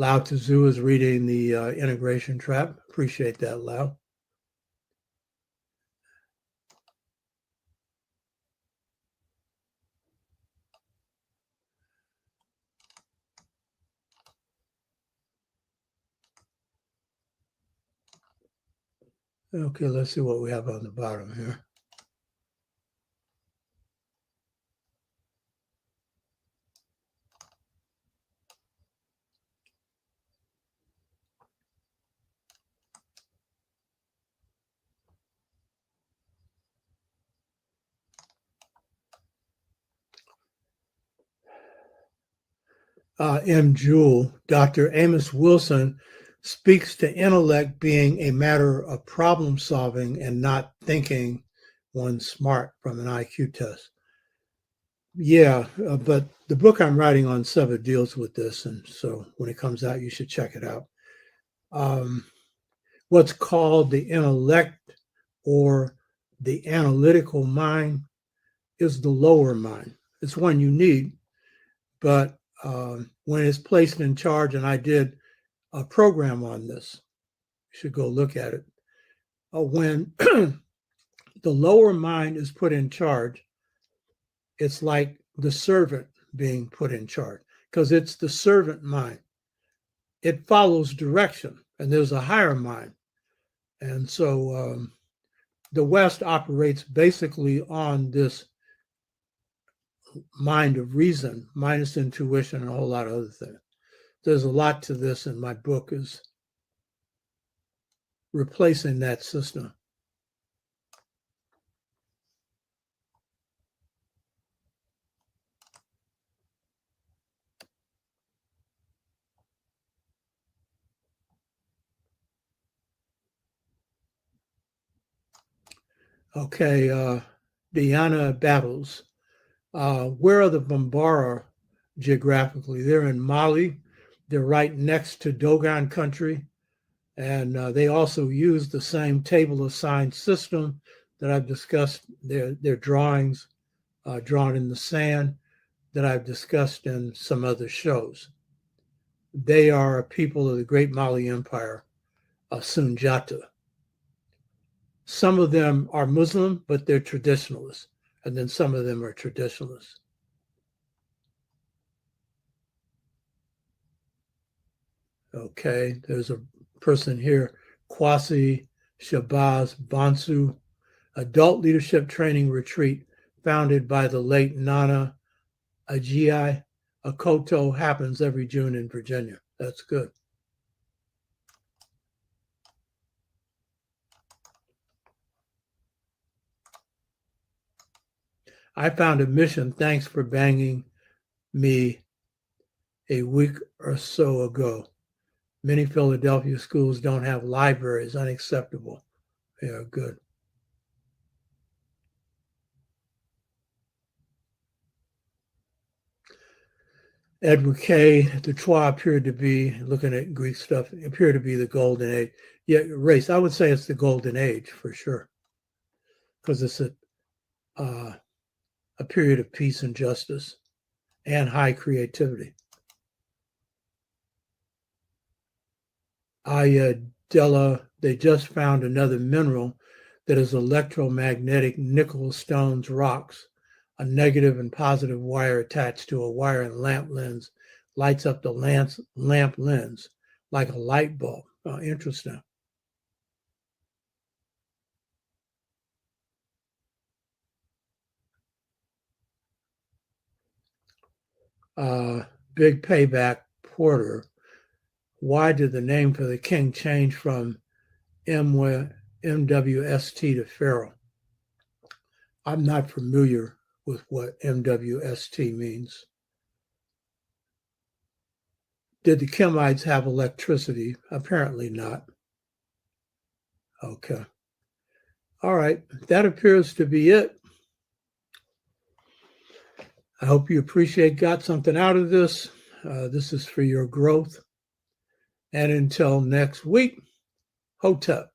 Lao Tzu is reading the Integration Trap. Appreciate that, Lao. Okay, let's see what we have on the bottom here. M. Jewell, Dr. Amos Wilson speaks to intellect being a matter of problem solving and not thinking one smart from an IQ test. Yeah, but the book I'm writing on Sever deals with this, and so when it comes out, you should check it out. What's called the intellect or the analytical mind is the lower mind. It's one you need, but when it's placed in charge, and I did a program on this, you should go look at it. When the lower mind is put in charge, it's like the servant being put in charge, because it's the servant mind. It follows direction, and there's a higher mind. And so the West operates basically on this mind of reason, minus intuition, and a whole lot of other things. There's a lot to this, and my book is replacing that system. Okay, Diana Battles. Where are the Bambara geographically? They're in Mali. They're right next to Dogon country. And they also use the same table of signs system that I've discussed. Their drawings drawn in the sand. that I've discussed in some other shows. They are a people of the great Mali Empire of Sunjata. Some of them are Muslim, but they're traditionalists. And then some of them are traditionalists. Okay, there's a person here, Kwasi Shabazz Bonsu, adult leadership training retreat founded by the late Nana Ajayi Akoto, happens every June in Virginia. That's good. I found a mission. Thanks for banging me a week or so ago. Many Philadelphia schools don't have libraries. Unacceptable. Yeah, good. Edward K. The Trois appeared to be, looking at Greek stuff, appeared to be the golden age. Yeah, race. I would say it's the golden age for sure, because it's a period of peace and justice and high creativity. Ayadella, they just found another mineral that is electromagnetic nickel stones rocks. A negative and positive wire attached to a wire and lamp lens lights up the lamp lens like a light bulb. Oh, interesting. Big Payback Porter. Why did the name for the king change from MWST to Pharaoh? I'm not familiar with what MWST means. Did the Kemites have electricity? Apparently not. Okay. All right. That appears to be it. I hope you got something out of this. This is for your growth. And until next week, Hotep.